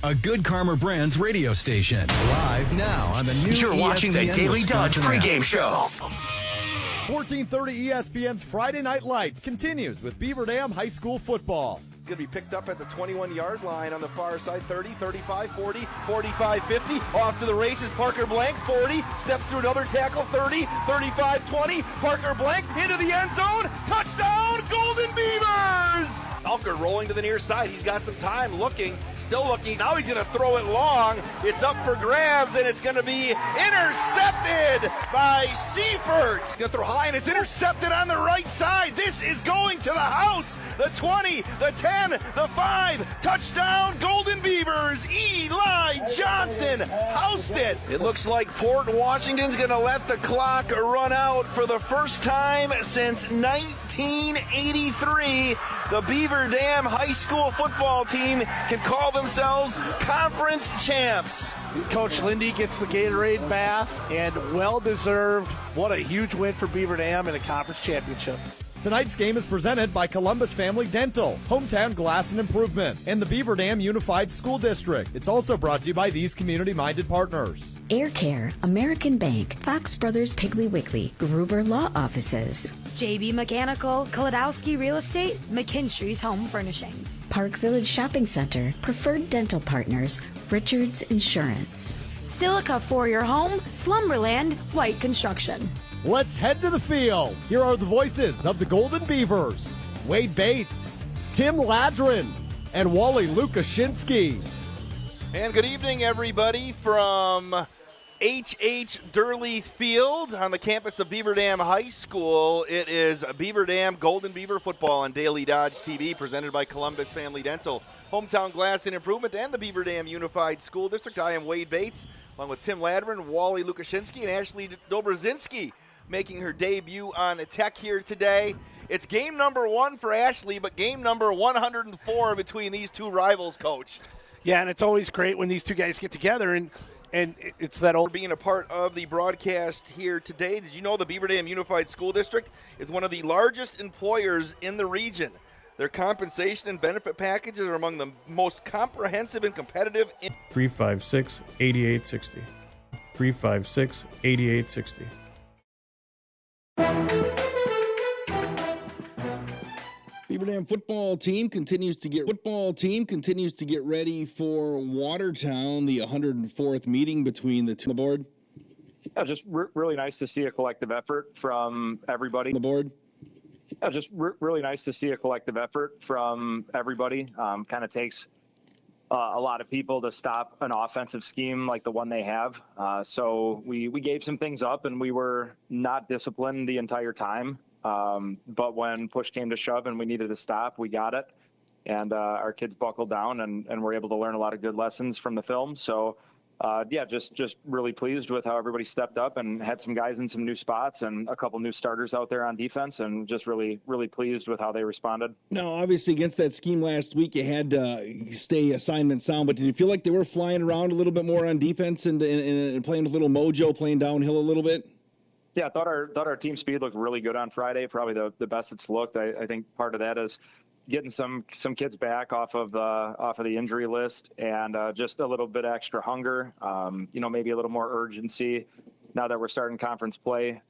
A Good Karma Brands radio station. Live now on the new You're watching the Daily Dodge pregame show. 1430 ESPN's Friday Night Lights continues with Beaver Dam High School football. Going to be picked up at the 21-yard line on the far side. 30, 35, 40, 45, 50. Off to the races. Parker Blank, 40. Steps through another tackle. 30, 35, 20. Parker Blank into the end zone. Touchdown, Golden Beavers! Alker rolling to the near side. He's got some time looking. Still looking. Now he's going to throw it long. It's up for grabs, and it's going to be intercepted by Seifert. He's going to throw high, and it's intercepted on the right side. This is going to the house. The 20, the 10, the 5. Touchdown, Golden Beavers. Eli Johnson housed it. It looks like Port Washington's going to let the clock run out for the first time since 1983. The Beaver Dam High School football team can call themselves conference champs. Coach Lindy gets the Gatorade bath, and well-deserved. What a huge win for Beaver Dam in a conference championship. Tonight's game is presented by Columbus Family Dental, Hometown Glass and Improvement, and the Beaver Dam Unified School District. It's also brought to you by these community-minded partners. Air Care, American Bank, Fox Brothers Piggly Wiggly, Gruber Law Offices, JB Mechanical, Kolodowski Real Estate, McKinstry's Home Furnishings, Park Village Shopping Center, Preferred Dental Partners, Richards Insurance, Silica for your home, Slumberland, White Construction. Let's head to the field. Here are the voices of the Golden Beavers: Wade Bates, Tim Ladrin, and Wally Lukashinsky. And good evening, everybody, from H.H. Durley Field on the campus of Beaver Dam High School. It is Beaver Dam Golden Beaver football on Daily Dodge TV, presented by Columbus Family Dental, Hometown Glass and Improvement, and the Beaver Dam Unified School District. I am Wade Bates, along with Tim Ladrin, Wally Lukashinsky, and Ashley Dobrazinski, making her debut on Tech here today. It's game number 1 for Ashley, but game number 104 between these two rivals, Coach. Yeah, and it's always great when these two guys get together, and it's that old. Being a part of the broadcast here today, did you know the Beaver Dam Unified School District is one of the largest employers in the region? Their compensation and benefit packages are among the most comprehensive and competitive. 356-8860. 356-8860. Beaver Dam football team continues to get ready for Watertown, the 104th meeting between the two on the board. Yeah, just really nice to see a collective effort from everybody on the board. Yeah, just really nice to see a collective effort from everybody. Kind of takes a lot of people to stop an offensive scheme like the one they have. So we gave some things up, and we were not disciplined the entire time. But when push came to shove and we needed to stop, we got it. And our kids buckled down and were able to learn a lot of good lessons from the film. So, yeah, just really pleased with how everybody stepped up and had some guys in some new spots and a couple new starters out there on defense, and just really, really pleased with how they responded. Now, obviously, against that scheme last week, you had to stay assignment sound, but did you feel like they were flying around a little bit more on defense and playing a little mojo, playing downhill a little bit? Yeah, I thought our team speed looked really good on Friday, probably the best it's looked. I think part of that is getting some kids back off of the injury list, and just a little bit extra hunger, maybe a little more urgency now that we're starting conference play.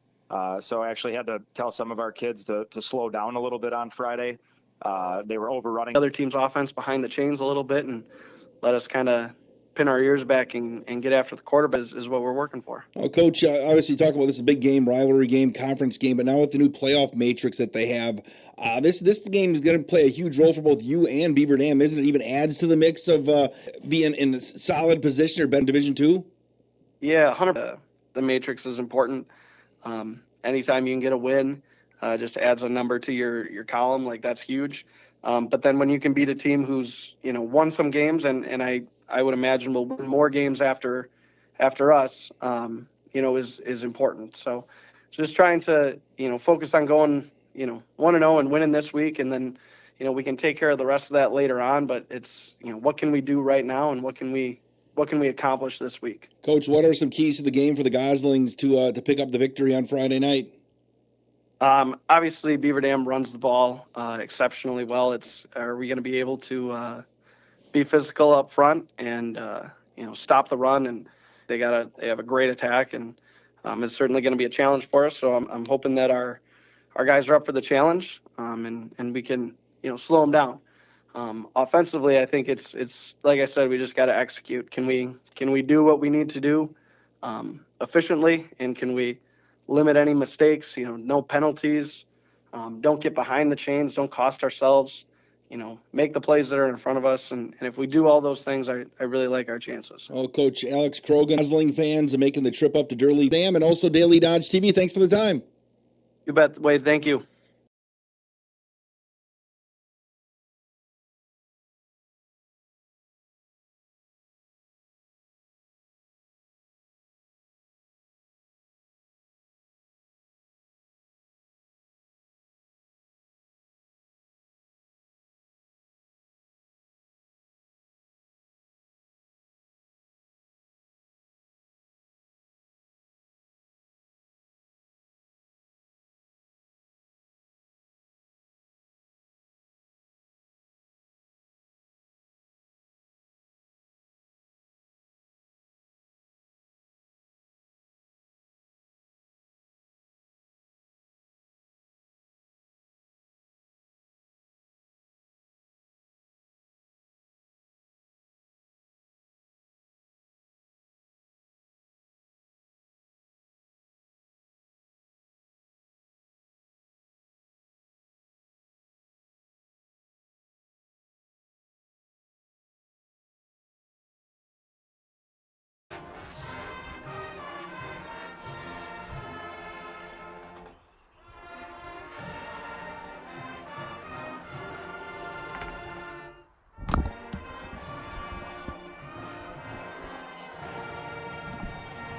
So I actually had to tell some of our kids to slow down a little bit on Friday. They were overrunning other team's offense behind the chains a little bit and let us kind of pin our ears back and get after the quarterback is what we're working for. Well, Coach, obviously you talk about this is a big game, rivalry game, conference game, but now with the new playoff matrix that they have, this game is going to play a huge role for both you and Beaver Dam, isn't it? Even adds to the mix of being in a solid position or better Division II? Yeah, 100%. The matrix is important. Anytime you can get a win, just adds a number to your column, like that's huge. But then when you can beat a team who's won some games, and I would imagine will win more games after us, is important. So just trying to, focus on going, 1-0 and winning this week. And then, we can take care of the rest of that later on, but it's, what can we do right now and what can we accomplish this week? Coach, what are some keys to the game for the Goslings to pick up the victory on Friday night? Obviously Beaver Dam runs the ball, exceptionally well. Are we going to be able to be physical up front and stop the run. And they have a great attack, and it's certainly going to be a challenge for us. So I'm hoping that our guys are up for the challenge, and we can slow them down. Offensively, I think it's like I said, we just got to execute. Can we do what we need to do efficiently, and can we limit any mistakes? No penalties. Don't get behind the chains. Don't cost ourselves. Make the plays that are in front of us. And if we do all those things, I really like our chances. Oh, Coach Alex Krogan, Gosling fans, and making the trip up to Durley Dam, and also Daily Dodge TV. Thanks for the time. You bet, Wade. Thank you.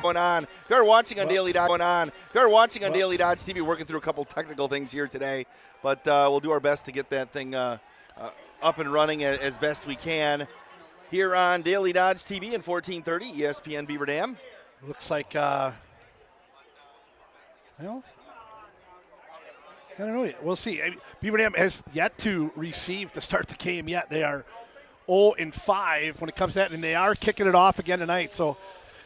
Going on. They're watching on Daily Dodge. They're watching on Daily Dodge TV. Working through a couple technical things here today, but we'll do our best to get that thing up and running as best we can here on Daily Dodge TV and 1430 ESPN Beaver Dam. Looks like, I don't know yet. We'll see. Beaver Dam has yet to receive to start the game yet. They are 0-5 when it comes to that, and they are kicking it off again tonight. So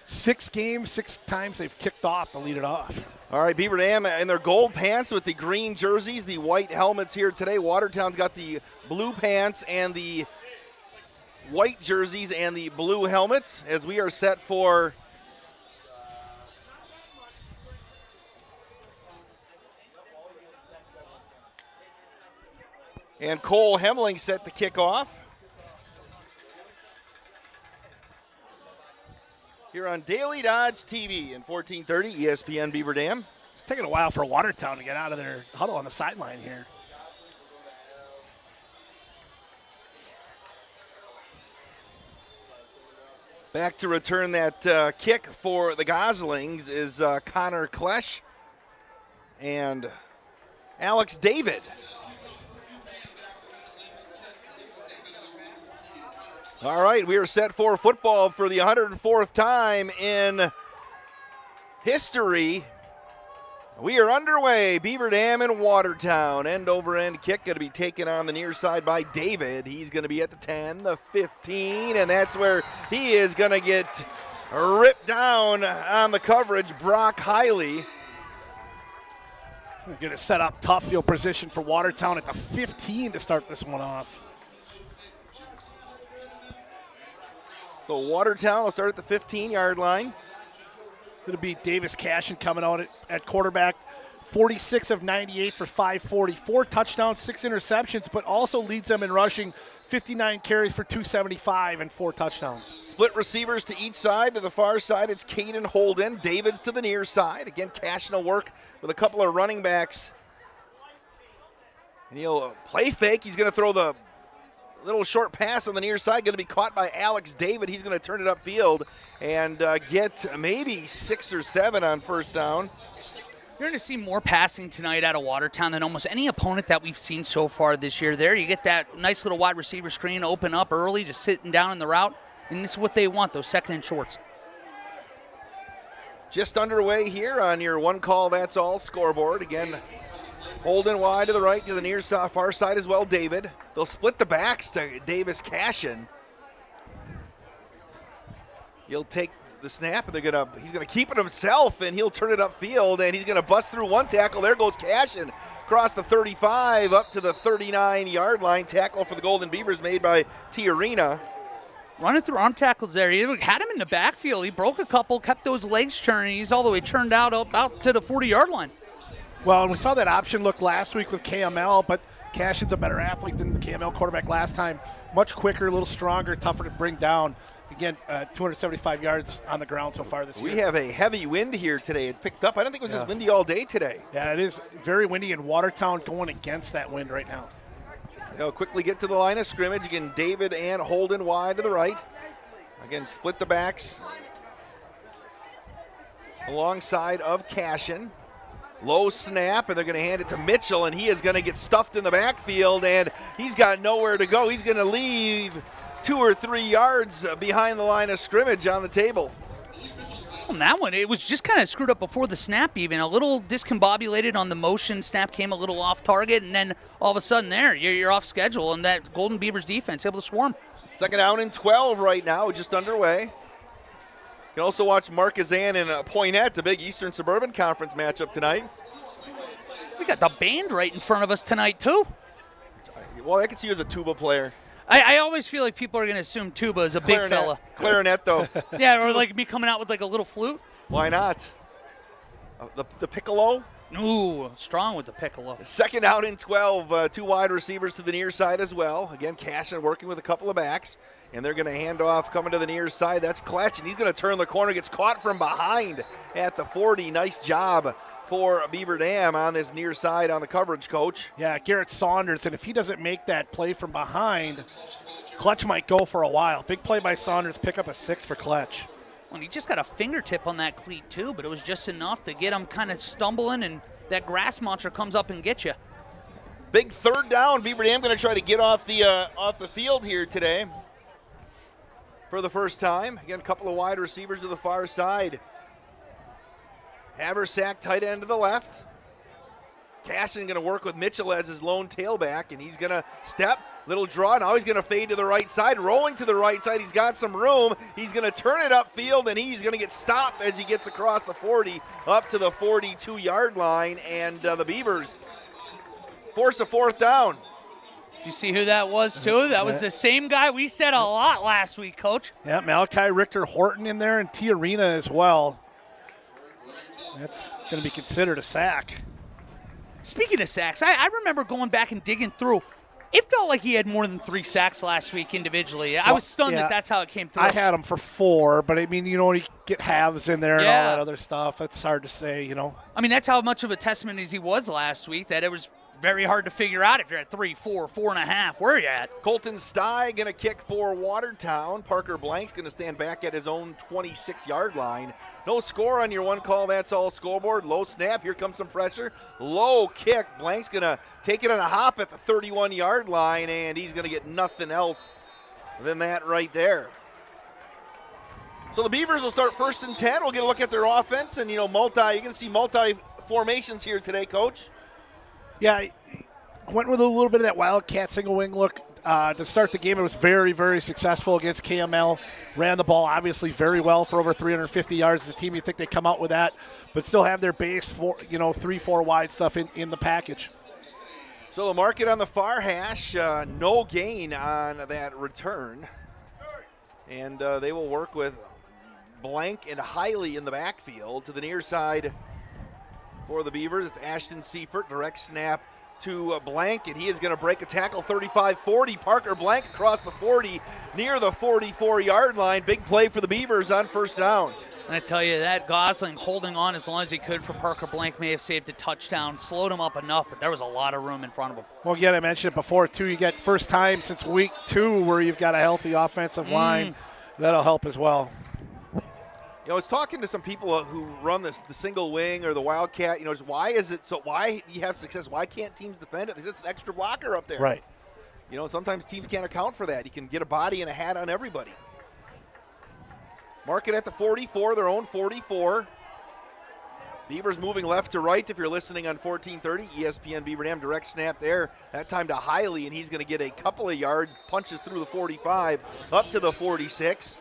6 games, 6 times they've kicked off to lead it off. All right, Beaver Dam in their gold pants with the green jerseys, the white helmets here today. Watertown's got the blue pants and the white jerseys and the blue helmets as we are set for and Cole Hemling set to kick off here on Daily Dodge TV and 1430 ESPN Beaver Dam. It's taking a while for Watertown to get out of their huddle on the sideline here. Back to return that kick for the Goslings is Connor Klesch and Alex David. All right, we are set for football for the 104th time in history. We are underway. Beaver Dam and Watertown. End-over-end kick going to be taken on the near side by David. He's going to be at the 10, the 15, and that's where he is going to get ripped down on the coverage. Brock Hiley. Going to set up tough field position for Watertown at the 15 to start this one off. So Watertown will start at the 15-yard line. It'll be Davis Cashin coming out at quarterback. 46 of 98 for 540. 4 touchdowns, 6 interceptions, but also leads them in rushing. 59 carries for 275 and 4 touchdowns. Split receivers to each side. To the far side, it's Caden Holden. David's to the near side. Again, Cashin will work with a couple of running backs. And he'll play fake. He's going to throw the little short pass on the near side, going to be caught by Alex David. He's going to turn it upfield and get maybe 6 or 7 on first down. You're going to see more passing tonight out of Watertown than almost any opponent that we've seen so far this year. There, you get that nice little wide receiver screen open up early, just sitting down in the route, and this is what they want, those second and shorts. Just underway here on your one call, that's all scoreboard. Again, Holden wide to the right, to the near side, far side as well, David. They'll split the backs to Davis Cashin. He'll take the snap, and he's gonna keep it himself, and he'll turn it upfield, and he's gonna bust through one tackle. There goes Cashin across the 35 up to the 39-yard line. Tackle for the Golden Beavers made by Tiarina. Running through arm tackles there. He had him in the backfield. He broke a couple, kept those legs churning. He's all the way turned out to the 40-yard line. Well, and we saw that option look last week with KML, but Cashin's a better athlete than the KML quarterback last time. Much quicker, a little stronger, tougher to bring down. Again, 275 yards on the ground so far this year. We have a heavy wind here today. It picked up. I don't think it was this windy all day today. Yeah, it is very windy in Watertown, going against that wind right now. They'll quickly get to the line of scrimmage. Again, David and Holden wide to the right. Again, split the backs alongside of Cashin. Low snap, and they're going to hand it to Mitchell, and he is going to get stuffed in the backfield, and he's got nowhere to go. He's going to leave 2 or 3 yards behind the line of scrimmage on the table. On that one, it was just kind of screwed up before the snap even. A little discombobulated on the motion. Snap came a little off target, and then all of a sudden there, you're off schedule, and that Golden Beavers defense able to swarm. 2nd down and 12 right now, just underway. You can also watch Marquezan and Poinette, the big Eastern Suburban Conference matchup tonight. We got the band right in front of us tonight, too. Well, I can see you as a tuba player. I always feel like people are going to assume tuba is a big fella. Clarinet, though. Yeah, or like me coming out with like a little flute. Why not? The piccolo? Ooh, strong with the piccolo. 2nd down and 12. 2 wide receivers to the near side as well. Again, Cashin working with a couple of backs. And they're going to hand off coming to the near side. That's Kletch, and he's going to turn the corner. Gets caught from behind at the 40. Nice job for Beaver Dam on this near side on the coverage, Coach. Yeah, Garrett Saunders, and if he doesn't make that play from behind, Kletch might go for a while. Big play by Saunders, pick up a 6 for Kletch. Well, he just got a fingertip on that cleat, too, but it was just enough to get him kind of stumbling, and that grass monster comes up and gets you. Big 3rd down. Beaver Dam going to try to get off the field here today for the first time. Again, a couple of wide receivers to the far side. Haversack tight end to the left. Cashin going to work with Mitchell as his lone tailback, and he's going to step, little draw. Now he's going to fade to the right side, rolling to the right side. He's got some room. He's going to turn it upfield, and he's going to get stopped as he gets across the 40 up to the 42-yard line, and the Beavers force a 4th down. You see who that was, too? That was the same guy we said a lot last week, Coach. Yeah, Malachi Richter Horton in there, and Tiarina as well. That's going to be considered a sack. Speaking of sacks, I remember going back and digging through. It felt like he had more than 3 sacks last week individually. I was stunned that that's how it came through. I had him for 4, but I mean, when you get halves in there and all that other stuff, it's hard to say, I mean, that's how much of a testament as he was last week, that it was very hard to figure out if you're at 3, 4, 4.5. Where are you at? Colton Stye going to kick for Watertown. Parker Blank's going to stand back at his own 26-yard line. No score on your one call, that's all scoreboard. Low snap, here comes some pressure. Low kick, Blank's going to take it on a hop at the 31-yard line, and he's going to get nothing else than that right there. So the Beavers will start 1st and 10. We'll get a look at their offense, and you're going to see multi-formations here today, Coach. Yeah, went with a little bit of that Wildcat single wing look to start the game. It was very, very successful against KML. Ran the ball obviously very well for over 350 yards as a team. You think they come out with that, but still have their base for 3-4 wide stuff in the package. So they'll mark it on the far hash. No gain on that return, and they will work with Blank and Hiley in the backfield to the near side. For the Beavers, it's Ashton Seifert, direct snap to Blank, and he is going to break a tackle 35-40. Parker Blank across the 40 near the 44-yard line. Big play for the Beavers on 1st down. And I tell you, that Gosling holding on as long as he could for Parker Blank may have saved a touchdown, slowed him up enough, but there was a lot of room in front of him. Well, again, I mentioned it before, too. You get first time since week 2 where you've got a healthy offensive line. That'll help as well. I was talking to some people who run the single wing or the Wildcat. Why is it so? Why do you have success? Why can't teams defend it? Because it's an extra blocker up there. Right. Sometimes teams can't account for that. You can get a body and a hat on everybody. Mark it at the 44, their own 44. Beavers moving left to right if you're listening on 1430. ESPN Beaver Dam, direct snap there. That time to Hiley, and he's going to get a couple of yards. Punches through the 45 up to the 46.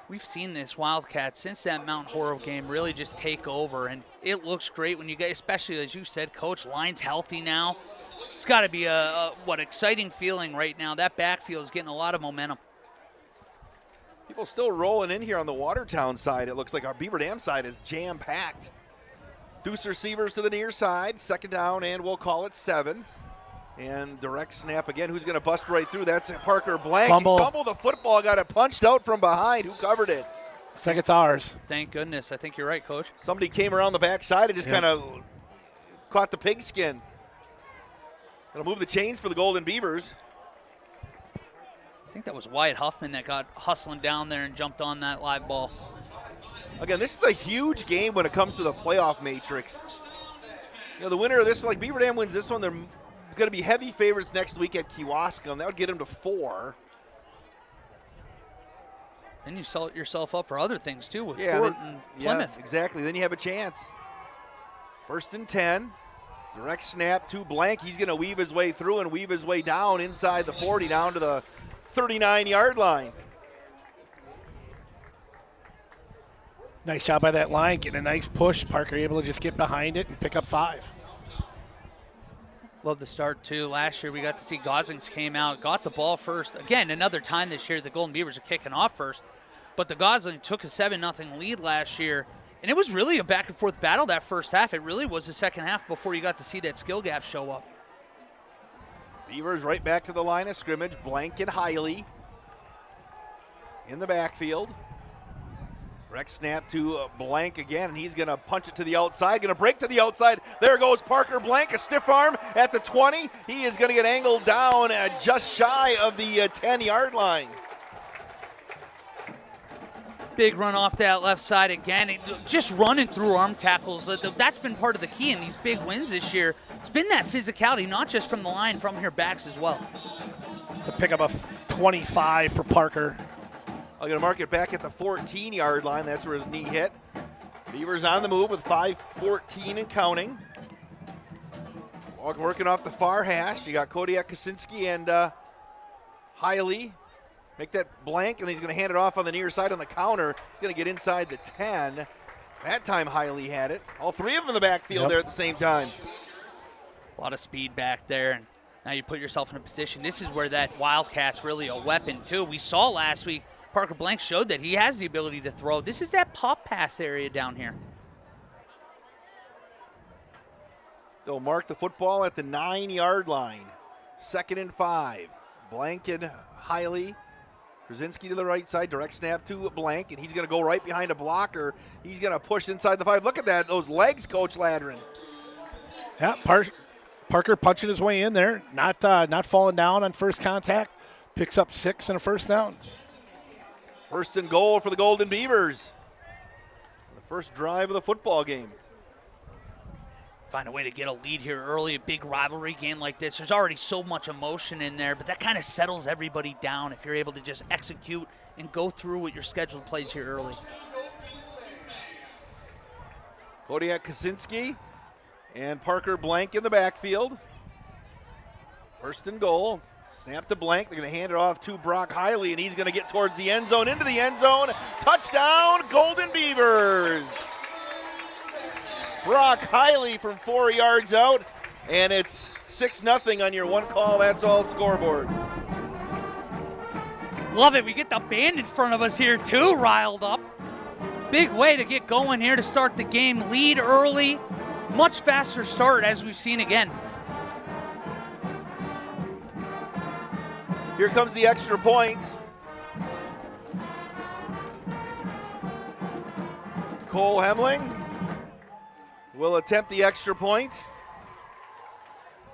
We've seen this Wildcats since that Mount Horror game really just take over, and it looks great when you get, especially as you said, Coach, line's healthy now. It's got to be a exciting feeling right now. That backfield is getting a lot of momentum. People still rolling in here on the Watertown side. It looks like our Beaver Dam side is jam-packed. Deuce receivers to the near side, second down, and we'll call it 7. And direct snap again. Who's going to bust right through? That's Parker Blank. Fumble. He fumbled the football, got it punched out from behind. Who covered it? Looks like it's ours. Thank goodness. I think you're right, Coach. Somebody came around the backside and just kind of caught the pigskin. It'll move the chains for the Golden Beavers. I think that was Wyatt Huffman that got hustling down there and jumped on that live ball. Again, this is a huge game when it comes to the playoff matrix. You know, the winner of this, like Beaver Dam wins this one, they're going to be heavy favorites next week at Kewaskum. That would get them to 4. Then you set yourself up for other things, too, with Yeah, Fort and Plymouth. Yeah, exactly. Then you have a chance. 1st and 10. Direct snap to Blank. He's going to weave his way through and weave his way down inside the 40, down to the 39-yard line. Nice job by that line, getting a nice push. Parker able to just get behind it and pick up 5. Love the start, too. Last year we got to see Goslings came out, got the ball first. Again, another time this year the Golden Beavers are kicking off first. But the Goslings took a 7-0 lead last year. And it was really a back-and-forth battle that first half. It really was the second half before you got to see that skill gap show up. Beavers right back to the line of scrimmage. Blank and Hiley in the backfield. Direct snap to Blank again, and he's going to punch it to the outside, going to break to the outside. There goes Parker Blank, a stiff arm at the 20. He is going to get angled down just shy of the 10-yard line. Big run off that left side again. Just running through arm tackles. That's been part of the key in these big wins this year. It's been that physicality, not just from the line, from your backs as well. To pick up a 25 for Parker. I'm going to mark it back at the 14-yard line. That's where his knee hit. Beavers on the move with 5:14 and counting. Working off the far hash. You got Kodiak Kaczynski and Hiley. Make that Blank, and he's going to hand it off on the near side on the counter. He's going to get inside the 10. That time Hiley had it. All 3 of them in the backfield there at the same time. A lot of speed back there, and now you put yourself in a position. This is where that Wildcat's really a weapon, too. We saw last week Parker Blank showed that he has the ability to throw. This is that pop pass area down here. They'll mark the football at the 9-yard line. 2nd and 5. Blank and Hiley. Krasinski to the right side, direct snap to Blank, and he's going to go right behind a blocker. He's going to push inside the 5. Look at that, those legs, Coach Ladrin. Yeah, Parker punching his way in there, not falling down on first contact. Picks up 6 and a first down. 1st and goal for the Golden Beavers. The first drive of the football game. Find a way to get a lead here early, a big rivalry game like this. There's already so much emotion in there, but that kind of settles everybody down if you're able to just execute and go through with your scheduled plays here early. Kodiak Kaczynski and Parker Blank in the backfield. 1st and goal. Snap to Blank. They're going to hand it off to Brock Hiley, and he's going to get towards the end zone, into the end zone. Touchdown, Golden Beavers. Brock Hiley from 4 yards out, and it's 6-0 on your one call, that's all scoreboard. Love it. We get the band in front of us here, too, riled up. Big way to get going here to start the game. Lead early. Much faster start, as we've seen again. Here comes the extra point. Cole Hemling will attempt the extra point.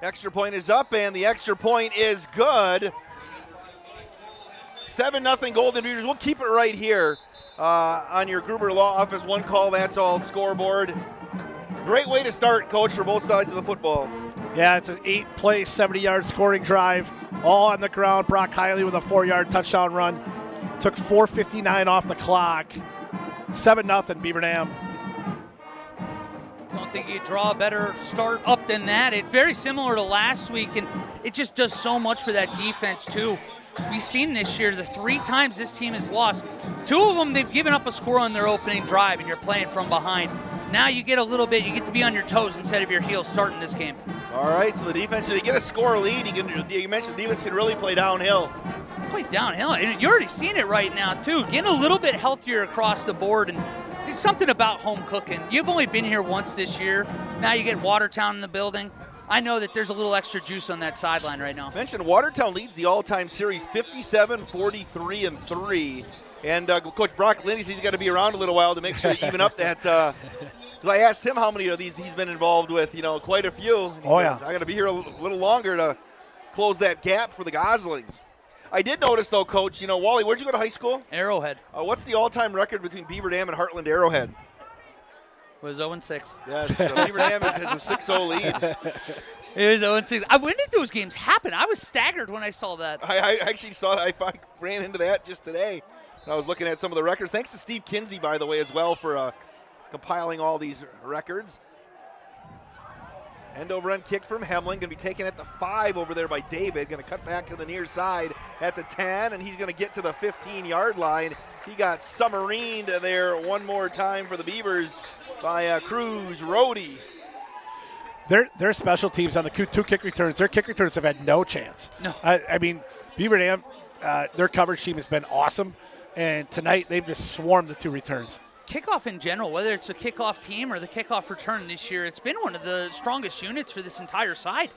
Extra point is up, and the extra point is good. 7-0 Golden Beavers. We'll keep it right here on your Gruber Law Office one call, that's all scoreboard. Great way to start, Coach, for both sides of the football. Yeah, it's an 8-play, 70-yard scoring drive, all on the ground. Brock Hiley with a 4-yard touchdown run. Took 4:59 off the clock. 7-0 Beaver Dam. Don't think you draw a better start up than that. It's very similar to last week, and it just does so much for that defense, too. We've seen this year the 3 times this team has lost, 2 of them, they've given up a score on their opening drive, and you're playing from behind. Now you get a little bit, you get to be on your toes instead of your heels starting this game. All right, so the defense, to get a score lead, you mentioned the defense can really play downhill. Play downhill, and you're already seeing it right now, too. Getting a little bit healthier across the board, and it's something about home cooking. You've only been here once this year. Now you get Watertown in the building. I know that there's a little extra juice on that sideline right now. Mentioned Watertown leads the all-time series 57-43-3. And Coach Brock Lindy, he's got to be around a little while to make sure to even up that. Because I asked him how many of these he's been involved with. Quite a few. Yeah. I got to be here a little longer to close that gap for the Goslings. I did notice, though, Coach, Wally, where'd you go to high school? Arrowhead. What's the all-time record between Beaver Dam and Heartland Arrowhead? It was 0-6. Yes, Beaver Dam has a 6-0 lead. It was 0-6. When did those games happen? I was staggered when I saw that. I actually saw that. I ran into that just today. I was looking at some of the records. Thanks to Steve Kinsey, by the way, as well, for compiling all these records. End over end kick from Hemling. Going to be taken at the 5 over there by David. Going to cut back to the near side at the 10, and he's going to get to the 15-yard line. He got submarined there one more time for the Beavers by Cruz Rohde. Their special teams on the 2 kick returns, their kick returns have had no chance. No. I mean, Beaver Dam, their coverage team has been awesome. And tonight, they've just swarmed the 2 returns. Kickoff in general, whether it's a kickoff team or the kickoff return this year, it's been one of the strongest units for this entire side.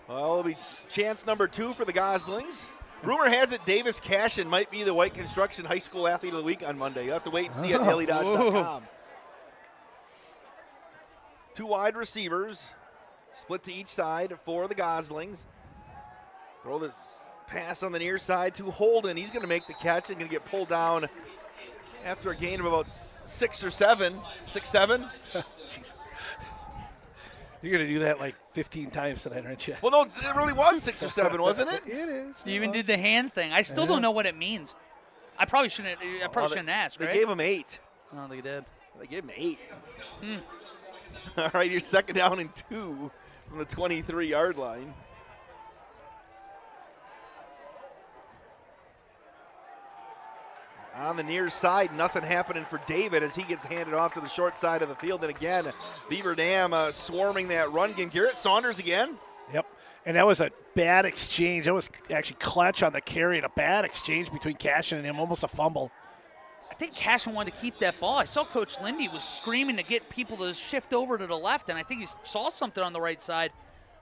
Well, it'll be chance number 2 for the Goslings. Rumor has it Davis Cashin might be the White Construction High School Athlete of the Week on Monday. You'll have to wait and see at dailydodge.com. 2 wide receivers, split to each side for the Goslings. Throw this pass on the near side to Holden. He's going to make the catch and going to get pulled down after a gain of about 6 or 7. 6-7. You're going to do that like 15 times tonight, aren't you? Well, no, it really was 6 or 7, wasn't it? It is. You even did the hand thing. I still don't know what it means. I probably shouldn't ask, right? They gave him 8. No, they did. They gave him 8. All right, you're 2nd down and 2 from the 23-yard line. On the near side, nothing happening for David as he gets handed off to the short side of the field. And again, Beaver Dam swarming that run game. Garrett Saunders again. Yep. And that was a bad exchange. That was actually clutch on the carry and a bad exchange between Cashin and him, almost a fumble. I think Cashin wanted to keep that ball. I saw Coach Lindy was screaming to get people to shift over to the left, and I think he saw something on the right side.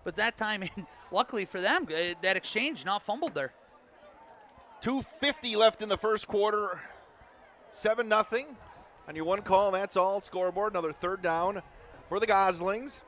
But that time, luckily for them, that exchange not fumbled there. 2:50 left in the first quarter. 7-0 on your one call. That's all. Scoreboard. Another 3rd down for the Goslings.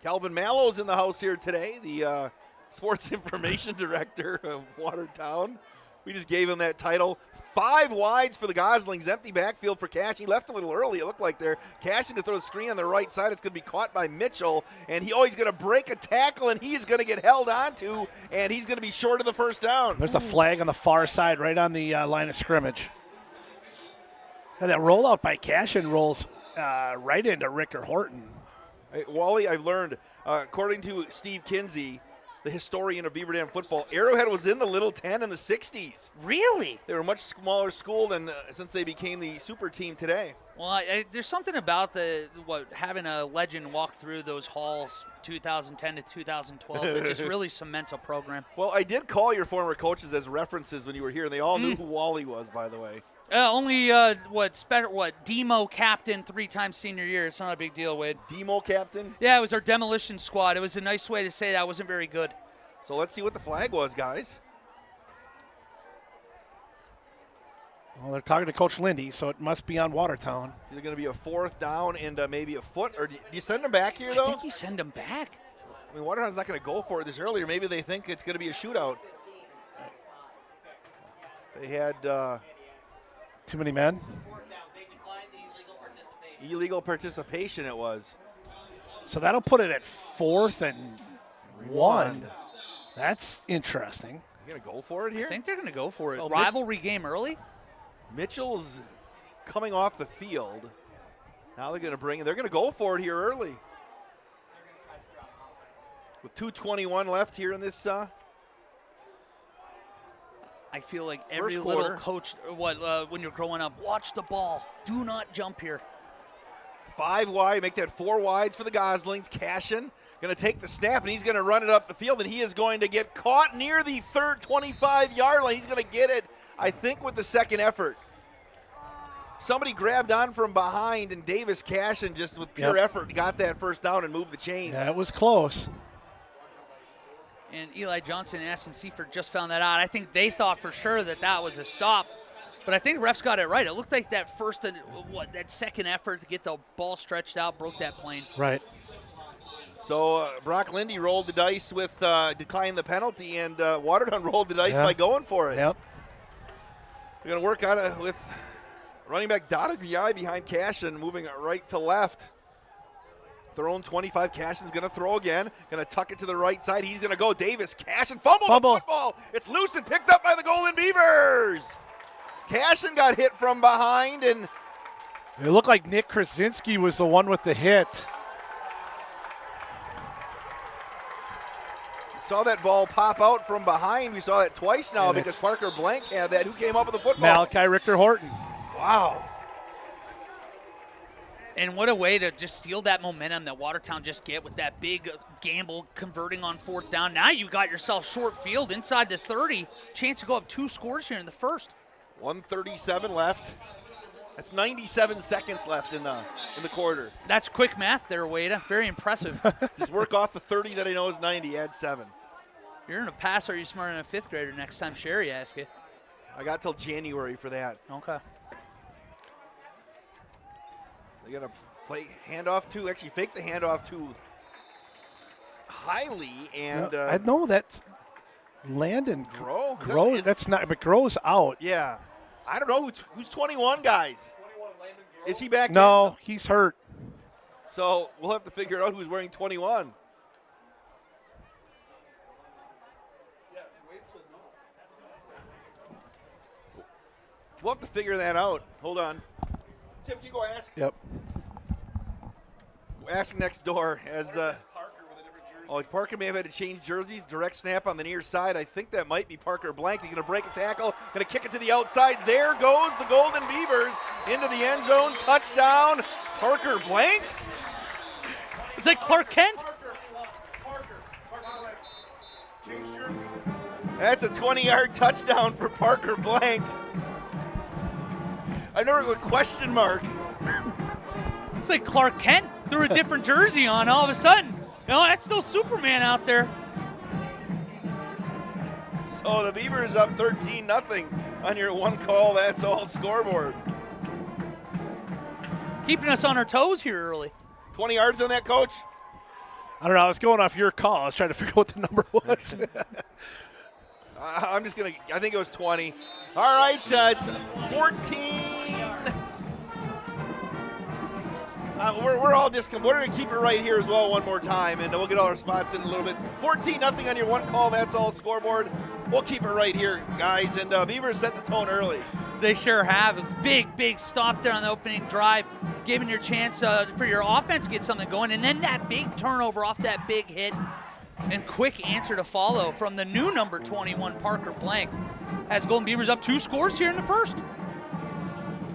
Calvin Mallow's in the house here today, the sports information director of Watertown. We just gave him that title. 5 wides for the Goslings. Empty backfield for Cash. He left a little early, it looked like there. Cash to throw a screen on the right side. It's going to be caught by Mitchell. And he's going to break a tackle, and he's going to get held onto, and he's going to be short of the 1st down. There's a flag on the far side right on the line of scrimmage. And that rollout by Cashin rolls right into Ricker Horton. Hey, Wally, I've learned, according to Steve Kinsey, the historian of Beaver Dam football, Arrowhead was in the Little 10 in the 60s. Really? They were a much smaller school than since they became the super team today. Well, there's something about having a legend walk through those halls 2010 to 2012 that just really cements a program. Well, I did call your former coaches as references when you were here, and they all knew who Wally was, by the way. Only Demo captain 3-time senior year. It's not a big deal, Wade. Demo captain? Yeah, it was our demolition squad. It was a nice way to say that. Wasn't very good. So let's see what the flag was, guys. Well, they're talking to Coach Lindy, so it must be on Watertown. It's either going to be a 4th down and maybe a foot, or do you send them back here, though? I think you send them back. I mean, Watertown's not going to go for it this early, or maybe they think it's going to be a shootout. They had too many men. Illegal participation it was. So that'll put it at 4th and 1. That's interesting. You going to go for it here? I think they're going to go for it. Well, Rivalry game early? Mitchell's coming off the field. Now they're going to go for it here early. With 2:21 left here in this. I feel like every First little quarter. coach, when you're growing up, watch the ball. Do not jump here. 5 wide, make that 4 wides for the Goslings. Cashin going to take the snap, and he's going to run it up the field, and he is going to get caught near the 25-yard line. He's going to get it, I think, with the second effort. Somebody grabbed on from behind, and Davis Cashin just with pure effort got that first down and moved the chains. Yeah, it was close. And Eli Johnson and Aston Seifert just found that out. I think they thought for sure that was a stop. But I think refs got it right. It looked like that that second effort to get the ball stretched out broke that plane. Right. So Brock Lindy rolled the dice with declining the penalty, and Watertown rolled the dice by going for it. Yep. They're going to work on it with running back Dodagliai behind Cashin, moving it right to left. Their own 25. Cashin's going to throw again. Going to tuck it to the right side. He's going to go. Davis. Cashin fumbled the football. It's loose and picked up by the Golden Beavers. Cashin got hit from behind, and it looked like Nick Krasinski was the one with the hit. Saw that ball pop out from behind. We saw it twice now and because Parker Blank had that. Who came up with the football? Malachi Richter Horton. Wow. And what a way to just steal that momentum that Watertown just get with that big gamble converting on 4th down. Now you got yourself short field inside the 30. Chance to go up 2 scores here in the first. 1:37 left. That's 97 seconds left in the quarter. That's quick math there, Wada. Very impressive. Just work off the 30 that I know is 90. Add 7. You're in a pass. Are you smarter than a 5th grader next time Sherry asks you? I got till January for that. Okay. They got to play handoff to, actually fake the handoff to Hiley and I know that's Landon Grow. Grow. That's not, but Grow's out. Yeah, I don't know who's 21, guys. Is he back? No, he's hurt. So we'll have to figure out who's wearing 21. We'll have to figure that out. Hold on. Tim, can you go ask? Yep. Ask next door as Parker may have had to change jerseys. Direct snap on the near side. I think that might be Parker Blank. He's going to break a tackle. Going to kick it to the outside. There goes the Golden Beavers into the end zone. Touchdown, Parker Blank. It's like Clark Kent. That's a 20-yard touchdown for Parker Blank. I never with question mark. It's like Clark Kent threw a different jersey on all of a sudden. That's still Superman out there. So the Beavers up 13-0 on your one call. That's all scoreboard. Keeping us on our toes here early. 20 yards on that, Coach? I don't know. I was going off your call. I was trying to figure out what the number was. I'm just going to – I think it was 20. All right, it's 14. We're all discom. We're going to keep it right here as well one more time, and we'll get all our spots in a little bit. 14-0 on your one call. That's all scoreboard. We'll keep it right here, guys. And Beavers set the tone early. They sure have. A big stop there on the opening drive, giving your chance for your offense to get something going. And then that big turnover off that big hit and quick answer to follow from the new number 21, Parker Blank, has Golden Beavers up 2 scores here in the first.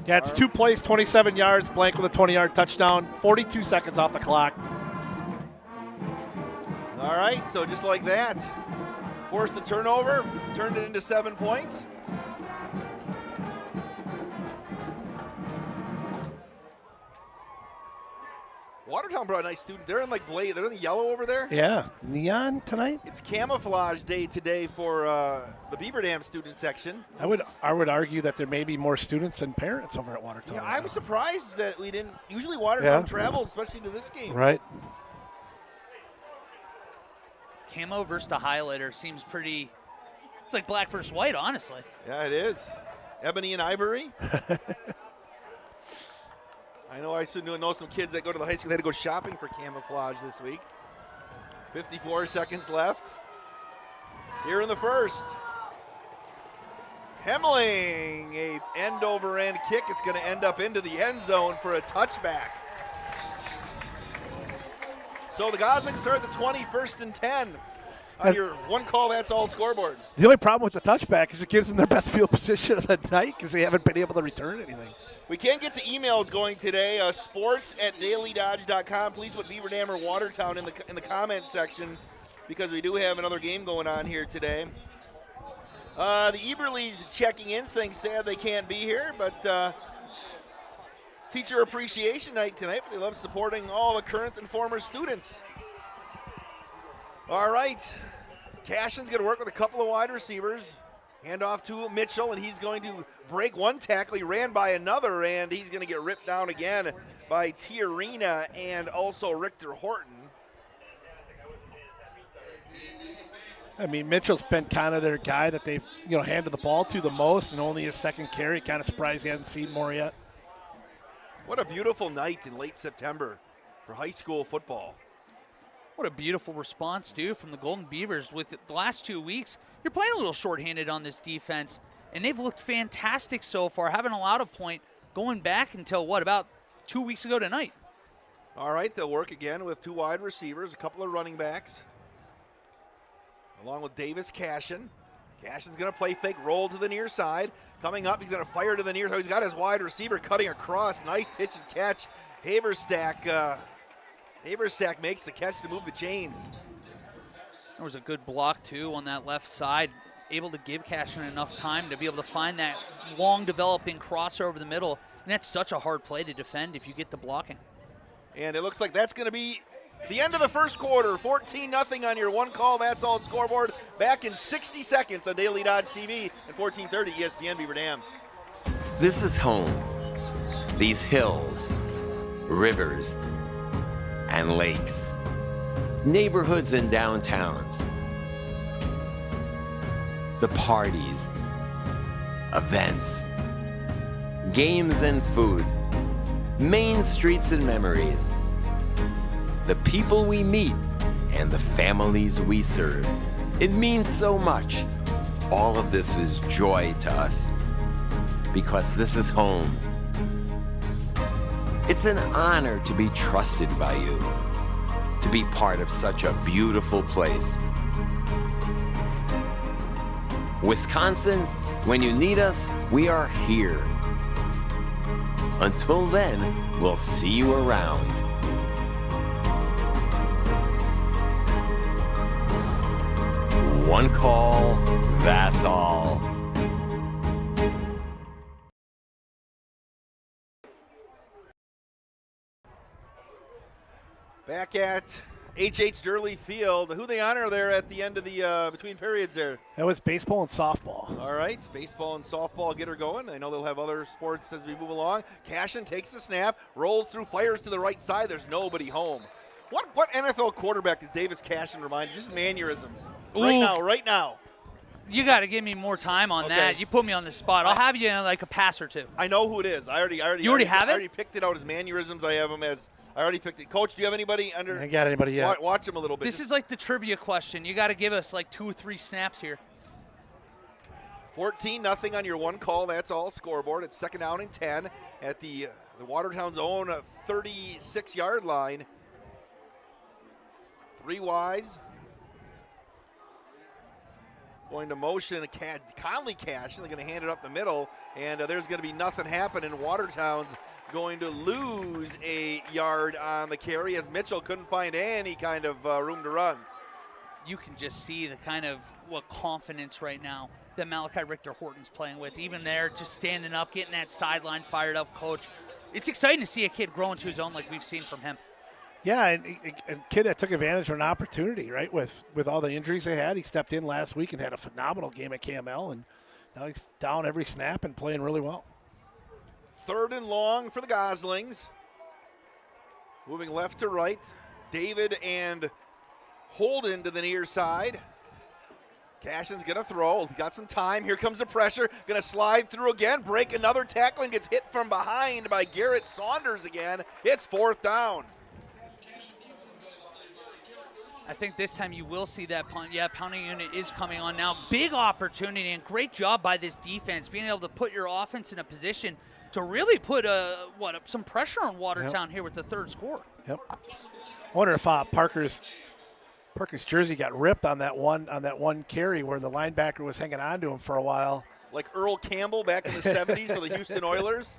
Yeah, it's 2 plays, 27 yards. Blank with a 20-yard touchdown. 42 seconds off the clock. All right, so just like that, forced a turnover, turned it into 7 points. Watertown brought a nice student. They're in like blade. They're in the yellow over there. Yeah, neon tonight. It's camouflage day today for the Beaver Dam student section. I would argue that there may be more students than parents over at Watertown. Yeah, I was surprised that we didn't. Usually Watertown travel, especially to this game. Right. Camo versus the highlighter seems pretty. It's like black versus white, honestly. Yeah, it is. Ebony and ivory. I know I still know some kids that go to the high school. They had to go shopping for camouflage this week. 54 seconds left. Here in the first. Hemling, a end-over-end kick. It's going to end up into the end zone for a touchback. So the Goslings are at the 20, 1st and 10. on your one call, that's all scoreboard. The only problem with the touchback is it gives them their best field position of the night because they haven't been able to return anything. We can't get the emails going today. Sports@dailydodge.com. Please put Beaver Dam or Watertown in the comments section because we do have another game going on here today. The Eberleys checking in, saying sad they can't be here, but it's Teacher Appreciation Night tonight. But they love supporting all the current and former students. All right, Cashin's going to work with a couple of wide receivers. Hand off to Mitchell, and he's going to break one tackle. He ran by another, and he's going to get ripped down again by Tiarina and also Richter Horton. I mean, Mitchell's been kind of their guy that they've handed the ball to the most, and only his second carry. Kind of surprised he hasn't seen more yet. What a beautiful night in late September for high school football. What a beautiful response, too, from the Golden Beavers. With the last 2 weeks, you're playing a little shorthanded on this defense, and they've looked fantastic so far, haven't allowed a point going back until, about 2 weeks ago tonight. All right, they'll work again with two wide receivers, a couple of running backs, along with Davis Cashin. Cashin's going to play fake, roll to the near side. Coming up, he's going to fire to the near side. He's got his wide receiver cutting across. Nice pitch and catch. Haversack makes the catch to move the chains. There was a good block, too, on that left side. Able to give Cashin enough time to be able to find that long developing crosser over the middle. And that's such a hard play to defend if you get the blocking. And it looks like that's going to be the end of the first quarter. 14-0 on your one call, that's all scoreboard. Back in 60 seconds on Daily Dodge TV and 1430 ESPN Beaver Dam. This is home. These hills, rivers, and lakes. Neighborhoods and downtowns. The parties, events, games and food, main streets and memories, the people we meet and the families we serve. It means so much. All of this is joy to us because this is home. It's an honor to be trusted by you, to be part of such a beautiful place. Wisconsin, when you need us, we are here. Until then, we'll see you around. One call, that's all. Back at H.H. Durley Field. Who they honor there at the end of the between periods there? That was baseball and softball. All right, baseball and softball get her going. I know they'll have other sports as we move along. Cashin takes the snap, rolls through, fires to the right side. There's nobody home. What NFL quarterback does Davis Cashin remind? Just mannerisms. Right now. You got to give me more time on that. You put me on the spot. I'll have you in like a pass or two. I know who it is. I already have it? I already picked it out as mannerisms. I have him as. I already picked it. Coach, do you have anybody under? I got anybody yet. Watch him a little bit. This is like the trivia question. You got to give us like 2 or 3 snaps here. 14-0 on your one call. That's all scoreboard. It's second down and 10 at the Watertown's own 36-yard line. 3 wides. Going to motion Conley Cash. They're going to hand it up the middle, and there's going to be nothing happening. Watertown's going to lose a yard on the carry as Mitchell couldn't find any kind of room to run. You can just see the kind of confidence right now that Malachi Richter Horton's playing with. Even there, just standing up, getting that sideline fired up, Coach. It's exciting to see a kid grow into his own like we've seen from him. Yeah, and a kid that took advantage of an opportunity, right? With all the injuries they had, he stepped in last week and had a phenomenal game at KML, and now he's down every snap and playing really well. 3rd and long for the Goslings. Moving left to right. David and Holden to the near side. Cashin's going to throw. He got some time. Here comes the pressure. Going to slide through again. Break another tackle and gets hit from behind by Garrett Saunders again. It's 4th down. I think this time you will see that punt. Yeah, pounding unit is coming on now. Big opportunity and great job by this defense being able to put your offense in a position to really put some pressure on Watertown here with the 3rd score. Yep. I wonder if Parker's Parker's jersey got ripped on that one carry where the linebacker was hanging on to him for a while. Like Earl Campbell back in the 70s for the Houston Oilers.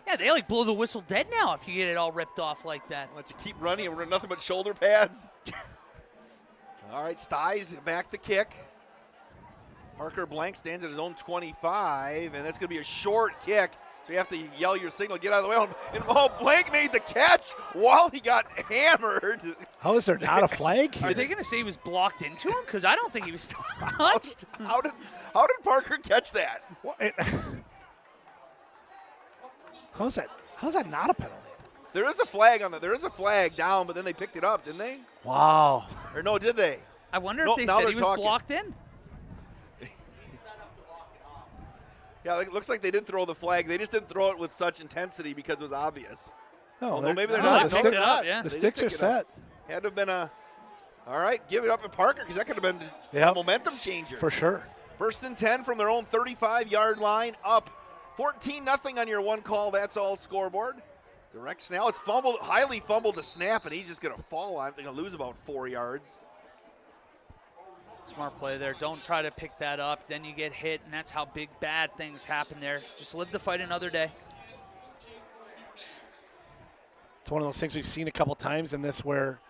Yeah, they like blow the whistle dead now if you get it all ripped off like that. Let you keep running and we're nothing but shoulder pads. All right, Styes back to kick. Parker Blank stands at his own 25, and that's going to be a short kick. So you have to yell your signal, get out of the way. And Blank made the catch while he got hammered. How is there not a flag? Are they going to say he was blocked into him? Because I don't think he was touched. How did Parker catch that? How's that not a penalty? There is a flag on that. There is a flag down, but then they picked it up, didn't they? Wow. Or no, did they? I wonder if they said he was blocked in. Yeah, it looks like they did throw the flag. They just didn't throw it with such intensity because it was obvious. No, maybe they're not. The, Maybe not. The sticks are set. Had to have been a. All right, give it up to Parker because that could have been a momentum changer. For sure. 1st and 10 from their own 35-yard line, up 14-0 on your one call. That's all scoreboard. Direct snap. It's fumbled, highly fumbled the snap, and he's just going to fall on it. They're going to lose about 4 yards. Smart play there. Don't try to pick that up. Then you get hit, and that's how big, bad things happen there. Just live the fight another day. It's one of those things we've seen a couple times in this where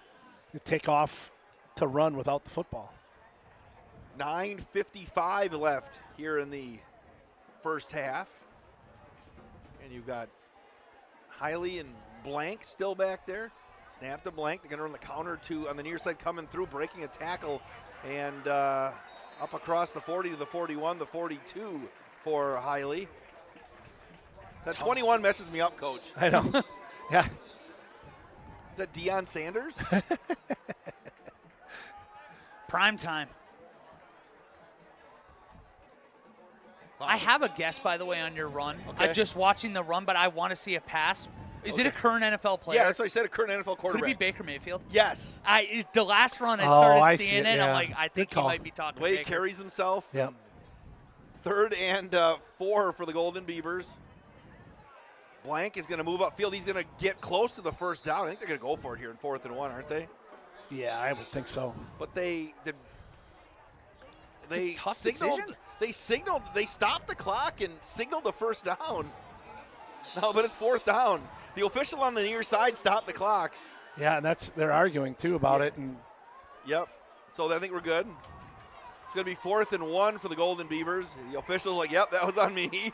you take off to run without the football. 9:55 left here in the first half. And you've got Hiley and Blank still back there. Snap to Blank. They're going to run the counter to on the near side coming through, breaking a tackle. And up across the 40 to the 41, the 42 for Hiley. That 21 messes me up, Coach. I know. Yeah. Is that Deion Sanders? Prime time. I have a guess, by the way, on your run. Okay. I'm just watching the run, but I want to see a pass. Is it a current NFL player? Yeah, that's what I said, a current NFL quarterback. Could it be Baker Mayfield? Yes. The last run I started I seeing see it, yeah. I'm like, I think he might be talking The way Baker. he carries himself. Yeah. 3rd and 4 for the Golden Beavers. Blank is going to move upfield. He's going to get close to the first down. I think they're going to go for it here in 4th and 1, aren't they? Yeah, I would think so. But they tough signaled. decision. They stopped the clock and signaled the first down. No, but it's 4th down. The official on the near side stopped the clock. Yeah, and they're arguing too about it. And yep. So I think we're good. It's going to be 4th and 1 for the Golden Beavers. The official's like, yep, that was on me.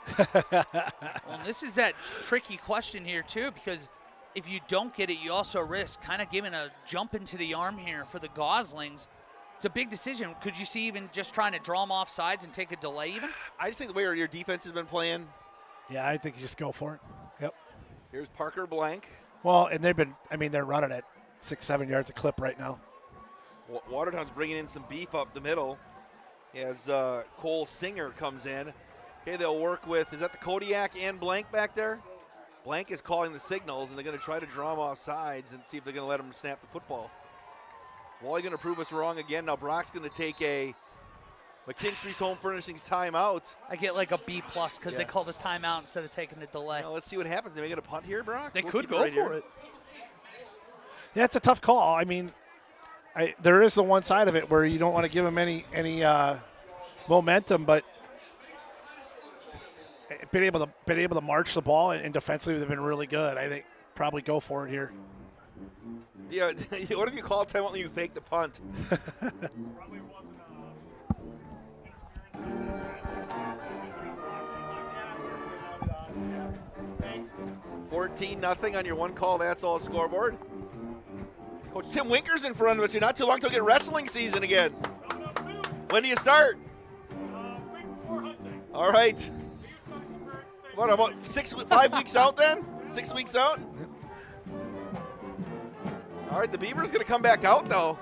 Well, this is that tricky question here, too, because if you don't get it, you also risk kind of giving a jump into the arm here for the Goslings. It's a big decision. Could you see even just trying to draw them off sides and take a delay even? I just think the way your defense has been playing. Yeah, I think you just go for it. Yep. Here's Parker Blank. Well, and they're running at 6-7 yards a clip right now. Watertown's bringing in some beef up the middle as Cole Singer comes in. Okay, they'll work with, is that the Kodiak and Blank back there? Blank is calling the signals, and they're going to try to draw him off sides and see if they're going to let him snap the football. Wally going to prove us wrong again. Now Brock's going to take a McKinstry's Home Furnishings timeout. I get like a B+ because they called a timeout instead of taking a delay. Now let's see what happens. They may get a punt here, Brock? They could go for it. Yeah, it's a tough call. I mean, there is the one side of it where you don't want to give them any momentum, but been able to march the ball and defensively they've been really good. I think probably go for it here. Yeah, what if you call timeout and you fake the punt? Probably wasn't 14-0 on your one call. That's all scoreboard. Coach Tim Winker's in front of us. You're not too long till get wrestling season again. When do you start? All right. What, about 5 weeks out then? 6 weeks out? All right, the Beaver's going to come back out, though.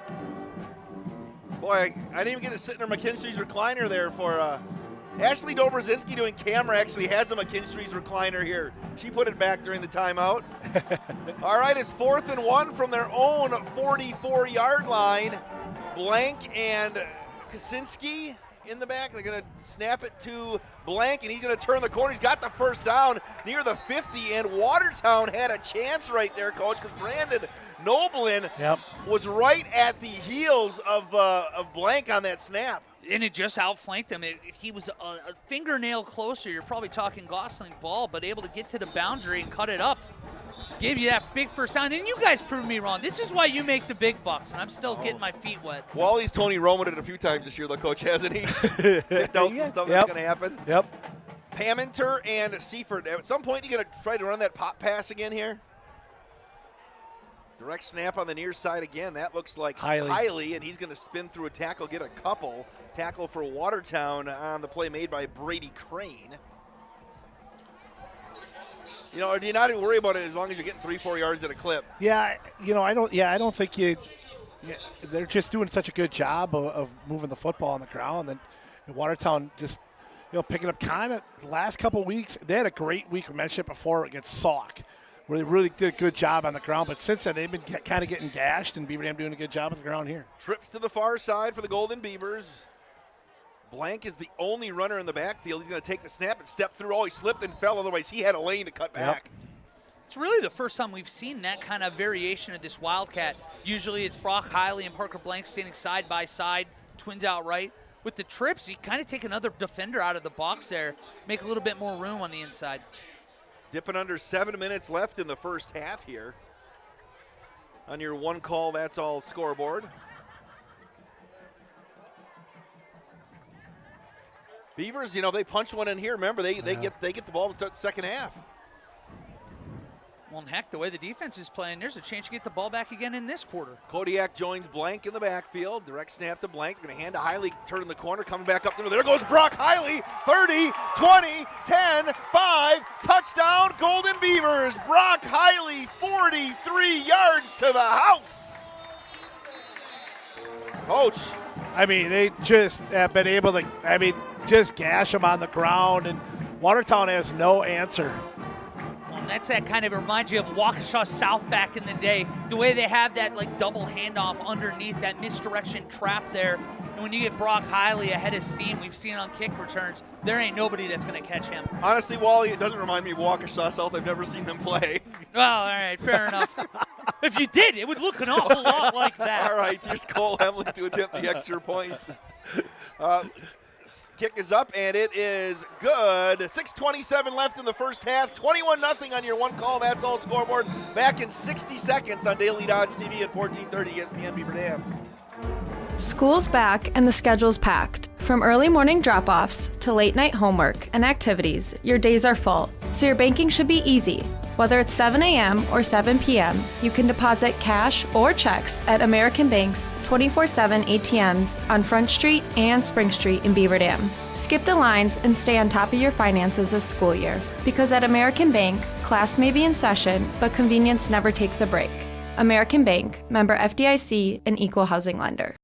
Boy, I didn't even get to sit in her McKinstry's recliner there for Ashley Dobrzinski doing camera actually has a McKinstry's recliner here. She put it back during the timeout. All right, it's 4th and 1 from their own 44-yard line. Blank and Kaczynski in the back. They're going to snap it to Blank, and he's going to turn the corner. He's got the first down near the 50, and Watertown had a chance right there, Coach, because Brandon Noblin was right at the heels of Blank on that snap. And it just outflanked him. If he was a fingernail closer, you're probably talking Gosling ball, but able to get to the boundary and cut it up. Gave you that big first down, and you guys proved me wrong. This is why you make the big bucks, and I'm still getting my feet wet. Wally's Tony Roman it a few times this year, though, Coach, hasn't he? Picked out some stuff that's going to happen. Yep. Paminter and Seifert. At some point, you going to try to run that pop pass again here? Direct snap on the near side again. That looks like Hiley, and he's going to spin through a tackle, get a couple. Tackle for Watertown on the play made by Brady Crane. You know, or do you not even worry about it as long as you're getting 3-4 yards at a clip? Yeah, I don't think you. Yeah, they're just doing such a good job of moving the football on the ground. And Watertown just, picking up kind of the last couple of weeks. They had a great week. We mentioned it before against Sauk, where they really did a good job on the ground. But since then, they've been kind of getting gashed, and Beaver Dam doing a good job on the ground here. Trips to the far side for the Golden Beavers. Blank is the only runner in the backfield. He's going to take the snap and step through. Oh, he slipped and fell. Otherwise, he had a lane to cut back. It's really the first time we've seen that kind of variation of this Wildcat. Usually it's Brock Hiley and Parker Blank standing side by side, twins out right. With the trips, you kind of take another defender out of the box there, make a little bit more room on the inside. Dipping under 7 minutes left in the first half here. On your one call, that's all scoreboard. Beavers, they punch one in here. Remember, they get the ball to start the second half. Well, and heck, the way the defense is playing, there's a chance you get the ball back again in this quarter. Kodiak joins Blank in the backfield. Direct snap to Blank. Going to hand to Hiley, turning the corner, coming back up. There goes Brock Hiley. 30, 20, 10, 5. Touchdown, Golden Beavers. Brock Hiley, 43 yards to the house. Coach. They just have been able to, just gash them on the ground, and Watertown has no answer. Well, and that's that kind of reminds you of Waukesha South back in the day. The way they have that double handoff underneath, that misdirection trap there. And when you get Brock Hiley ahead of steam, we've seen on kick returns, there ain't nobody that's going to catch him. Honestly, Wally, it doesn't remind me of Waukesha South. I've never seen them play. Well, all right, fair enough. If you did, it would look an awful lot like that. All right, here's Cole Hemley to attempt the extra points. Kick is up, and it is good. 6:27 left in the first half. 21-0 on your one call. That's all scoreboard. Back in 60 seconds on Daily Dodge TV at 1430 ESPN Beaver Dam. School's back and the schedule's packed. From early morning drop-offs to late night homework and activities, your days are full, so your banking should be easy. Whether it's 7 a.m. or 7 p.m., you can deposit cash or checks at American Bank's 24/7 ATMs on Front Street and Spring Street in Beaver Dam. Skip the lines and stay on top of your finances this school year, because at American Bank, class may be in session, but convenience never takes a break. American Bank, member FDIC, and equal housing lender.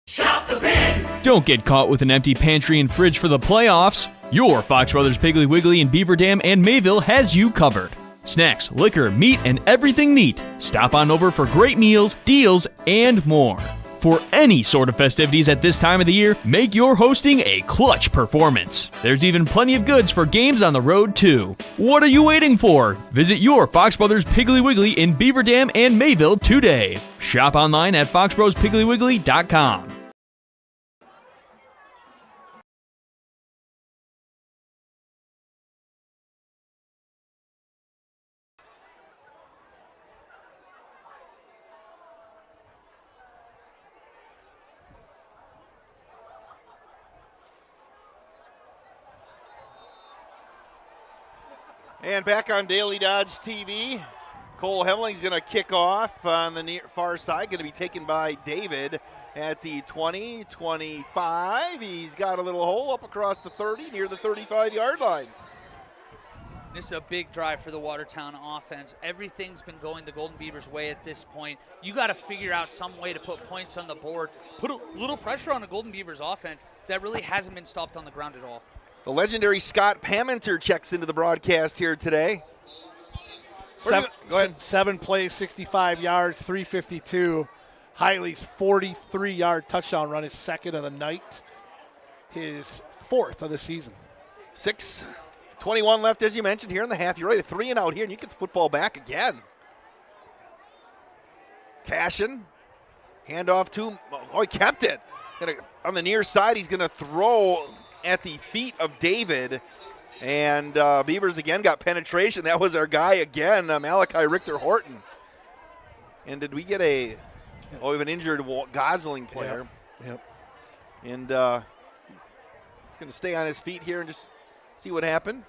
Shop the big! Don't get caught with an empty pantry and fridge for the playoffs. Your Fox Brothers Piggly Wiggly in Beaver Dam and Mayville has you covered. Snacks, liquor, meat, and everything neat. Stop on over for great meals, deals, and more. For any sort of festivities at this time of the year, make your hosting a clutch performance. There's even plenty of goods for games on the road, too. What are you waiting for? Visit your Fox Brothers Piggly Wiggly in Beaver Dam and Mayville today. Shop online at foxbrospigglywwiggly.com. And back on Daily Dodge TV, Cole Hemling's going to kick off on the far side, going to be taken by David at the 20, 25. He's got a little hole up across the 30 near the 35-yard line. This is a big drive for the Watertown offense. Everything's been going the Golden Beavers' way at this point. You got to figure out some way to put points on the board, put a little pressure on the Golden Beavers' offense that really hasn't been stopped on the ground at all. The legendary Scott Paminter checks into the broadcast here today. Go ahead. 7 plays, 65 yards, 352. Hiley's 43-yard touchdown run is second of the night, his fourth of the season. 6:21 left, as you mentioned, here in the half. You're right, a 3 and out here, and you get the football back again. Cashin, handoff to, he kept it. On the near side, he's going to throw at the feet of David. And Beavers again got penetration. That was our guy again, Malachi Richter-Horton. And did we get we have an injured Gosling player. Yep. And he's going to stay on his feet here and just see what happened.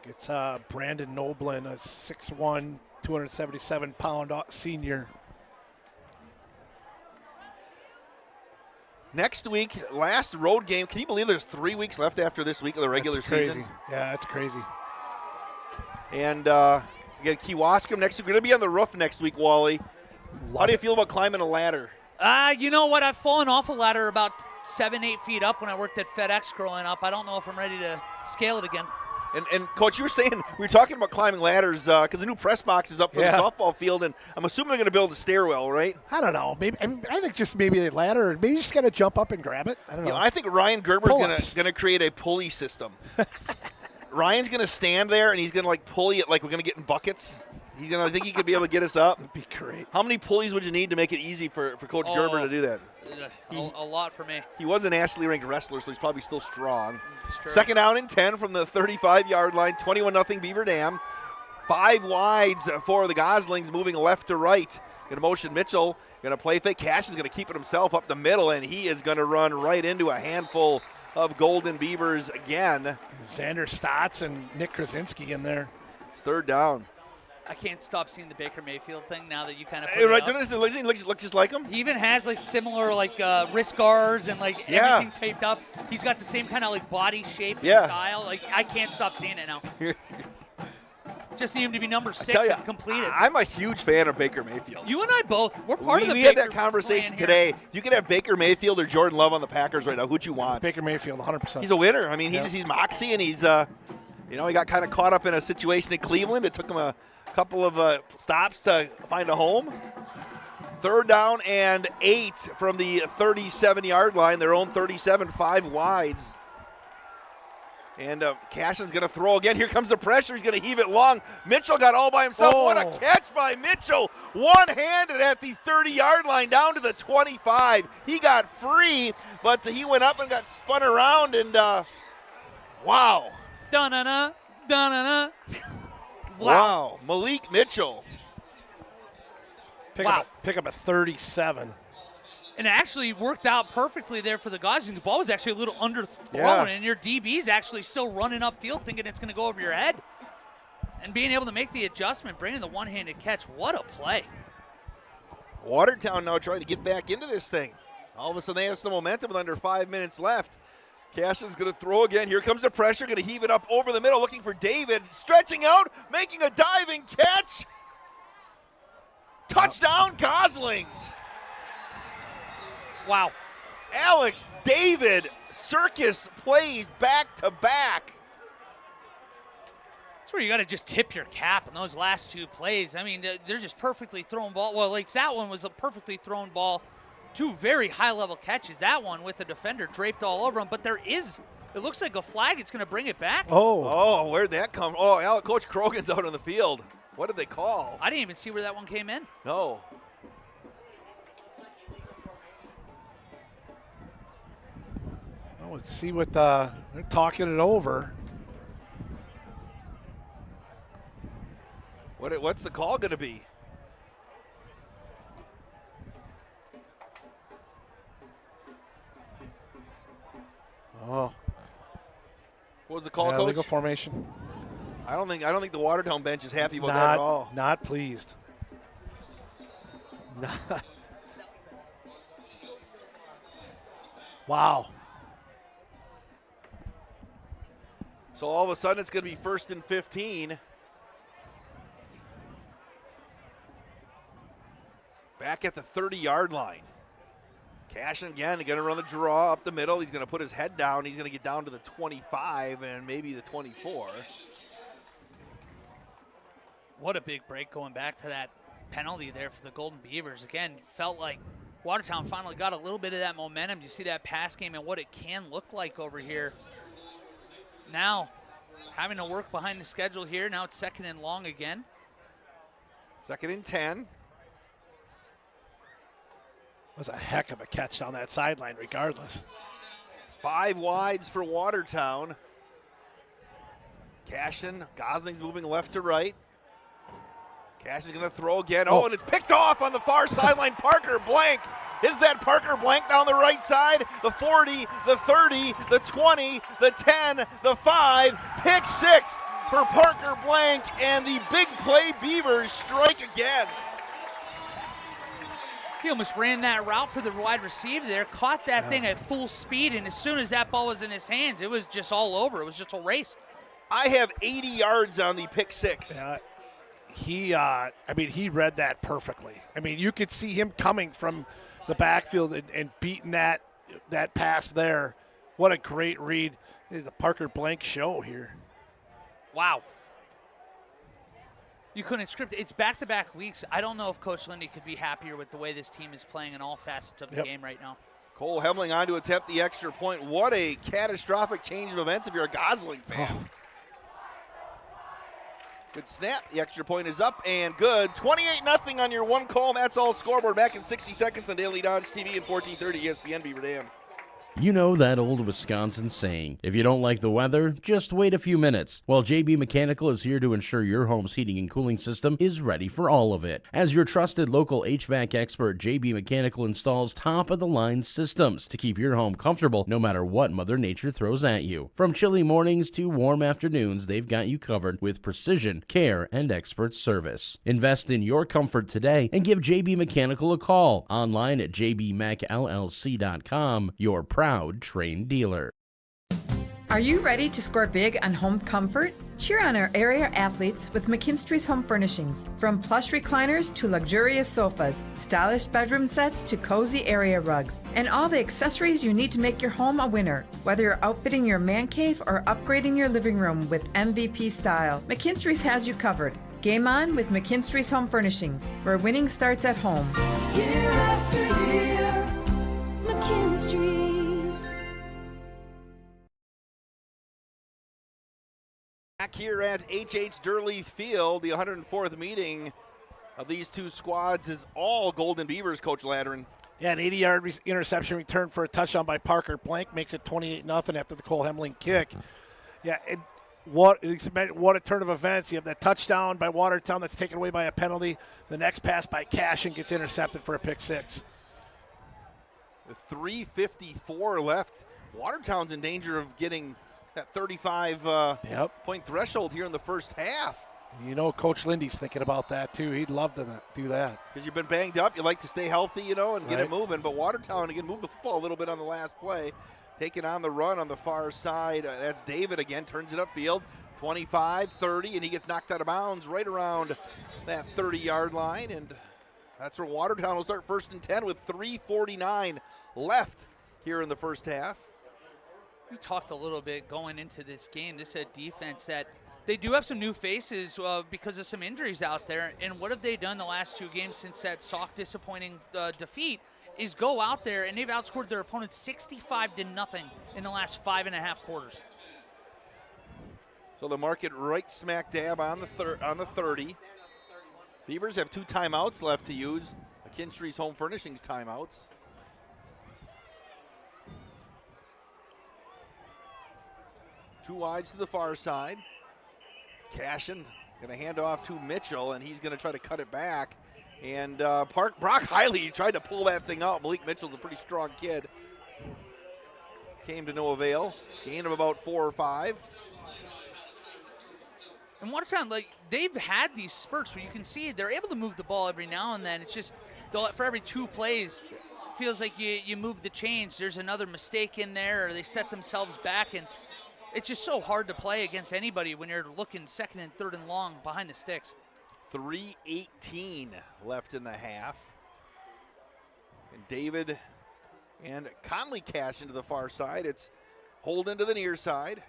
It's Brandon Noblin, a 6'1", 277-pound senior. Next week, last road game. Can you believe there's 3 weeks left after this week of the regular season? Yeah, that's crazy. And again, Kewaskum next week. We're going to be on the roof next week, Wally. How do you feel about climbing a ladder? You know what? I've fallen off a ladder about 7-8 feet up when I worked at FedEx growing up. I don't know if I'm ready to scale it again. And Coach, you were saying, we were talking about climbing ladders because the new press box is up for the softball field, and I'm assuming they're going to build a stairwell, right? I don't know. Maybe I think just maybe a ladder. Maybe you just got to jump up and grab it. I don't know. I think Ryan Gerber's going to create a pulley system. Ryan's going to stand there, and he's going to pulley it like we're going to get in buckets. I think he could be able to get us up. That'd be great. How many pulleys would you need to make it easy for Coach Gerber to do that? A lot for me. He was an Ashley ranked wrestler, so he's probably still strong. Second down and 10 from the 35-yard line, 21-0 Beaver Dam. 5 wides for the Goslings, moving left to right. Going to motion Mitchell, going to play fake. Cash is going to keep it himself up the middle, and he is going to run right into a handful of Golden Beavers again. Xander Stotts and Nick Krasinski in there. It's third down. I can't stop seeing the Baker Mayfield thing now that you kind of put it up. Doesn't he look just like him? He even has similar wrist guards and everything taped up. He's got the same kind of body shape and style. I can't stop seeing it now. Just need him to be number 6 and complete it. I'm a huge fan of Baker Mayfield. You and I both. We're part of the We Baker had that conversation today. You could have Baker Mayfield or Jordan Love on the Packers right now. Who'd you want? Baker Mayfield, 100%. He's a winner. I mean, he's moxie, and he's he got kind of caught up in a situation in Cleveland. It took him a couple of stops to find a home. Third down and 8 from the 37-yard line, their own 37, 5 wides. And Cashin's going to throw again. Here comes the pressure. He's going to heave it long. Mitchell got all by himself. What a catch by Mitchell. One-handed at the 30-yard line down to the 25. He got free, but he went up and got spun around, and wow. Da-na-na, da-na-na. Wow. Malik Mitchell. Pick up a 37. And it actually worked out perfectly there for the Goslings. The ball was actually a little underthrown, and your DB's actually still running upfield thinking it's going to go over your head. And being able to make the adjustment, bringing the one-handed catch, what a play. Watertown now trying to get back into this thing. All of a sudden they have some momentum with under 5 minutes left. Cashin's going to throw again. Here comes the pressure. Going to heave it up over the middle, looking for David. Stretching out, making a diving catch. Touchdown, Goslings. Wow. Alex David, circus plays back to back. That's where you got to just tip your cap in those last 2 plays. I mean, they're just perfectly thrown ball. Well, that one was a perfectly thrown ball. 2 very high-level catches. That one with the defender draped all over him. But it looks like a flag. It's going to bring it back. Oh, where'd that come? Oh, Coach Krogan's out on the field. What did they call? I didn't even see where that one came in. No. Well, let's see what they're talking it over. What's the call going to be? Oh. What was the call, Coach? Legal formation. I don't think the Watertown bench is happy about that at all. Not pleased. Wow. So all of a sudden it's going to be 1st and 15. Back at the 30-yard line. Cashin again, going to run the draw up the middle. He's going to put his head down. He's going to get down to the 25 and maybe the 24. What a big break going back to that penalty there for the Golden Beavers. Again, felt like Watertown finally got a little bit of that momentum. You see that pass game and what it can look like over here. Now, having to work behind the schedule here. Now it's 2nd and long again. 2nd and 10. Was a heck of a catch down that sideline regardless. 5 wides for Watertown. Cashin, Gosling's moving left to right. Cashin's going to throw again. Oh, and it's picked off on the far sideline. Parker Blank. Is that Parker Blank down the right side? The 40, the 30, the 20, the 10, the 5. Pick 6 for Parker Blank, and the big play Beavers strike again. He almost ran that route for the wide receiver there, caught that thing at full speed, and as soon as that ball was in his hands, it was just all over. It was just a race. I have 80 yards on the pick 6. He read that perfectly. I mean, you could see him coming from the backfield and beating that pass there. What a great read. The Parker Blank show here. Wow. You couldn't script it. It's back-to-back weeks. I don't know if Coach Lindy could be happier with the way this team is playing in all facets of the game right now. Cole Hemling on to attempt the extra point. What a catastrophic change of events if you're a Gosling fan. Oh. Good snap. The extra point is up and good. 28-0 on your one call. That's all scoreboard. Back in 60 seconds on Daily Dodge TV and 1430 ESPN Beaver Dam. You know that old Wisconsin saying, if you don't like the weather, just wait a few minutes. Well, JB Mechanical is here to ensure your home's heating and cooling system is ready for all of it. As your trusted local HVAC expert, JB Mechanical installs top-of-the-line systems to keep your home comfortable no matter what Mother Nature throws at you. From chilly mornings to warm afternoons, they've got you covered with precision, care, and expert service. Invest in your comfort today and give JB Mechanical a call. Online at jbmechllc.com. Your proud trained dealer. Are you ready to score big on home comfort? Cheer on our area athletes with McKinstry's Home Furnishings. From plush recliners to luxurious sofas, stylish bedroom sets to cozy area rugs, and all the accessories you need to make your home a winner. Whether you're outfitting your man cave or upgrading your living room with MVP style, McKinstry's has you covered. Game on with McKinstry's Home Furnishings, where winning starts at home. Year after year, McKinstry's. Back here at H.H. Durley Field, the 104th meeting of these two squads is all Golden Beavers, Coach Ladderin. Yeah, an 80-yard interception return for a touchdown by Parker Blank makes it 28-0 after the Cole Hemling kick. Yeah, what a turn of events. You have that touchdown by Watertown that's taken away by a penalty. The next pass by Cashin gets intercepted for a pick 6. With 3:54 left, Watertown's in danger of getting that 35-point threshold here in the first half. You know, Coach Lindy's thinking about that, too. He'd love to do that. Because you've been banged up. You like to stay healthy, and get it moving. But Watertown, again, moved the football a little bit on the last play. Taking on the run on the far side. That's David again, turns it upfield. 25, 30, and he gets knocked out of bounds right around that 30-yard line. And that's where Watertown will start 1st and 10 with 3:49 left here in the first half. We talked a little bit going into this game. This is a defense that they do have some new faces because of some injuries out there. And what have they done the last 2 games since that soft, disappointing defeat is go out there, and they've outscored their opponents 65-0 in the last 5.5 quarters. So the market right smack dab on the 30. Beavers have 2 timeouts left to use. McKinstry's Home Furnishings timeouts. Two wides to the far side. Cashin going to hand off to Mitchell, and he's going to try to cut it back. And Brock Hiley tried to pull that thing out. Malik Mitchell's a pretty strong kid. Came to no avail. Gain of about 4 or 5. And Watertown, they've had these spurts where you can see they're able to move the ball every now and then. It's just for every 2 plays, feels like you move the change. There's another mistake in there, or they set themselves back, and it's just so hard to play against anybody when you're looking 2nd and 3rd and long behind the sticks. 3:18 left in the half. And David and Conley cash into the far side. It's Holden to the near side.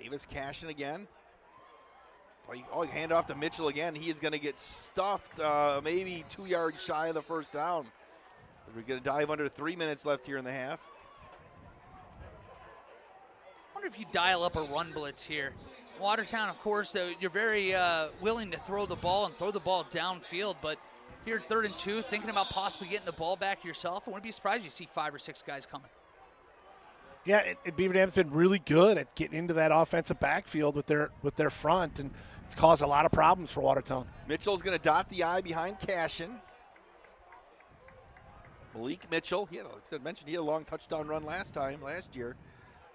Davis cashing again. Hand off to Mitchell again. He is going to get stuffed maybe 2 yards shy of the first down. We're going to dive under 3 minutes left here in the half. I wonder if you dial up a run blitz here. Watertown, of course, you're very willing to throw the ball and throw the ball downfield, but here 3rd and 2, thinking about possibly getting the ball back yourself, I wouldn't be surprised you see 5 or 6 guys coming. Yeah, and Beaver Dam's been really good at getting into that offensive backfield with their front, and it's caused a lot of problems for Watertown. Mitchell's going to dot the I behind Cashin. Malik Mitchell, he had a long touchdown run last year.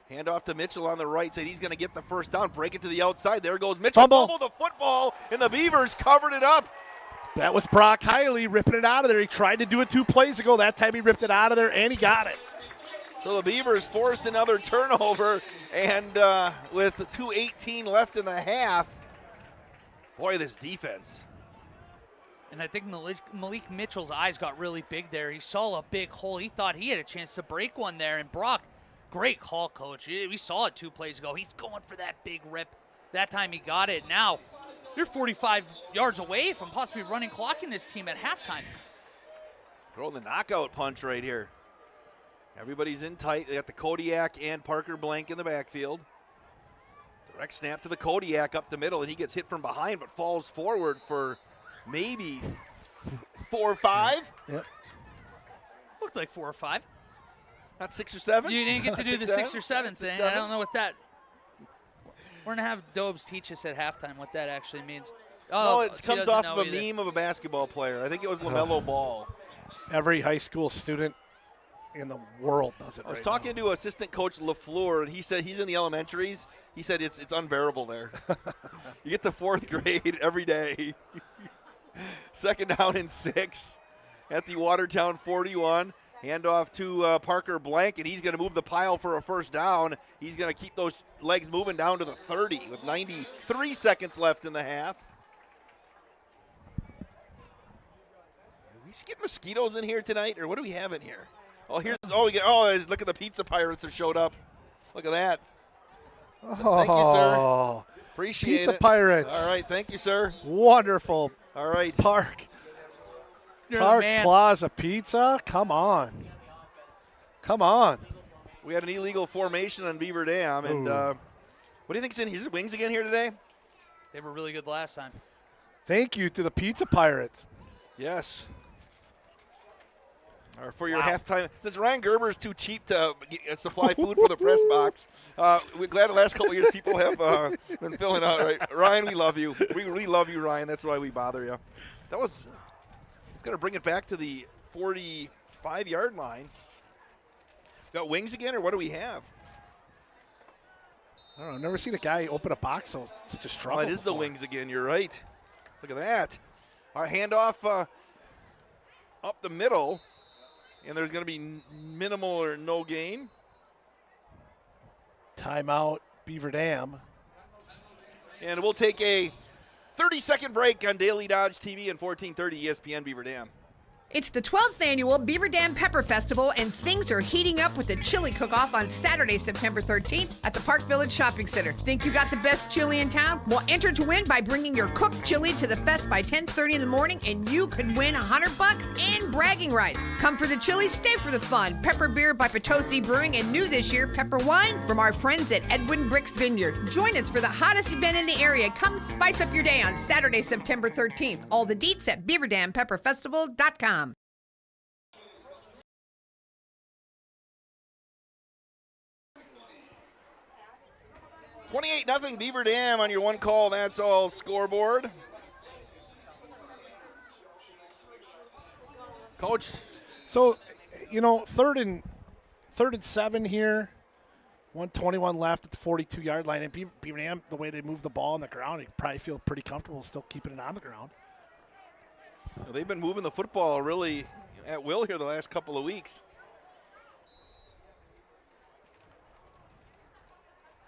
Hand off to Mitchell on the right side. He's going to get the first down, break it to the outside. There goes Mitchell. Fumbled the football, and the Beavers covered it up. That was Brock Hiley ripping it out of there. He tried to do it 2 plays ago. That time he ripped it out of there, and he got it. So the Beavers forced another turnover, and with 2:18 left in the half, boy, this defense. And I think Malik Mitchell's eyes got really big there. He saw a big hole. He thought he had a chance to break one there. And Brock, great call, Coach. We saw it 2 plays ago. He's going for that big rip. That time he got it. Now you're 45 yards away from possibly running clocking this team at halftime. Throwing the knockout punch right here. Everybody's in tight. They got the Kodiak and Parker Blank in the backfield. Direct snap to the Kodiak up the middle, and he gets hit from behind but falls forward for maybe 4 or 5. Yep. Looked like 4 or 5. Not 6 or 7? You didn't get to do the 6 or 7 thing. 7? I don't know what that. We're going to have Dobes teach us at halftime what that actually means. Oh, it comes off of a meme of a basketball player. I think it was LaMelo Ball. Every high school student in the world does it. I was talking to assistant coach LaFleur, and he said he's in the elementaries. He said it's unbearable there. You get to 4th grade every day. 2nd down and 6 at the Watertown 41. Handoff to Parker Blank, and he's going to move the pile for a first down. He's going to keep those legs moving down to the 30 with 93 seconds left in the half. Are we getting mosquitoes in here tonight, or what do we have in here? Look at the Pizza Pirates have showed up. Look at that. Oh, thank you, sir. Appreciate Pizza it. Pirates. All right, thank you, sir. Wonderful. All right. Park Plaza Pizza? Come on. We had an illegal formation on Beaver Dam, and what do you think's in here? Is it wings again here today? They were really good last time. Thank you to the Pizza Pirates. Yes. For your halftime, since Ryan Gerber is too cheap to supply food for the press box, we're glad the last couple of years people have been filling out. Right, Ryan, we love you. We really love you, Ryan. That's why we bother you. It's going to bring it back to the 45-yard line. Got wings again, or what do we have? I don't know. I've never seen a guy open a box so such a struggle. Oh, it is the wings again. You're right. Look at that. Our handoff up the middle. And there's going to be minimal or no gain. Timeout, Beaver Dam. And we'll take a 30-second break on Daily Dodge TV and 1430 ESPN Beaver Dam. It's the 12th annual Beaver Dam Pepper Festival, and things are heating up with the chili cook-off on Saturday, September 13th at the Park Village Shopping Center. Think you got the best chili in town? Well, enter to win by bringing your cooked chili to the fest by 10:30 in the morning, and you could win $100 and bragging rights. Come for the chili, stay for the fun. Pepper beer by Potosi Brewing, and new this year, pepper wine from our friends at Edwin Bricks Vineyard. Join us for the hottest event in the area. Come spice up your day on Saturday, September 13th. All the deets at beaverdampepperfestival.com. 28-0 Beaver Dam on your one call. That's all scoreboard. Coach. So, third and 7 here. 1:21 left at the 42-yard line. And Beaver Dam, the way they move the ball on the ground, you probably feel pretty comfortable still keeping it on the ground. Well, they've been moving the football really at will here the last couple of weeks.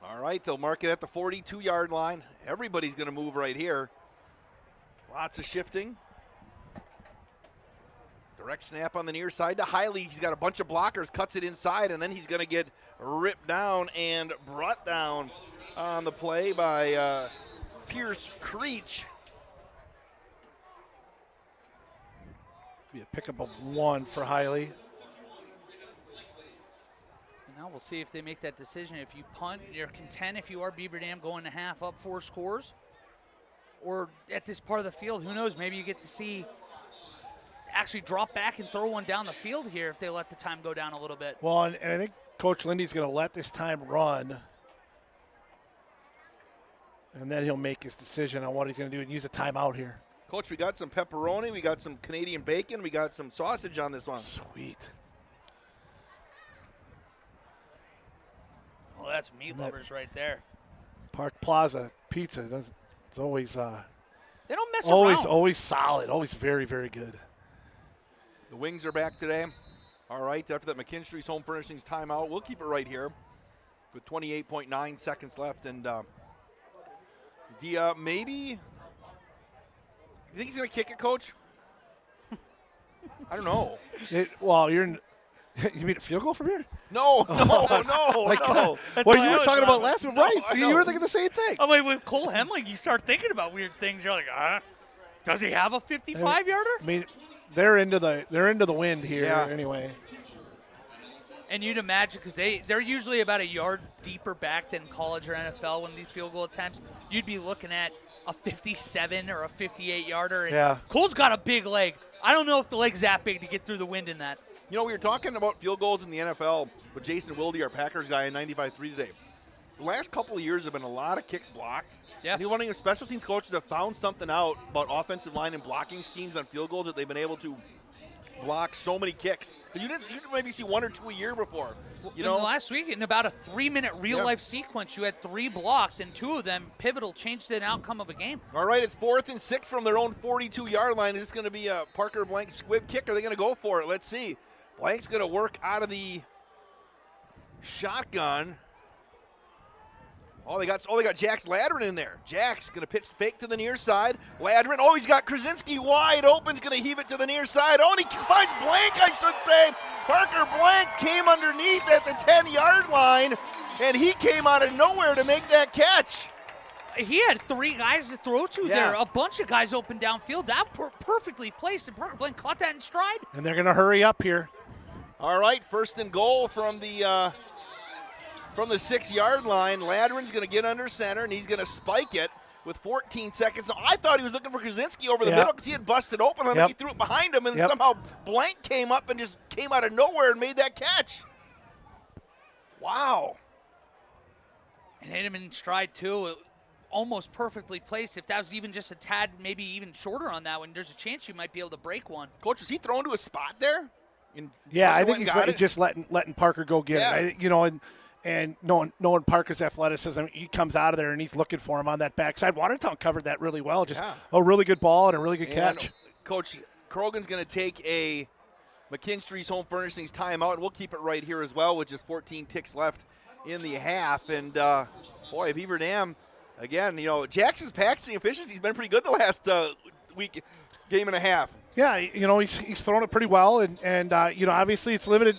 All right, they'll mark it at the 42-yard line. Everybody's going to move right here. Lots of shifting. Direct snap on the near side to Hiley. He's got a bunch of blockers, cuts it inside, and then he's going to get ripped down and brought down on the play by Pierce-Creech. Be a pickup of 1 for Hiley. And now we'll see if they make that decision. If you punt, you're content if you are Beaver Dam going to half up 4 scores. Or at this part of the field, who knows, maybe you get to see actually drop back and throw one down the field here if they let the time go down a little bit. Well, and I think Coach Lindy's going to let this time run. And then he'll make his decision on what he's going to do and use a timeout here. Coach, we got some pepperoni, we got some Canadian bacon, we got some sausage on this one. Sweet. Well, that's meat lovers right there. Park Plaza Pizza. It's always they don't mess around. Always solid. Always very, very good. The Wings are back today. All right, after that McKinstry's Home Furnishings timeout, we'll keep it right here with 28.9 seconds left. And maybe – you think he's going to kick it, Coach? I don't know. You mean a field goal from here? No. Well, you were talking about last week, right? See, you were thinking the same thing. I'm like, with Cole Hemling, you start thinking about weird things. You're like, does he have a 55-yarder? I mean, they're into the wind here anyway. And you'd imagine, because they're usually about a yard deeper back than college or NFL when these field goal attempts. You'd be looking at a 57 or a 58-yarder. And Cole's got a big leg. I don't know if the leg's that big to get through the wind in that. You know, we were talking about field goals in the NFL with Jason Wilde, our Packers guy, in 95.3 today. The last couple of years have been a lot of kicks blocked. Yeah. And one of the special teams coaches have found something out about offensive line and blocking schemes on field goals that they've been able to block so many kicks. You didn't maybe see 1 or 2 a year before. You know, last week in about a 3-minute real-life sequence, you had 3 blocked, and 2 of them pivotal, changed the outcome of a game. All right, it's 4th and 6 from their own 42-yard line. Is this going to be a Parker Blank squib kick? Or are they going to go for it? Let's see. Blank's going to work out of the shotgun. They got Jax Ladrin in there. Jax going to pitch fake to the near side. Ladrin, he's got Krasinski wide open. He's going to heave it to the near side. And he finds Blank, I should say. Parker Blank came underneath at the 10-yard line, and he came out of nowhere to make that catch. He had 3 guys to throw to there. A bunch of guys open downfield. That perfectly placed, and Parker Blank caught that in stride. And they're going to hurry up here. All right, 1st and goal from the 6-yard line. Ladrin's going to get under center, and he's going to spike it with 14 seconds. So I thought he was looking for Krasinski over the middle because he had busted open. I think he threw it behind him, and somehow Blank came up and just came out of nowhere and made that catch. Wow. And hit him in stride, too. Almost perfectly placed. If that was even just a tad, maybe even shorter on that one, there's a chance you might be able to break one. Coach, was he thrown to a spot there? I think he's just letting Parker go get it. And knowing Parker's athleticism, he comes out of there and he's looking for him on that backside. Watertown covered that really well. Just a really good ball and a really good catch. Coach Krogan's going to take a McKinstry's Home Furnishings timeout, and we'll keep it right here as well with just 14 ticks left in the half. And, Beaver Dam, again, Jackson's passing efficiency has been pretty good the last game and a half. Yeah, he's thrown it pretty well, and obviously it's limited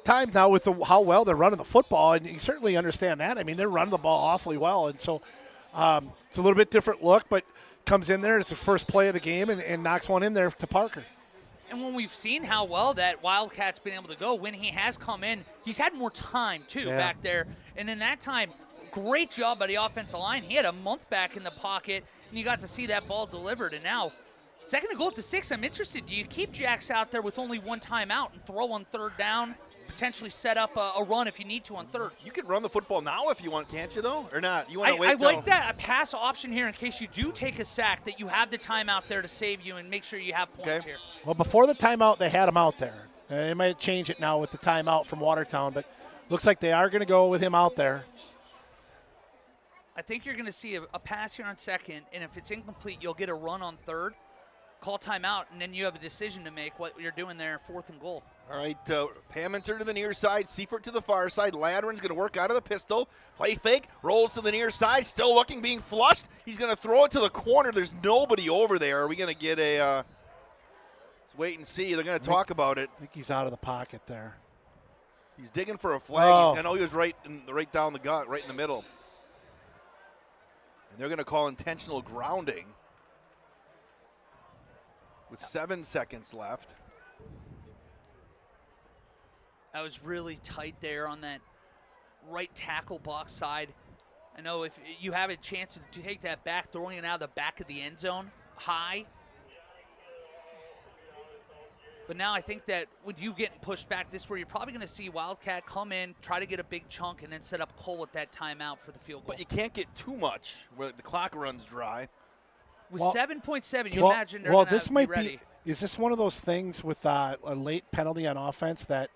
time now with how well they're running the football, and you certainly understand that. I mean, they're running the ball awfully well, and so it's a little bit different look, but comes in there, it's the first play of the game, and knocks one in there to Parker. And when we've seen how well that Wildcat's been able to go, when he has come in, he's had more time, too, back there. And in that time, great job by the offensive line. He had a month back in the pocket, and you got to see that ball delivered. And now, 2nd and goal at the 6, I'm interested. Do you keep Jax out there with only 1 timeout and throw on 3rd down, potentially set up a run if you need to on 3rd? You can run the football now if you want, can't you, though? Or not? You want to wait? I like that, a pass option here in case you do take a sack, that you have the timeout there to save you and make sure you have points here. Well, before the timeout, they had him out there. They might change it now with the timeout from Watertown, but looks like they are going to go with him out there. I think you're going to see a pass here on 2nd, and if it's incomplete, you'll get a run on 3rd. Call timeout, and then you have a decision to make what you're doing there, 4th and goal. All right, Paminter to the near side, Seifert to the far side. Ladrin's going to work out of the pistol. Play fake, rolls to the near side, still looking, being flushed. He's going to throw it to the corner. There's nobody over there. Are we going to get let's wait and see. They're going to talk about it. I think he's out of the pocket there. He's digging for a flag. I know he was right down the gut, right in the middle. And they're going to call intentional grounding with 7 seconds left. That was really tight there on that right tackle box side. I know if you have a chance to take that back, throwing it out of the back of the end zone high. But now I think that with you getting pushed back this way, you're probably going to see Wildcat come in, try to get a big chunk, and then set up Cole with that timeout for the field goal. But you can't get too much where the clock runs dry. With 7.7, you imagine they're going to be ready. Is this one of those things with a late penalty on offense that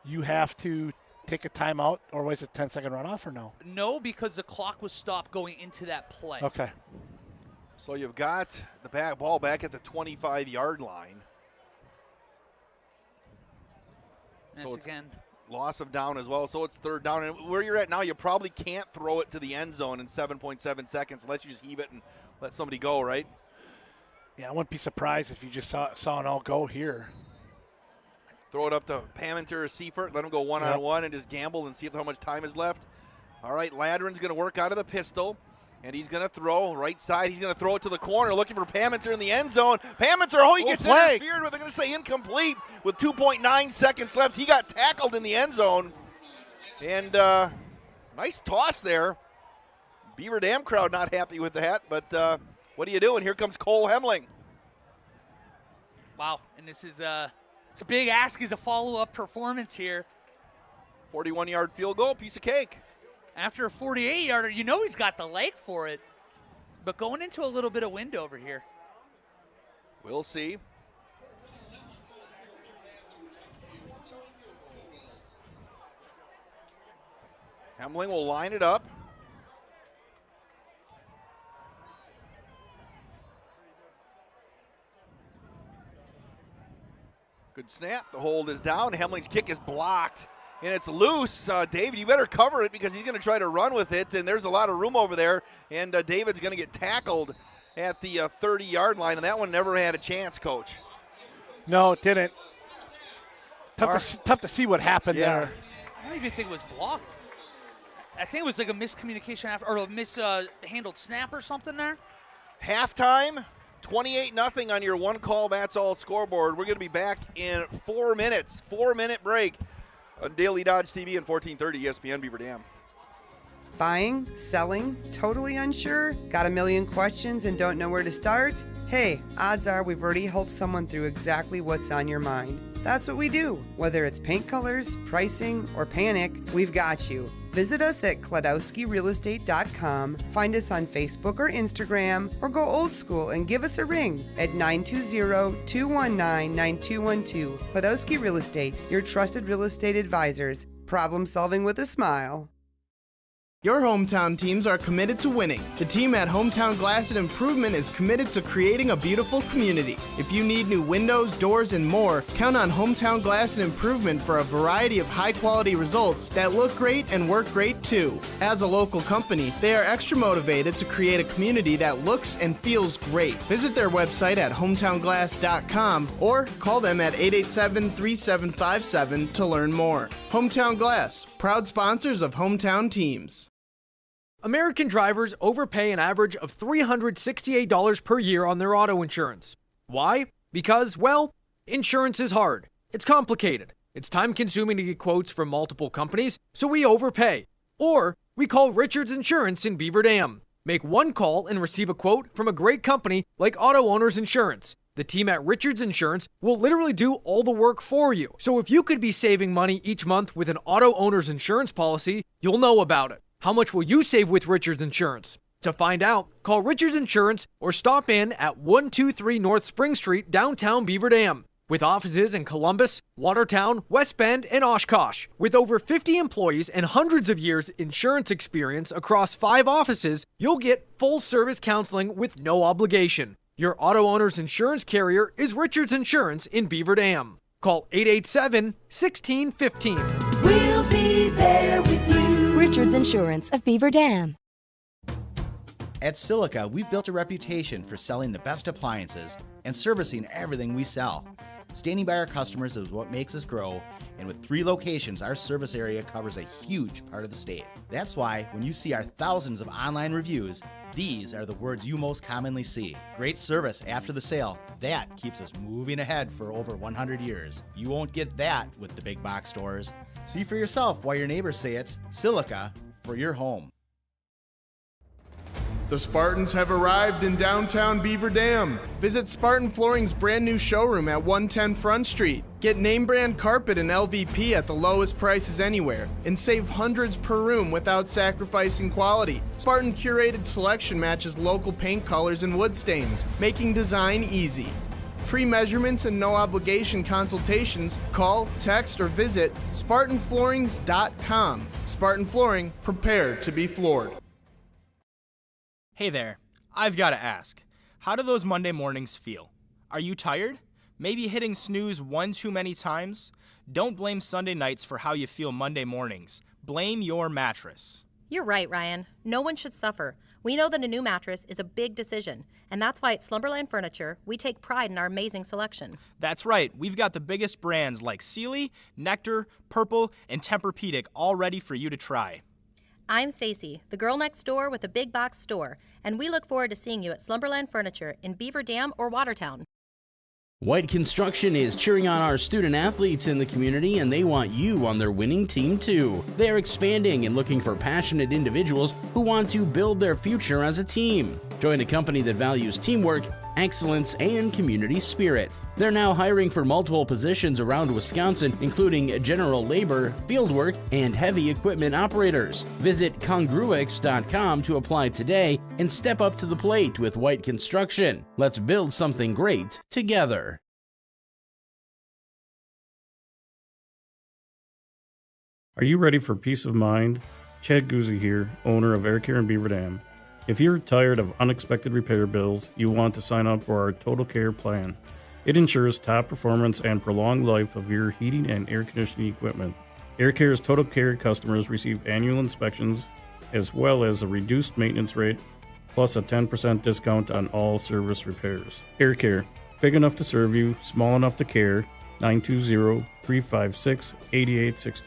you have to take a timeout, or was it a 10-second runoff, or no? No, because the clock was stopped going into that play. Okay. So you've got the ball back at the 25-yard line. That's so it's again loss of down as well. So it's third down. And where you're at now, you probably can't throw it to the end zone in 7.7 seconds unless you just heave it and let somebody go, right? Yeah, I wouldn't be surprised if you just saw it all go here. Throw it up to Pamanter or Seifert. Let him go one-on-one and just gamble and see how much time is left. All right, Ladrin's going to work out of the pistol. And he's going to throw right side. He's going to throw it to the corner, looking for Pamanter in the end zone. Pamanter, he gets interfered with. They're going to say incomplete with 2.9 seconds left. He got tackled in the end zone. And nice toss there. Beaver Dam crowd not happy with that, but what are you doing? Here comes Cole Hemling. Wow, and this is it's a big ask as a follow-up performance here. 41-yard field goal, piece of cake. After a 48-yarder, you know he's got the leg for it. But going into a little bit of wind over here. We'll see. Hemling will line it up. Good snap. The hold is down. Hemling's kick is blocked. And it's loose. David, you better cover it because he's going to try to run with it. And there's a lot of room over there. And David's going to get tackled at the 30-yard line. And that one never had a chance, Coach. No, it didn't. Tough to see what happened there. I don't even think it was blocked. I think it was like a miscommunication after, or a mishandled snap or something there. Halftime, 28-0 on your one call, that's all scoreboard. We're going to be back in 4 minutes. 4-minute break on Daily Dodge TV and 1430 ESPN Beaver Dam. Buying, selling, totally unsure? Got a million questions and don't know where to start? Hey, odds are we've already helped someone through exactly what's on your mind. That's what we do. Whether it's paint colors, pricing, or panic, we've got you. Visit us at KladowskiRealEstate.com, find us on Facebook or Instagram, or go old school and give us a ring at 920-219-9212. Kladowski Real Estate, your trusted real estate advisors. Problem solving with a smile. Your hometown teams are committed to winning. The team at Hometown Glass and Improvement is committed to creating a beautiful community. If you need new windows, doors, and more, count on Hometown Glass and Improvement for a variety of high-quality results that look great and work great too. As a local company, they are extra motivated to create a community that looks and feels great. Visit their website at hometownglass.com or call them at 887-3757 to learn more. Hometown Glass, proud sponsors of hometown teams. American drivers overpay an average of $368 per year on their auto insurance. Why? Because, well, insurance is hard. It's complicated. It's time-consuming to get quotes from multiple companies, so we overpay. Or we call Richards Insurance in Beaver Dam. Make one call and receive a quote from a great company like Auto Owners Insurance. The team at Richards Insurance will literally do all the work for you. So if you could be saving money each month with an Auto Owners Insurance policy, you'll know about it. How much will you save with Richards Insurance? To find out, call Richards Insurance or stop in at 123 North Spring Street, downtown Beaver Dam. With offices in Columbus, Watertown, West Bend, and Oshkosh. With over 50 employees and hundreds of years insurance experience across 5 offices, you'll get full-service counseling with no obligation. Your auto owner's insurance carrier is Richards Insurance in Beaver Dam. Call 887-1615. We'll be there with you. Richards Insurance of Beaver Dam. At Silica, we've built a reputation for selling the best appliances and servicing everything we sell. Standing by our customers is what makes us grow, and with 3 locations, our service area covers a huge part of the state. That's why when you see our thousands of online reviews, these are the words you most commonly see. Great service after the sale. That keeps us moving ahead for over 100 years. You won't get that with the big box stores. See for yourself why your neighbors say it's Silica for your home. The Spartans have arrived in downtown Beaver Dam. Visit Spartan Flooring's brand new showroom at 110 Front Street. Get name brand carpet and LVP at the lowest prices anywhere, and save hundreds per room without sacrificing quality. Spartan curated selection matches local paint colors and wood stains, making design easy. Free measurements and no obligation consultations. Call, text, or visit SpartanFloorings.com. Spartan Flooring, prepared to be floored. Hey there, I've got to ask, how do those Monday mornings feel? Are you tired? Maybe hitting snooze one too many times? Don't blame Sunday nights for how you feel Monday mornings. Blame your mattress. You're right, Ryan. No one should suffer. We know that a new mattress is a big decision, and that's why at Slumberland Furniture, we take pride in our amazing selection. That's right, we've got the biggest brands like Sealy, Nectar, Purple, and Tempur-Pedic all ready for you to try. I'm Stacy, the girl next door with a big box store, and we look forward to seeing you at Slumberland Furniture in Beaver Dam or Watertown. White Construction is cheering on our student athletes in the community, and they want you on their winning team too. They're expanding and looking for passionate individuals who want to build their future as a team. Join a company that values teamwork, excellence, and community spirit. They're now hiring for multiple positions around Wisconsin, including general labor, fieldwork, and heavy equipment operators. Visit congruix.com to apply today and step up to the plate with White Construction. Let's build something great together. Are you ready for peace of mind? Chad Guzzi here, owner of Air Care in Beaver Dam. If you're tired of unexpected repair bills, you want to sign up for our Total Care plan. It ensures top performance and prolonged life of your heating and air conditioning equipment. Air Care's Total Care customers receive annual inspections as well as a reduced maintenance rate, plus a 10% discount on all service repairs. Air Care, big enough to serve you, small enough to care. 920-356-8860.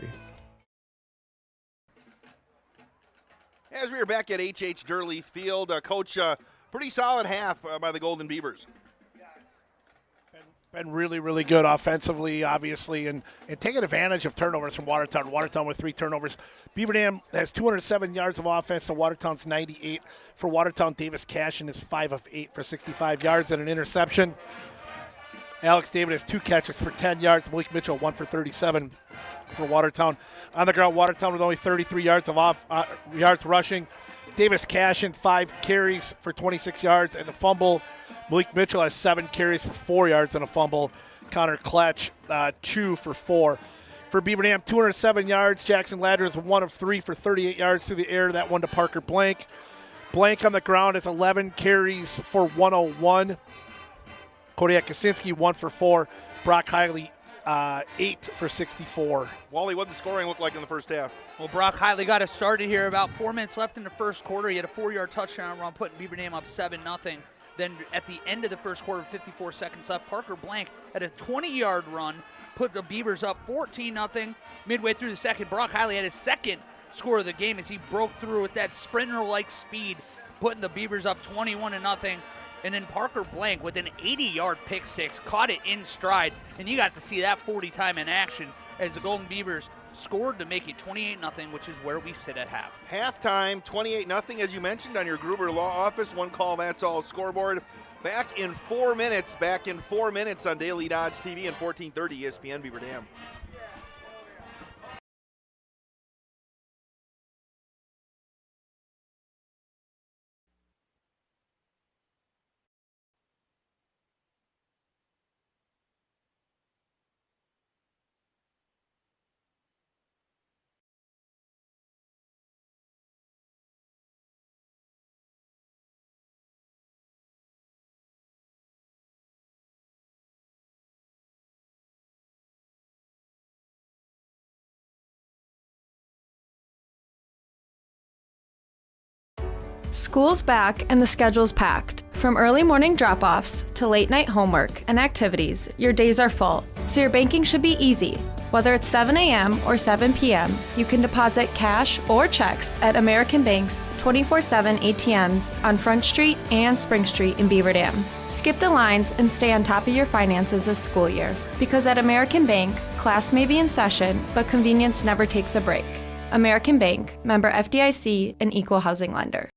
As we are back at H.H. Durley Field, Coach, pretty solid half by the Golden Beavers. Been really, really good offensively, obviously, and taking advantage of turnovers from Watertown. Watertown with 3 turnovers. Beaver Dam has 207 yards of offense, and Watertown's 98. For Watertown, Davis Cashin is 5 of 8 for 65 yards and an interception. Alex David has 2 catches for 10 yards. Malik Mitchell, 1 for 37 for Watertown. On the ground, Watertown with only 33 yards of yards rushing. Davis Cashin, 5 carries for 26 yards and a fumble. Malik Mitchell has 7 carries for 4 yards and a fumble. Connor Kletch, 2 for 4. For Beaver Dam, 207 yards. Jackson Ladder is 1 of 3 for 38 yards through the air. That one to Parker Blank. Blank on the ground has 11 carries for 101. Kodiak Kaczynski, 1 for 4. Brock Hiley, 8 for 64. Wally, what did the scoring look like in the first half? Well, Brock Hiley got us started here. About 4 minutes left in the first quarter. He had a 4-yard touchdown run, putting Beaver Dam up 7-0. Then at the end of the first quarter, 54 seconds left, Parker Blank had a 20-yard run, put the Beavers up 14-0. Midway through the second, Brock Hiley had his second score of the game as he broke through with that sprinter-like speed, putting the Beavers up 21-0. And then Parker Blank with an 80-yard pick six, caught it in stride, and you got to see that 40 time in action as the Golden Beavers scored to make it 28-0, which is where we sit at half. Halftime, 28-0, as you mentioned on your Gruber Law Office. One call, that's all scoreboard. Back in 4 minutes on Daily Dodge TV and 1430 ESPN Beaver Dam. School's back and the schedule's packed. From early morning drop-offs to late night homework and activities, your days are full, so your banking should be easy. Whether it's 7 a.m. or 7 p.m., you can deposit cash or checks at American Bank's 24/7 ATMs on Front Street and Spring Street in Beaver Dam. Skip the lines and stay on top of your finances this school year. Because at American Bank, class may be in session, but convenience never takes a break. American Bank, member FDIC, and equal housing lender.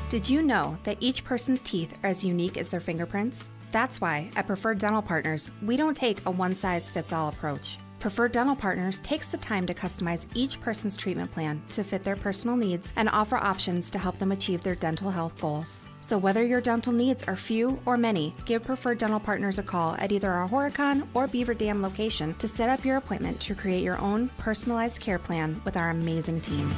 Did you know that each person's teeth are as unique as their fingerprints? That's why at Preferred Dental Partners, we don't take a one-size-fits-all approach. Preferred Dental Partners takes the time to customize each person's treatment plan to fit their personal needs and offer options to help them achieve their dental health goals. So whether your dental needs are few or many, give Preferred Dental Partners a call at either our Horicon or Beaver Dam location to set up your appointment to create your own personalized care plan with our amazing team.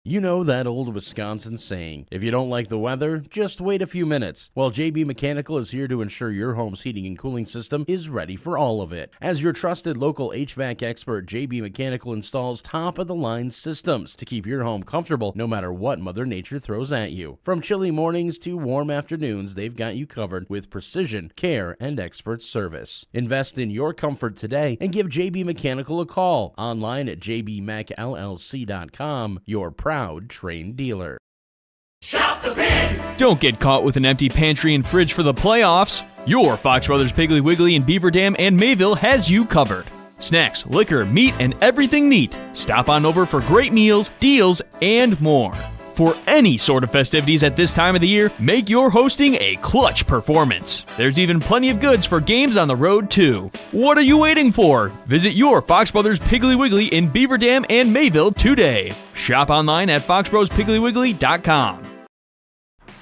You know that old Wisconsin saying, if you don't like the weather, just wait a few minutes. Well, JB Mechanical is here to ensure your home's heating and cooling system is ready for all of it. As your trusted local HVAC expert, JB Mechanical installs top-of-the-line systems to keep your home comfortable no matter what Mother Nature throws at you. From chilly mornings to warm afternoons, they've got you covered with precision, care, and expert service. Invest in your comfort today and give JB Mechanical a call. Online at jbmechllc.com. Your proud trained dealer. Shop the pig! Don't get caught with an empty pantry and fridge for the playoffs. Your Fox Brothers Piggly Wiggly in Beaver Dam and Mayville has you covered. Snacks, liquor, meat, and everything neat. Stop on over for great meals, deals, and more. For any sort of festivities at this time of the year, make your hosting a clutch performance. There's even plenty of goods for games on the road, too. What are you waiting for? Visit your Fox Brothers Piggly Wiggly in Beaver Dam and Mayville today. Shop online at foxbrospigglywwiggly.com.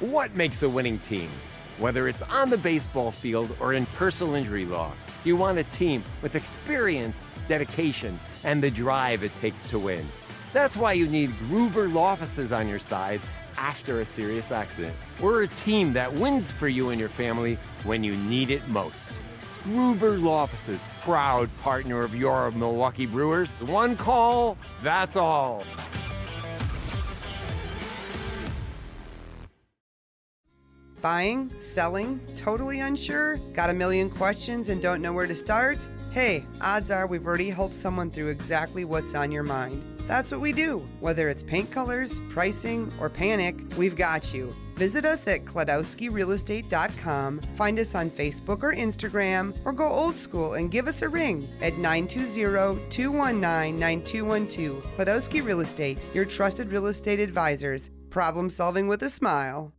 What makes a winning team? Whether it's on the baseball field or in personal injury law, you want a team with experience, dedication, and the drive it takes to win. That's why you need Gruber Law Offices on your side after a serious accident. We're a team that wins for you and your family when you need it most. Gruber Law Offices, proud partner of your Milwaukee Brewers. One call, that's all. Buying, selling, totally unsure? Got a million questions and don't know where to start? Hey, odds are we've already helped someone through exactly what's on your mind. That's what we do. Whether it's paint colors, pricing, or panic, we've got you. Visit us at KladowskiRealEstate.com, find us on Facebook or Instagram, or go old school and give us a ring at 920-219-9212. Kladowski Real Estate, your trusted real estate advisors. Problem solving with a smile.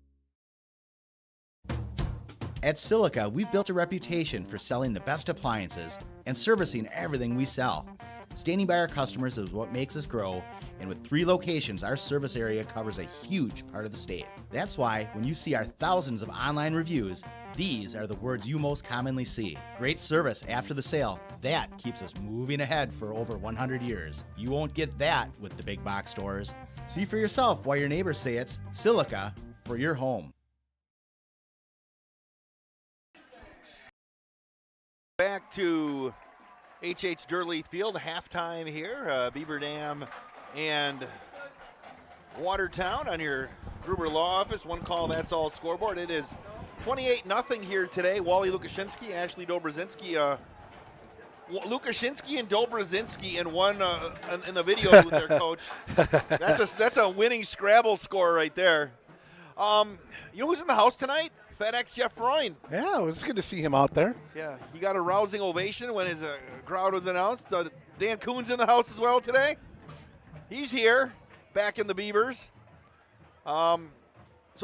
At Silica, we've built a reputation for selling the best appliances and servicing everything we sell. Standing by our customers is what makes us grow, and with 3 locations, our service area covers a huge part of the state. That's why when you see our thousands of online reviews, these are the words you most commonly see. Great service after the sale. That keeps us moving ahead for over 100 years. You won't get that with the big box stores. See for yourself why your neighbors say it's Silica for your home. Back to H.H. Durley Field, halftime here. Beaver Dam and Watertown on your Gruber Law Office. One call, that's all scoreboard. It is 28-0 here today. Wally Lukashinsky, Ashley Dobrzinski. Lukashinsky and Dobrzinski in one in the video with their coach. That's a winning Scrabble score right there. You know who's in the house tonight? FedEx Jeff Freund. Yeah, it was good to see him out there. Yeah, he got a rousing ovation when his crowd was announced. Dan Kuhn's in the house as well today. He's here, back in the Beavers. So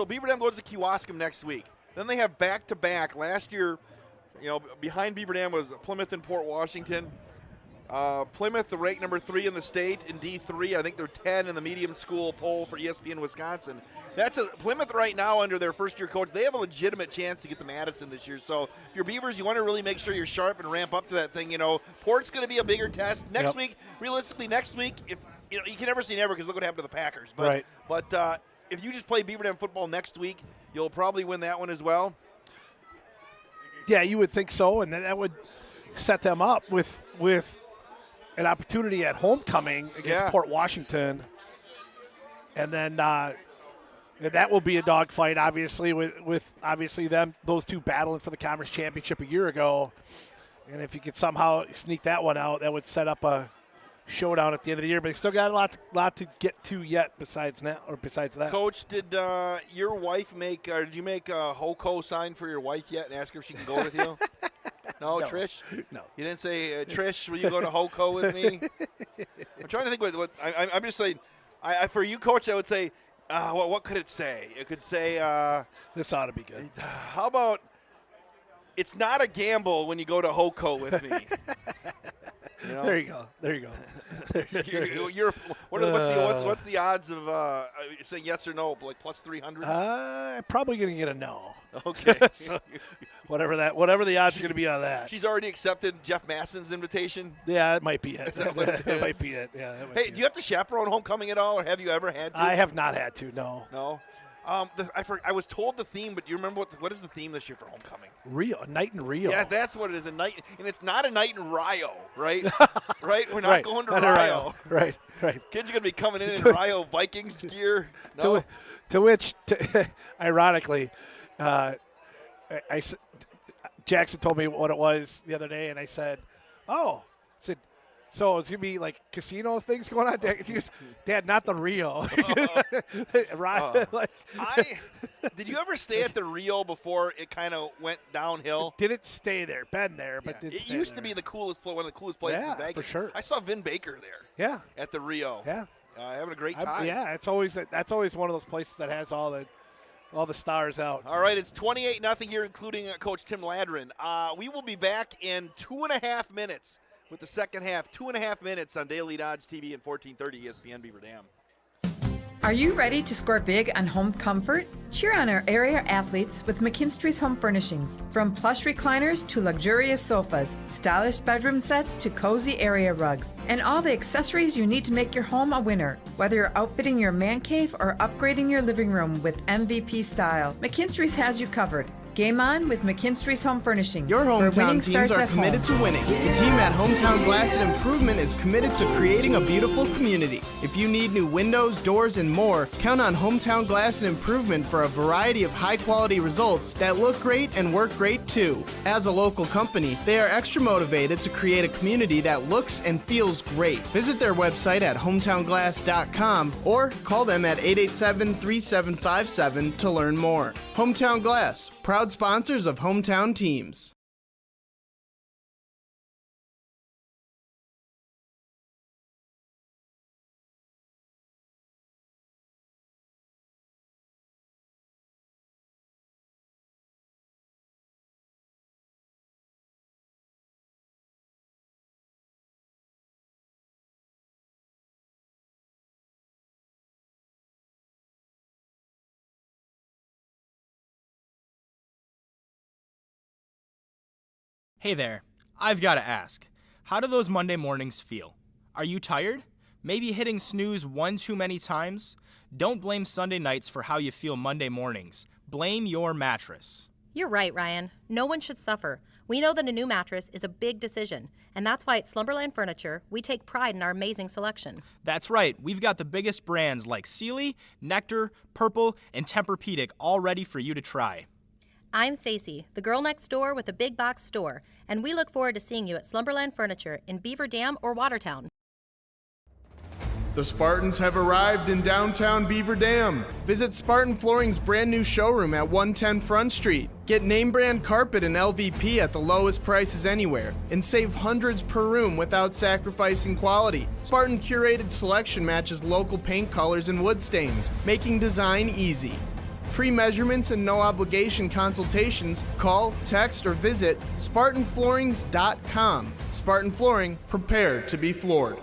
Beaver Dam goes to Kewaskum next week. Then they have back-to-back. Last year, behind Beaver Dam was Plymouth and Port Washington. Plymouth, the rank number 3 in the state in D3. I think they're 10 in the medium school poll for ESPN Wisconsin. Plymouth right now under their first-year coach. They have a legitimate chance to get to Madison this year. So if you're Beavers, you want to really make sure you're sharp and ramp up to that thing. Port's going to be a bigger test next week. Realistically, next week, if you can never say never because look what happened to the Packers. But, right. But if you just play Beaver Dam football next week, you'll probably win that one as well. Yeah, you would think so, and that would set them up with an opportunity at homecoming against Port Washington. And then that will be a dogfight, obviously, with obviously those two battling for the conference championship a year ago. And if you could somehow sneak that one out, that would set up a showdown at the end of the year. But they still got a lot to get to yet besides that. Coach, did your wife make, or did you make a HOCO sign for your wife yet and ask her if she can go with you? No, Trish? No. You didn't say, Trish, will you go to HOCO with me? I'm trying to think what I'm just saying. For you, Coach, I would say, what could it say? It could say, this ought to be good. How about, it's not a gamble when you go to HOCO with me. You know? There you go. What's the odds of saying yes or no? Like plus 300? Probably going to get a no. Okay. So, whatever the odds are going to be on that. She's already accepted Jeff Masson's invitation? Yeah, that might be it. That might be it. Yeah. Hey, do you have to chaperone homecoming at all, or have you ever had to? I have not had to, no. No? I was told the theme, but do you remember what is the theme this year for homecoming? A night in Rio. Yeah, that's what it is. A night, and it's not a night in Rio, right? Right? We're not going to Rio. Right. Kids are going to be coming in Rio Vikings gear. No. To which, ironically, Jackson told me what it was the other day, and I said, so it's going to be like casino things going on? Dad, not the Rio. Did you ever stay at the Rio before it kind of went downhill? Didn't stay there. Been there, but didn't it stay used there. to be one of the coolest places in Vegas. For sure. I saw Vin Baker there. Yeah. At the Rio. Yeah. Having a great time. That's always one of those places that has all the stars out. All right, it's 28-0 here, including Coach Tim Ladrin. We will be back in 2.5 minutes with the second half. 2.5 minutes on Daily Dodge TV and 1430 ESPN Beaver Dam. Are you ready to score big on home comfort? Cheer on our area athletes with McKinstry's Home Furnishings. From plush recliners to luxurious sofas, stylish bedroom sets to cozy area rugs, and all the accessories you need to make your home a winner. Whether you're outfitting your man cave or upgrading your living room with MVP style, McKinstry's has you covered. Game on with McKinstry's Home Furnishing. Your hometown teams are committed to winning. The team at Hometown Glass and Improvement is committed to creating a beautiful community. If you need new windows, doors, and more, count on Hometown Glass and Improvement for a variety of high-quality results that look great and work great too. As a local company, they are extra motivated to create a community that looks and feels great. Visit their website at hometownglass.com or call them at 887-3757 to learn more. Hometown Glass, proud sponsors of hometown teams. Hey there, I've got to ask, how do those Monday mornings feel? Are you tired? Maybe hitting snooze one too many times? Don't blame Sunday nights for how you feel Monday mornings. Blame your mattress. You're right, Ryan. No one should suffer. We know that a new mattress is a big decision, and that's why at Slumberland Furniture, we take pride in our amazing selection. That's right, we've got the biggest brands like Sealy, Nectar, Purple, and Tempur-Pedic all ready for you to try. I'm Stacy, the girl next door with a big box store, and we look forward to seeing you at Slumberland Furniture in Beaver Dam or Watertown. The Spartans have arrived in downtown Beaver Dam. Visit Spartan Flooring's brand new showroom at 110 Front Street. Get name brand carpet and LVP at the lowest prices anywhere, and save hundreds per room without sacrificing quality. Spartan curated selection matches local paint colors and wood stains, making design easy. Free measurements and no obligation consultations. Call, text, or visit SpartanFloorings.com. Spartan Flooring, prepared to be floored.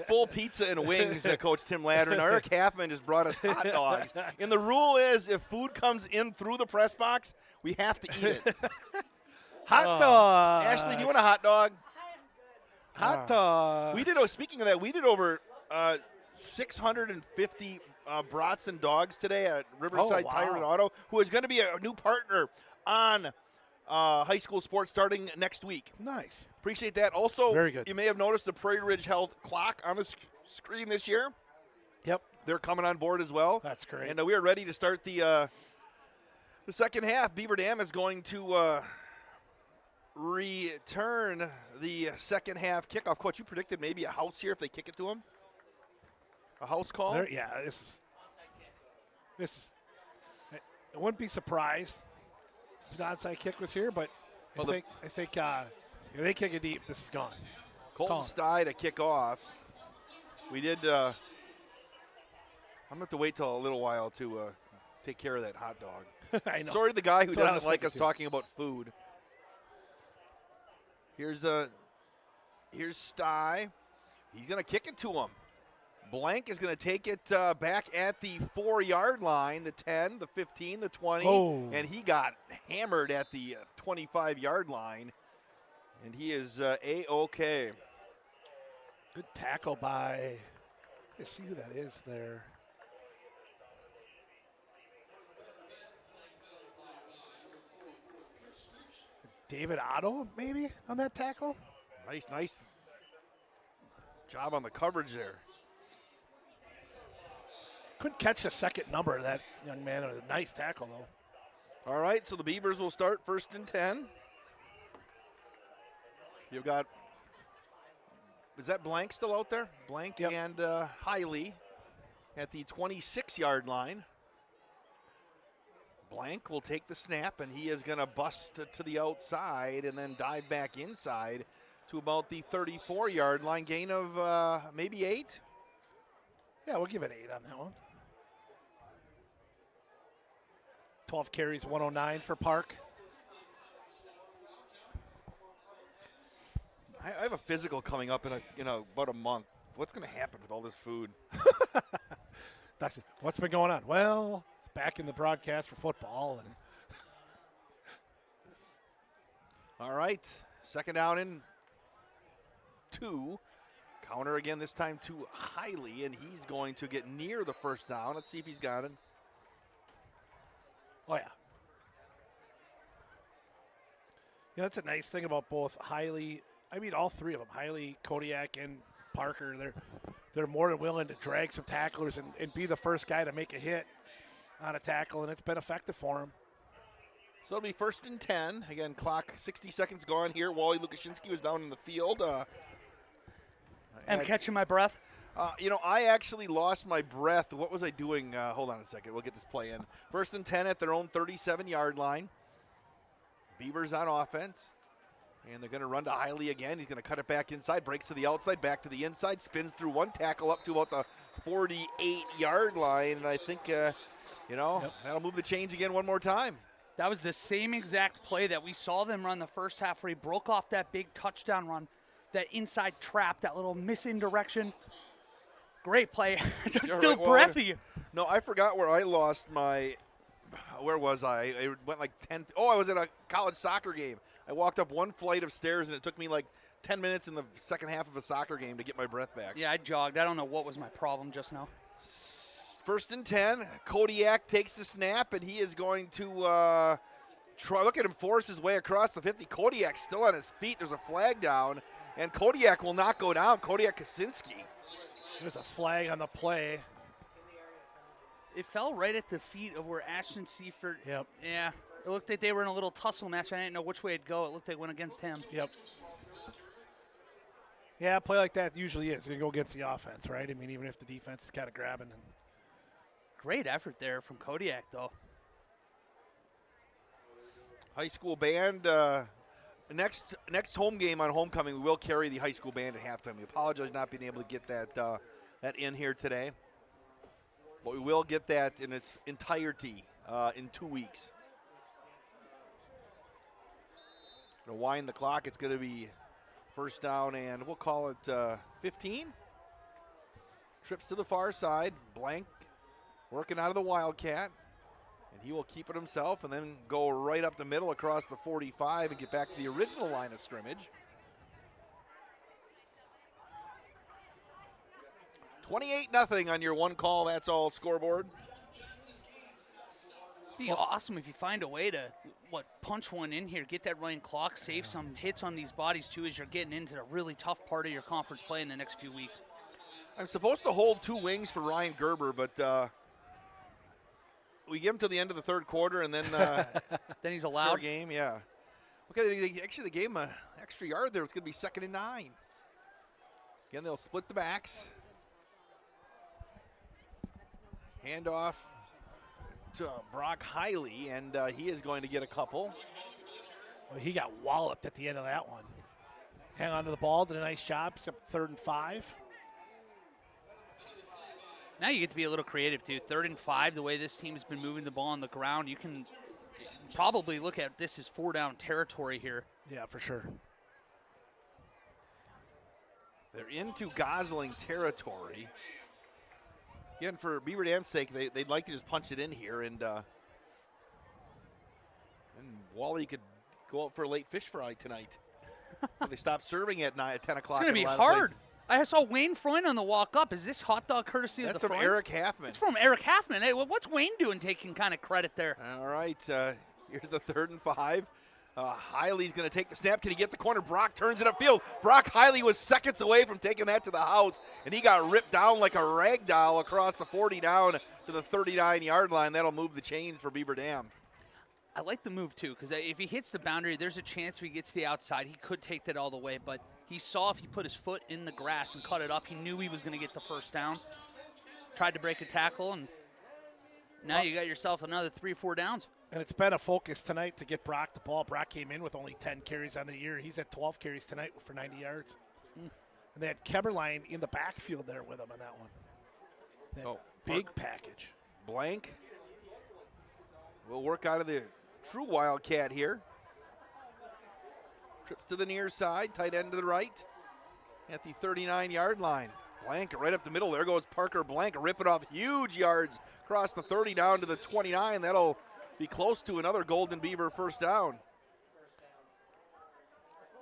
Full pizza and wings, Coach Tim Ladder. And Eric Halfman just brought us hot dogs. And the rule is if food comes in through the press box, we have to eat it. Hot dog. Ashley, do you want a hot dog? Hot dog. Speaking of that, we did over 650 brats and dogs today at Riverside Tire and Auto, who is going to be a new partner on high school sports starting next week. Nice. Appreciate that. Also, very good. You may have noticed the Prairie Ridge Health clock on the screen this year. Yep. They're coming on board as well. That's great. And we are ready to start the second half. Beaver Dam is going to return the second half kickoff. Coach, you predicted maybe a house here if they kick it to them? A house call? This is. I wouldn't be surprised if an onside kick was here, but I think if they kick it deep, this is gone. Colton Stye to kick off. We did. I'm going to have to wait till a little while to take care of that hot dog. I know. Sorry to the guy who That's what I doesn't was like thinking us too. talking about food. Here's Stye. He's going to kick it to him. Blank is going to take it back at the 4-yard line, the 10, the 15, the 20. Oh. And he got hammered at the 25-yard line. And he is A-OK. Good tackle by, let's see who that is there. David Otto, maybe, on that tackle? Nice job on the coverage there. Couldn't catch the second number of that young man. It was a nice tackle, though. All right, so the Beavers will start 1st and 10. You've got, is that Blank still out there? Blank and Hiley at the 26-yard line. Blank will take the snap, and he is going to bust to the outside and then dive back inside to about the 34-yard line. Gain of maybe 8? Yeah, we'll give it 8 on that one. 12 carries, 109 for Park. I have a physical coming up in about a month. What's going to happen with all this food? What's been going on? Well, back in the broadcast for football. And all right, second down and 2. Counter again, this time to Hiley, and he's going to get near the first down. Let's see if he's got it. Oh, yeah. Yeah, that's a nice thing about both Hiley. I mean, all three of them, Hiley, Kodiak, and Parker. They're more than willing to drag some tacklers and be the first guy to make a hit on a tackle, and it's been effective for him. So it'll be 1st and 10. Again, clock 60 seconds gone here. Wally Lukashinsky was down in the field. I'm catching my breath. I actually lost my breath. What was I doing? Hold on a second. We'll get this play in. 1st and 10 at their own 37-yard line. Beavers on offense. And they're going to run to Hiley again. He's going to cut it back inside, breaks to the outside, back to the inside, spins through one tackle up to about the 48-yard line. And I think, that'll move the chains again one more time. That was the same exact play that we saw them run the first half where he broke off that big touchdown run, that inside trap, that little misdirection. Great play. I'm still breathy. No, I forgot where I lost my – where was I? I went like 10 – I was at a college soccer game. I walked up one flight of stairs, and it took me like 10 minutes in the second half of a soccer game to get my breath back. Yeah, I jogged. I don't know what was my problem just now. 1st and 10. Kodiak takes the snap, and he is going to try. Look at him force his way across the 50. Kodiak's still on his feet. There's a flag down, and Kodiak will not go down. Kodiak Kaczynski. There's a flag on the play. It fell right at the feet of where Ashton Seifert. Yep. Yeah. It looked like they were in a little tussle match. I didn't know which way it'd go. It looked like it went against him. Yep. Yeah, a play like that usually is going to go against the offense, right? I mean, even if the defense is kind of grabbing. Great effort there from Kodiak, though. High school band. Next home game on homecoming, we will carry the high school band at halftime. We apologize not being able to get that in here today. But we will get that in its entirety in 2 weeks. Going to wind the clock. It's going to be First down, and we'll call it 15. Trips to the far side. Blank working out of the Wildcat. And he will keep it himself and then go right up the middle across the 45 and get back to the original line of scrimmage. 28-0 on your one call, that's all scoreboard. Be awesome if you find a way to, punch one in here, get that running clock, save some hits on these bodies too as you're getting into the really tough part of your conference play in the next few weeks. I'm supposed to hold 2 wings for Ryan Gerber, but we give him to the end of the third quarter, and then then he's allowed. Game, yeah. Okay, they gave him an extra yard there. It's going to be 2nd and 9. Again, they'll split the backs. Handoff to Brock Hiley, and he is going to get a couple. Well, he got walloped at the end of that one. Hang on to the ball, did a nice job, except 3rd and 5. Now you get to be a little creative, too. 3rd and 5, the way this team has been moving the ball on the ground, you can probably look at this as 4-down territory here. Yeah, for sure. They're into Gosling territory. Again, for Beaver Dam's sake, they'd like to just punch it in here, and Wally could go out for a late fish fry tonight. They stopped serving at 10 o'clock. It's going to be hard. I saw Wayne Freund on the walk up. Is this hot dog courtesy of the That's from Freunds? Eric Halfman. It's from Eric Halfman. Hey, what's Wayne doing taking kind of credit there? All right, here's the 3rd and 5. Hiley's going to take the snap. Can he get the corner? Brock turns it upfield. Brock Hiley was seconds away from taking that to the house, and he got ripped down like a rag doll across the 40 down to the 39-yard line. That'll move the chains for Beaver Dam. I like the move, too, because if he hits the boundary, there's a chance if he gets to the outside, he could take that all the way. But he saw if he put his foot in the grass and cut it up, he knew he was going to get the first down. Tried to break a tackle, and now you got yourself another 3-4 downs. And it's been a focus tonight to get Brock the ball. Brock came in with only 10 carries on the year. He's at 12 carries tonight for 90 yards. And they had Keberline in the backfield there with him on that one. Big package. Blank will work out of the true Wildcat here. Trips to the near side, tight end to the right at the 39-yard line. Blank right up the middle. There goes Parker Blank, ripping off huge yards across the 30 down to the 29. That'll be close to another Golden Beaver first down.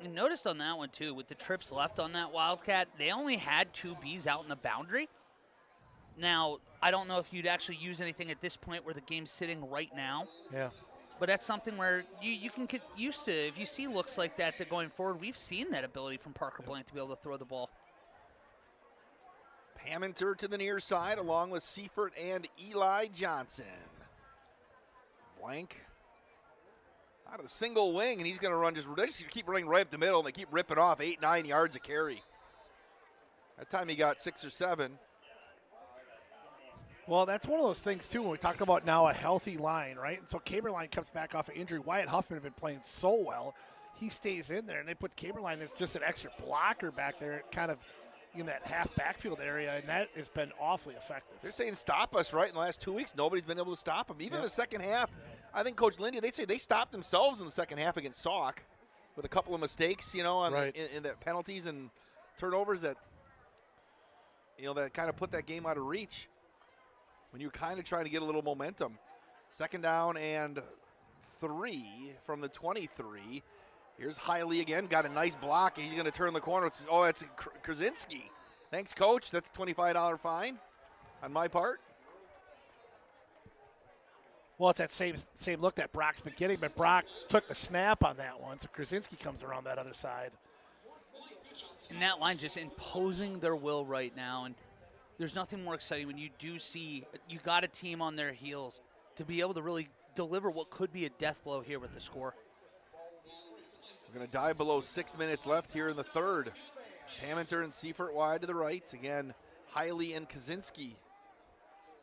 And noticed on that one, too, with the trips left on that Wildcat, they only had 2 Bs out in the boundary. Now, I don't know if you'd actually use anything at this point where the game's sitting right now. Yeah. But that's something where you can get used to. If you see looks like that going forward, we've seen that ability from Parker Blank to be able to throw the ball. Hammenter to the near side along with Seifert and Eli Johnson. Blank out of the single wing, and he's going to run they just keep running right up the middle, and they keep ripping off 8-9 yards a carry. That time he got 6 or 7. Well, that's one of those things, too, when we talk about now a healthy line, right? And so Caberline comes back off of injury. Wyatt Huffman had been playing so well. He stays in there, and they put Caberline as just an extra blocker back there, kind of in that half backfield area, and that has been awfully effective. They're saying stop us, right? In the last 2 weeks, nobody's been able to stop them. Even in the second half, I think Coach Lindy, they'd say they stopped themselves in the second half against Sauk with a couple of mistakes, in the penalties and turnovers that kind of put that game out of reach when you're kind of trying to get a little momentum. 2nd down and 3 from the 23. Here's Hiley again, got a nice block. He's going to turn the corner. That's Krasinski. Thanks, Coach. That's a $25 fine on my part. Well, it's that same look that Brock's been getting, but Brock took the snap on that one, so Krasinski comes around that other side. And that line just imposing their will right now, and there's nothing more exciting when you do see you got a team on their heels to be able to really deliver what could be a death blow here with the score. We're going to dive below 6 minutes left here in the third. Hammenter and Seifert wide to the right. Again, Hiley and Kaczynski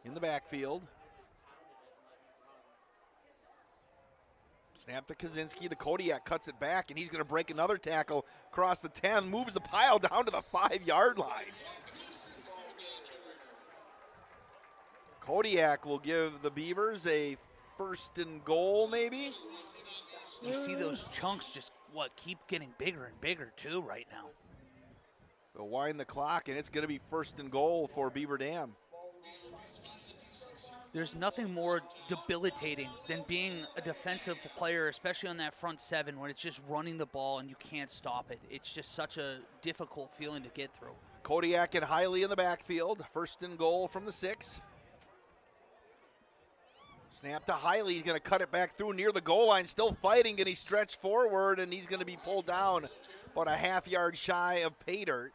in the backfield. Snap to Kaczynski. The Kodiak cuts it back, and he's going to break another tackle across the 10. Moves the pile down to the 5-yard line. Kodiak will give the Beavers a 1st and goal, maybe. You see those chunks just, keep getting bigger and bigger, too, right now. They'll wind the clock, and it's going to be 1st and goal for Beaver Dam. There's nothing more debilitating than being a defensive player, especially on that front seven, when it's just running the ball and you can't stop it. It's just such a difficult feeling to get through. Kodiak and Hiley in the backfield. 1st and goal from the 6. Snap to Hiley. He's going to cut it back through near the goal line. Still fighting, and he stretched forward, and he's going to be pulled down about a half-yard shy of pay dirt.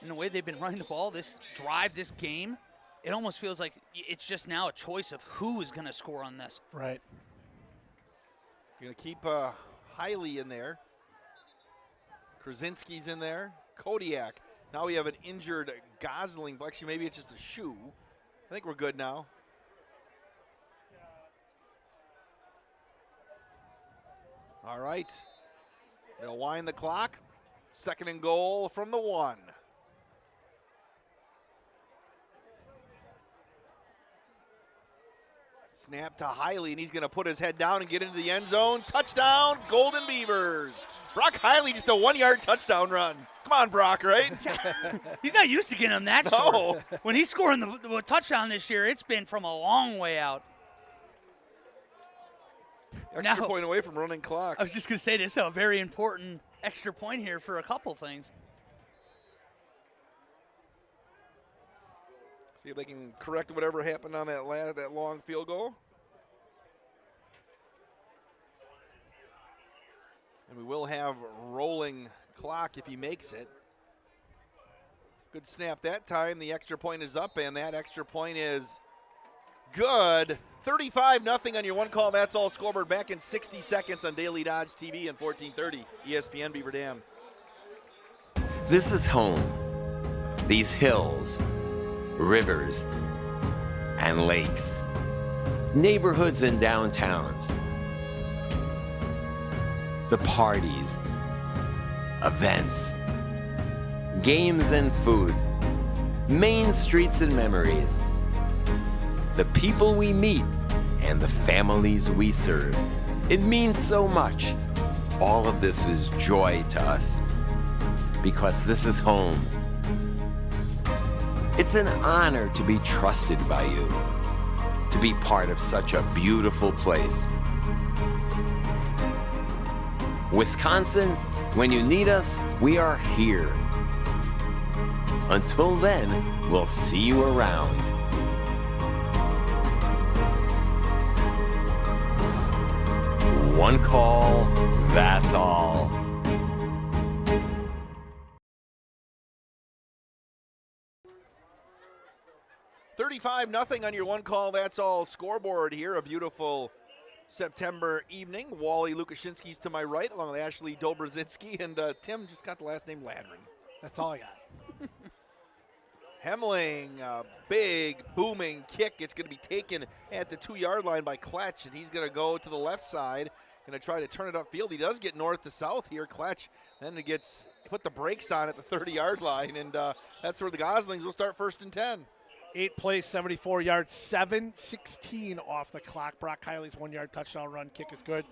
And the way they've been running the ball, this drive, this game, it almost feels like it's just now a choice of who is going to score on this. Right. You're going to keep Hiley in there. Krasinski's in there. Kodiak. Now we have an injured Gosling. Actually, maybe it's just a shoe. I think we're good now. All right. They'll wind the clock. 2nd and goal from the 1. Snap to Hiley, and he's going to put his head down and get into the end zone. Touchdown, Golden Beavers. Brock Hiley, just a 1-yard touchdown run. Come on, Brock, right? He's not used to getting them that short. When he's scoring the touchdown this year, it's been from a long way out. Extra point away from running clock. I was just going to say this is a very important extra point here for a couple things. See if they can correct whatever happened on that long field goal. And we will have rolling clock if he makes it. Good snap that time. The extra point is up, and that extra point is good. 35-0 on your one call. That's all scoreboard. Back in 60 seconds on Daily Dodge TV and 1430 ESPN Beaver Dam. This is home. These hills, rivers, and lakes, neighborhoods and downtowns, the parties, events, games and food, main streets and memories, the people we meet, and the families we serve. It means so much. All of this is joy to us because this is home. It's an honor to be trusted by you, to be part of such a beautiful place. Wisconsin, when you need us, we are here. Until then, we'll see you around. One call, that's all. $35-0 on your one call, that's all scoreboard here. A beautiful September evening. Wally Lukashinsky's to my right, along with Ashley Dobrzinski, and Tim just got the last name Ladrin. That's all I got. Hemling, big booming kick. It's going to be taken at the 2-yard line by Kletch, and he's going to go to the left side, going to try to turn it upfield. He does get north to south here, Kletch. Then he put the brakes on at the 30-yard line, and that's where the Goslings will start 1st and 10. 8 plays, 74 yards, 7:16 off the clock. Brock Hiley's 1-yard touchdown run kick is good.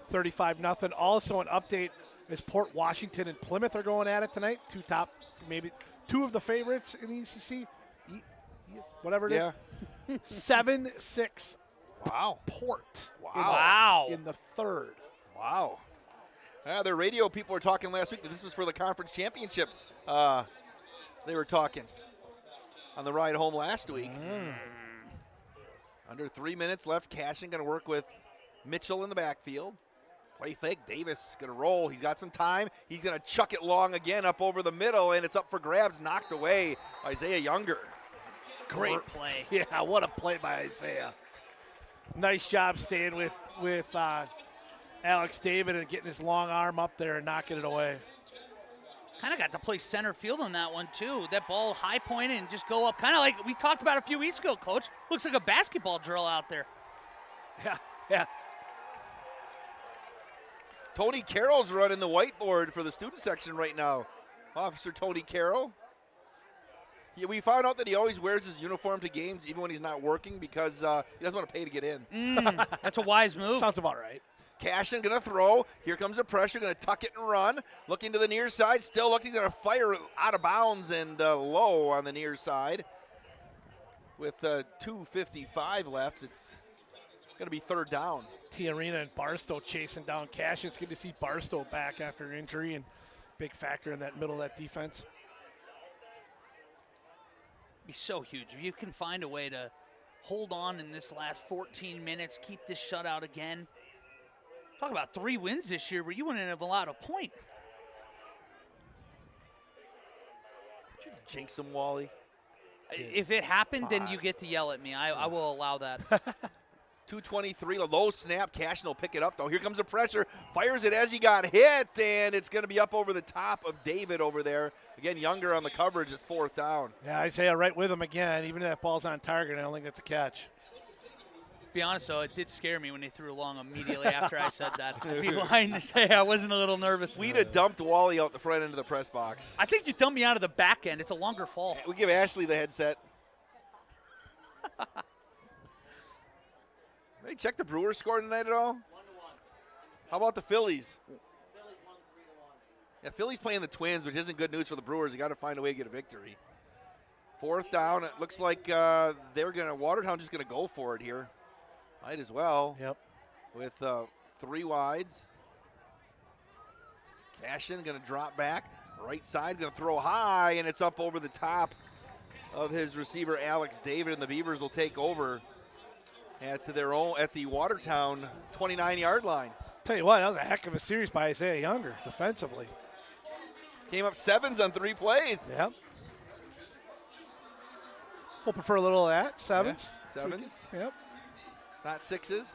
35-0. Also an update is Port Washington and Plymouth are going at it tonight. Maybe two of the favorites in the ECC. Whatever it is. 7-6. Wow. Port. Wow. In the third. Wow. Their radio people were talking last week that this was for the conference championship. They were talking on the ride home last week. Under 3 minutes left. Cashin going to work with Mitchell in the backfield. Play fake. Davis going to roll. He's got some time. He's going to chuck it long again up over the middle, and it's up for grabs. Knocked away by Isaiah Younger. Great play. Yeah, what a play by Isaiah. Nice job staying with Alex David and getting his long arm up there and knocking it away. Kind of got to play center field on that one, too. That ball high pointed and just go up. Kind of like we talked about a few weeks ago, Coach. Looks like a basketball drill out there. Yeah. Tony Carroll's running the whiteboard for the student section right now. Officer Tony Carroll. Yeah, we found out that he always wears his uniform to games even when he's not working because he doesn't want to pay to get in. That's a wise move. Sounds about right. Cashin going to throw. Here comes the pressure. Going to tuck it and run. Looking to the near side. Still looking to fire out of bounds and low on the near side. With 2:55 left, it's going to be third down. T-Arena and Barstow chasing down Cashin. It's good to see Barstow back after injury and big factor in that middle of that defense. Be so huge if you can find a way to hold on in this last 14 minutes, keep this shutout again. Talk about 3 wins this year where you wouldn't have allowed a point. Jinx him, Wally. If it happened, then you get to yell at me. I will allow that. 2:23, a low snap. Cashin will pick it up, though. Here comes the pressure. Fires it as he got hit, and it's going to be up over the top of David over there. Again, Younger on the coverage. It's fourth down. Yeah, Isaiah right with him again. Even if that ball's on target, I don't think that's a catch. Be honest, though, it did scare me when they threw long immediately after I said that. I'd be lying to say I wasn't a little nervous. We'd have dumped Wally out the front end of the press box. I think you dumped me out of the back end. It's a longer fall. We give Ashley the headset. Hey, check the Brewers score tonight at all? 1-1. How about the Phillies? Phillies won 3-1. Yeah, Phillies playing the Twins, which isn't good news for the Brewers. You got to find a way to get a victory. Fourth down. It looks like Watertown just gonna go for it here. Might as well. Yep. With 3 wides. Cashin gonna drop back. Right side gonna throw high, and it's up over the top of his receiver Alex David, and the Beavers will take over at the Watertown 29-yard line. Tell you what, that was a heck of a series by Isaiah Younger defensively. Came up 7s on 3 plays. Yep. Hoping for a little of that. 7s. Yeah, 7s. Yep. Not 6s.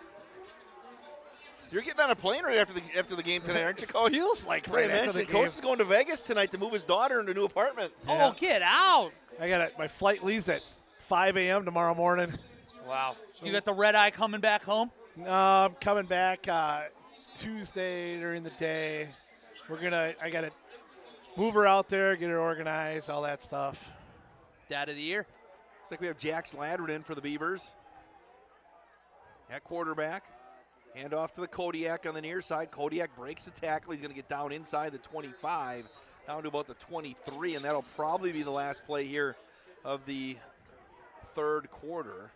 You're getting on a plane right after the game tonight, aren't you, Coach? Feels like right after the game. Coach is going to Vegas tonight to move his daughter into a new apartment. Yeah. Oh, get out. I got it. My flight leaves at 5 a.m. tomorrow morning. Wow. You got the red eye coming back home? No, I'm coming back Tuesday during the day. I got to move her out there, get her organized, all that stuff. Dad of the year. Looks like we have Jax Ladderden for the Beavers. At quarterback. Hand off to the Kodiak on the near side. Kodiak breaks the tackle. He's going to get down inside the 25, down to about the 23, and that'll probably be the last play here of the third quarter.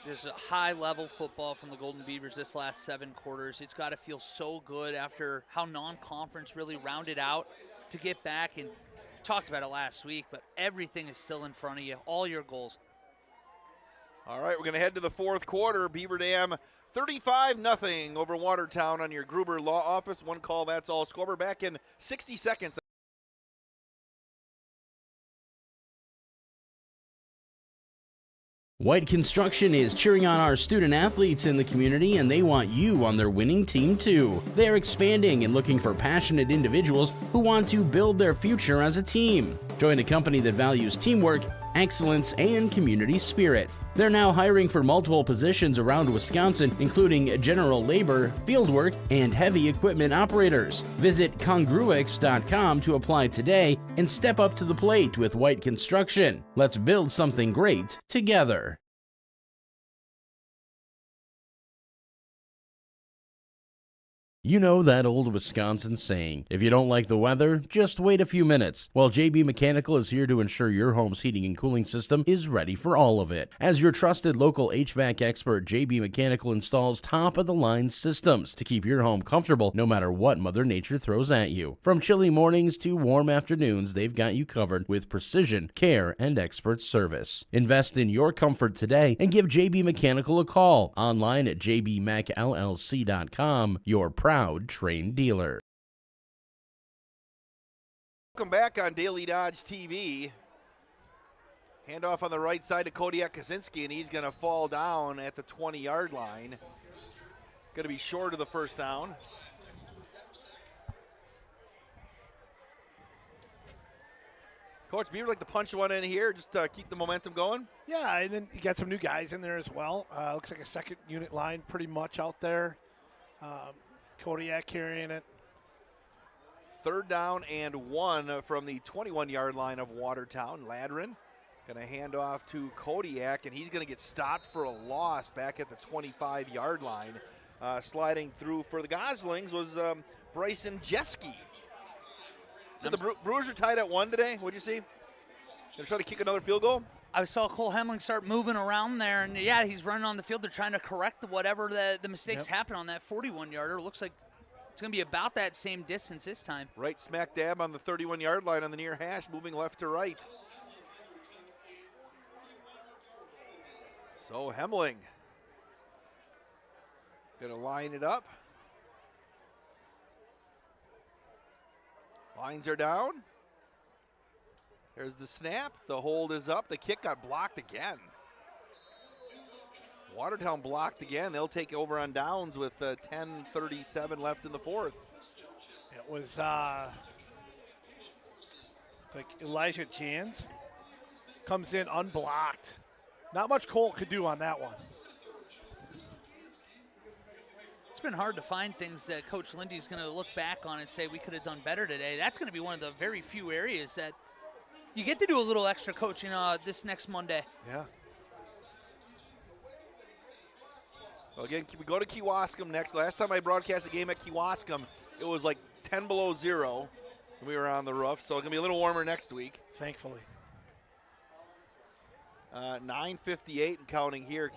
There's a high-level football from the Golden Beavers this last 7 quarters. It's got to feel so good after how non-conference really rounded out to get back, and talked about it last week, but everything is still in front of you, all your goals. All right, we're going to head to the fourth quarter. Beaver Dam 35-0 over Watertown on your Gruber Law Office. 1 call, that's all. Score. We're back in 60 seconds. White Construction is cheering on our student athletes in the community, and they want you on their winning team too. They are expanding and looking for passionate individuals who want to build their future as a team. Join a company that values teamwork, excellence, and community spirit. They're now hiring for multiple positions around Wisconsin, including general labor, fieldwork, and heavy equipment operators. Visit congruix.com to apply today and step up to the plate with White Construction. Let's build something great together. You know that old Wisconsin saying, if you don't like the weather, just wait a few minutes. Well, JB Mechanical is here to ensure your home's heating and cooling system is ready for all of it. As your trusted local HVAC expert, JB Mechanical installs top-of-the-line systems to keep your home comfortable no matter what Mother Nature throws at you. From chilly mornings to warm afternoons, they've got you covered with precision, care, and expert service. Invest in your comfort today and give JB Mechanical a call. Online at jbmechllc.com. Your proud Train dealer. Welcome back on Daily Dodge TV. Handoff on the right side to Kodiak Kaczynski, and he's going to fall down at the 20-yard line. Going to be short of the first down. Coach Beaver like to punch one in here, just keep the momentum going. Yeah, and then you got some new guys in there as well. Looks like a second unit line pretty much out there. Kodiak carrying it. 3rd down and 1 from the 21-yard line of Watertown. Ladrin going to hand off to Kodiak, and he's going to get stopped for a loss back at the 25-yard line. Sliding through for the Goslings was Bryson Jeske. So the Brewers are tied at 1 today. What'd you see? Going to try to kick another field goal? I saw Cole Hemling start moving around there, and yeah, he's running on the field. They're trying to correct whatever the mistakes happen on that 41-yarder. Looks like it's going to be about that same distance this time. Right smack dab on the 31-yard line on the near hash, moving left to right. So Hemling going to line it up. Lines are down. There's the snap. The hold is up. The kick got blocked again. Watertown blocked again. They'll take over on downs with 10:37 left in the 4th. It was like Elijah Jans comes in unblocked. Not much Cole could do on that one. It's been hard to find things that Coach Lindy's going to look back on and say we could have done better today. That's going to be one of the very few areas that you get to do a little extra coaching this next Monday. Yeah. Well, again, we go to Kewaskum next. Last time I broadcast a game at Kewaskum, it was like 10 below 0 when we were on the roof, so it's going to be a little warmer next week. Thankfully. 9:58 and counting here.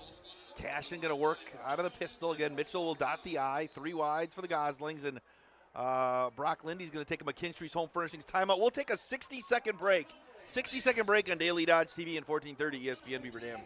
Cashin going to work out of the pistol. Again, Mitchell will dot the I. 3 wides for the Goslings, and Brock Lindy's going to take a McKinstry's Home Furnishings timeout. We'll take a 60-second break. 60-second break on Daily Dodge TV and 1430 ESPN Beaver Dam.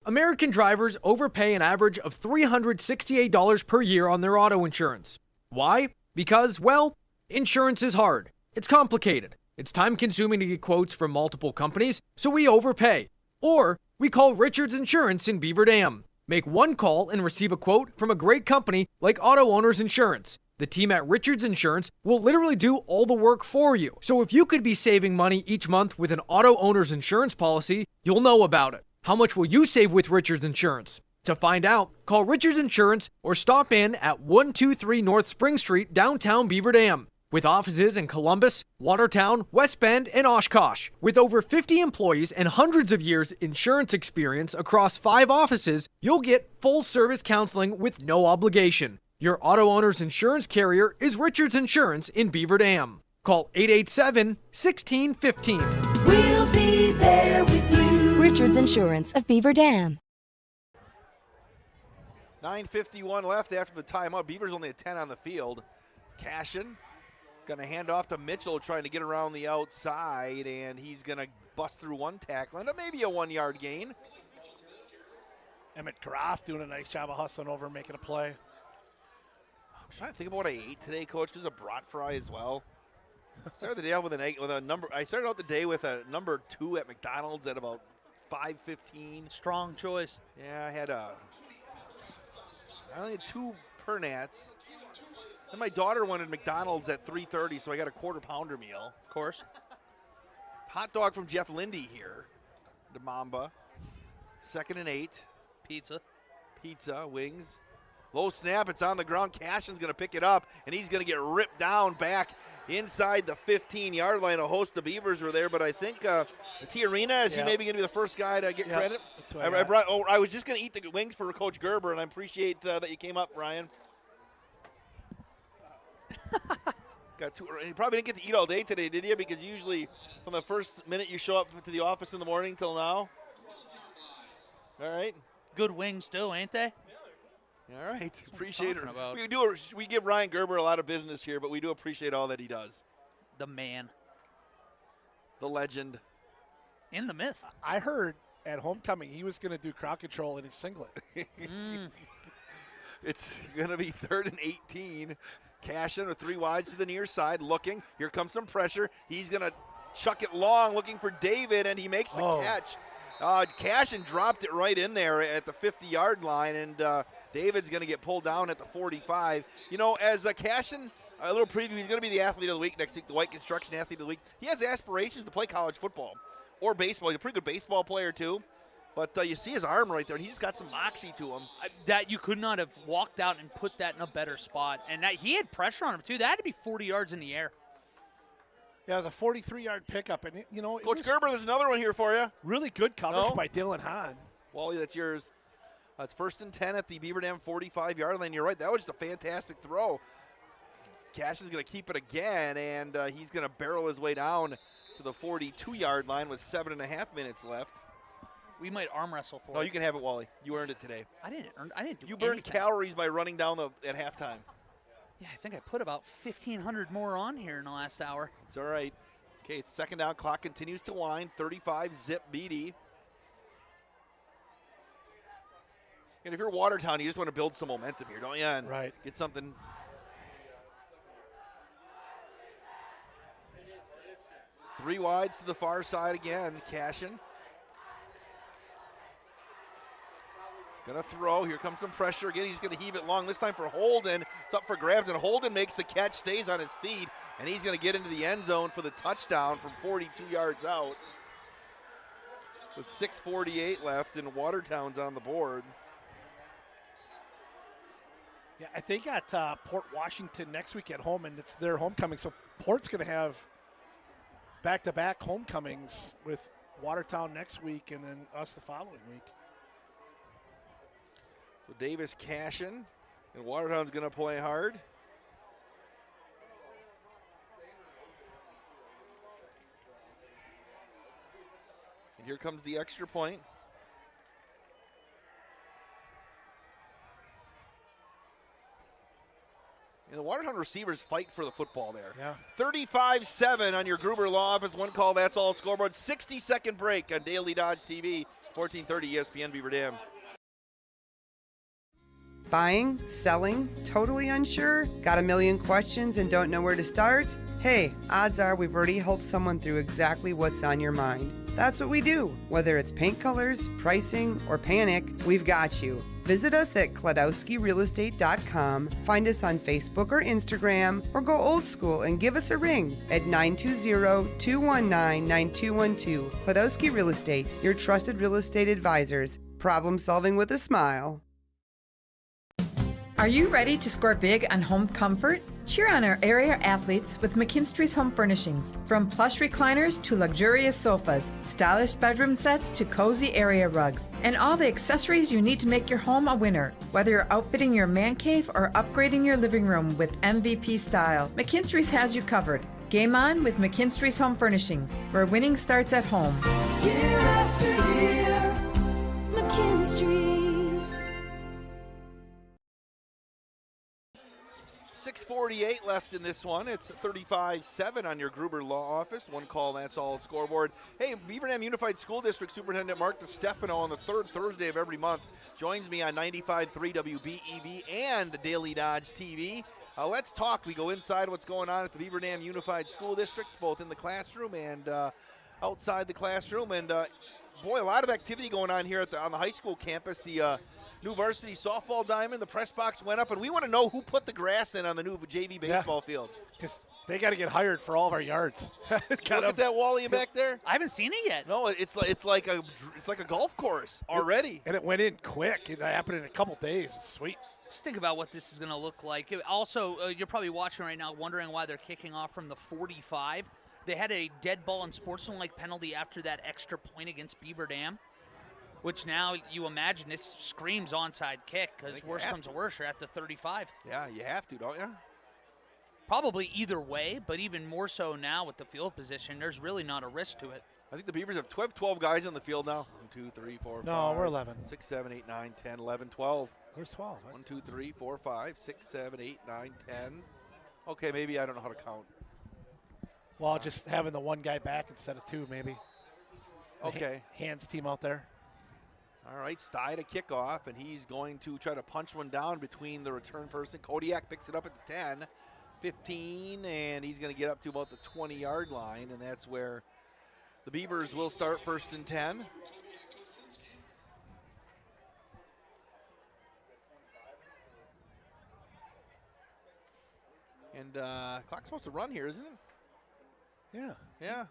American drivers overpay an average of $368 per year on their auto insurance. Why? Because, well, insurance is hard. It's complicated. It's time-consuming to get quotes from multiple companies, so we overpay. Or we call Richards Insurance in Beaver Dam. Make one call and receive a quote from a great company like Auto Owners Insurance. The team at Richards Insurance will literally do all the work for you. So if you could be saving money each month with an Auto Owners Insurance policy, you'll know about it. How much will you save with Richards Insurance? To find out, call Richards Insurance or stop in at 123 North Spring Street, downtown Beaver Dam. With offices in Columbus, Watertown, West Bend, and Oshkosh. With over 50 employees and hundreds of years insurance experience across 5 offices, you'll get full-service counseling with no obligation. Your Auto Owners Insurance carrier is Richards Insurance in Beaver Dam. Call 887-1615. We'll be there with you. Richards Insurance of Beaver Dam. 9:51 left after the timeout. Beaver's only a 10 on the field. Cashin going to hand off to Mitchell, trying to get around the outside, and he's going to bust through one tackle and maybe a 1-yard gain. Emmett Groff doing a nice job of hustling over and making a play. I'm trying to think about what I ate today, Coach. There's a brat fry as well. I started the day out with a number. I started out the day with a number 2 at McDonald's at about 5:15. Strong choice. Yeah, I only had 2 Pernats. And my daughter wanted McDonald's at 3:30, so I got a quarter-pounder meal. Of course. Hot dog from Jeff Lindy here. The Mamba. 2nd and 8. Pizza, wings. Low snap, it's on the ground. Cashin's going to pick it up, and he's going to get ripped down back inside the 15-yard line. A host of Beavers were there, but I think Tiarina, is he maybe going to be the first guy to get credit? That's what I was just going to eat the wings for Coach Gerber, and I appreciate that you came up, Ryan. Got 2. You probably didn't get to eat all day today, did you? Because usually from the first minute you show up to the office in the morning till now. All right. Good wings too, ain't they? All right. Appreciate it. About? We give Ryan Gerber a lot of business here, but we do appreciate all that he does. The man. The legend. And the myth. I heard at homecoming he was going to do crowd control in his singlet. It's going to be 3rd and 18. Cashin with 3 wides to the near side, looking. Here comes some pressure. He's going to chuck it long, looking for David, and he makes the catch. Cashin dropped it right in there at the 50-yard line, and David's going to get pulled down at the 45. You know, as Cashin, a little preview, he's going to be the athlete of the week next week, the White Construction Athlete of the Week. He has aspirations to play college football or baseball. He's a pretty good baseball player, too. But you see his arm right there, and he's got some moxie to him. That you could not have walked out and put that in a better spot. And he had pressure on him, too. That had to be 40 yards in the air. Yeah, it was a 43-yard pickup. And, Coach Gerber, there's another one here for you. Really good coverage by Dylan Hahn. Wally, that's yours. That's 1st and 10 at the Beaver Dam 45-yard line. You're right. That was just a fantastic throw. Cash is going to keep it again, and he's going to barrel his way down to the 42-yard line with 7.5 minutes left. We might arm wrestle for it. No, you can have it, Wally. You earned it today. I didn't do You burned anything. calories by running down at halftime. Yeah, I think I put about 1,500 more on here in the last hour. It's all right. Okay, it's 2nd down. Clock continues to wind. 35-zip BD. And if you're Watertown, you just want to build some momentum here, don't you? And get something. Three wides to the far side again. Cashin. Gonna throw. Here comes some pressure again. He's gonna heave it long. This time for Holden. It's up for grabs, and Holden makes the catch, stays on his feet, and he's gonna get into the end zone for the touchdown from 42 yards out. With 6:48 left, and Watertown's on the board. Yeah, they got Port Washington next week at home, and it's their homecoming. So Port's going to have back-to-back homecomings with Watertown next week and then us the following week. So Davis Cashin, and Watertown's going to play hard. And here comes the extra point. And the Watertown receivers fight for the football there. Yeah. 35-7 on your Gruber Law Office. One call, that's all scoreboard. 60-second break on Daily Dodge TV. 1430 ESPN Beaver Dam. Buying, selling, totally unsure? Got a million questions and don't know where to start? Hey, odds are we've already helped someone through exactly what's on your mind. That's what we do. Whether it's paint colors, pricing, or panic, we've got you. Visit us at KladowskiRealEstate.com, find us on Facebook or Instagram, or go old school and give us a ring at 920-219-9212. Kladowski Real Estate, your trusted real estate advisors. Problem solving with a smile. Are you ready to score big on home comfort? Cheer on our area athletes with McKinstry's Home Furnishings. From plush recliners to luxurious sofas, stylish bedroom sets to cozy area rugs, and all the accessories you need to make your home a winner. Whether you're outfitting your man cave or upgrading your living room with MVP style, McKinstry's has you covered. Game on with McKinstry's Home Furnishings, where winning starts at home. Year after year, McKinstry's. 6:48 left in this one. It's 35-7 on your Gruber Law Office. One call, that's all scoreboard. Hey, Beaver Dam Unified School District Superintendent Mark DeStefano on the third Thursday of every month joins me on 95.3 WBEV and Daily Dodge TV. Let's talk. We go inside what's going on at the Beaver Dam Unified School District, both in the classroom and outside the classroom. And boy, a lot of activity going on here on the high school campus. The new varsity softball diamond, the press box went up, and we want to know who put the grass in on the new JV baseball field. Because they got to get hired for all of our yards. Look at that Wally back there. I haven't seen it yet. No, it's like a golf course already. And it went in quick. It happened in a couple days. It's sweet. Just think about what this is going to look like. Also, you're probably watching right now wondering why they're kicking off from the 45. They had a dead ball and sportsmanlike penalty after that extra point against Beaver Dam, which now you imagine this screams onside kick because worse comes to worse, you're at the 35. Yeah, you have to, don't you? Probably either way, but even more so now with the field position, there's really not a risk to it. I think the Beavers have 12 guys on the field now. 1, 2, 3, 4, 5. No, we're 11. 6, 7, 8, 9, 10, 11, 12. Where's 12? 1, 2, 3, 4, 5, 6, 7, 8, 9, 10. Okay, maybe I don't know how to count. Well, just having the one guy back instead of two, maybe. Okay. Hands team out there. All right, Sty to kick off, and he's going to try to punch one down between the return person. Kodiak picks it up at the 10, 15, and he's going to get up to about the 20-yard line, and that's where the Beavers will start 1st and 10. And clock's supposed to run here, isn't it? Yeah. Yeah.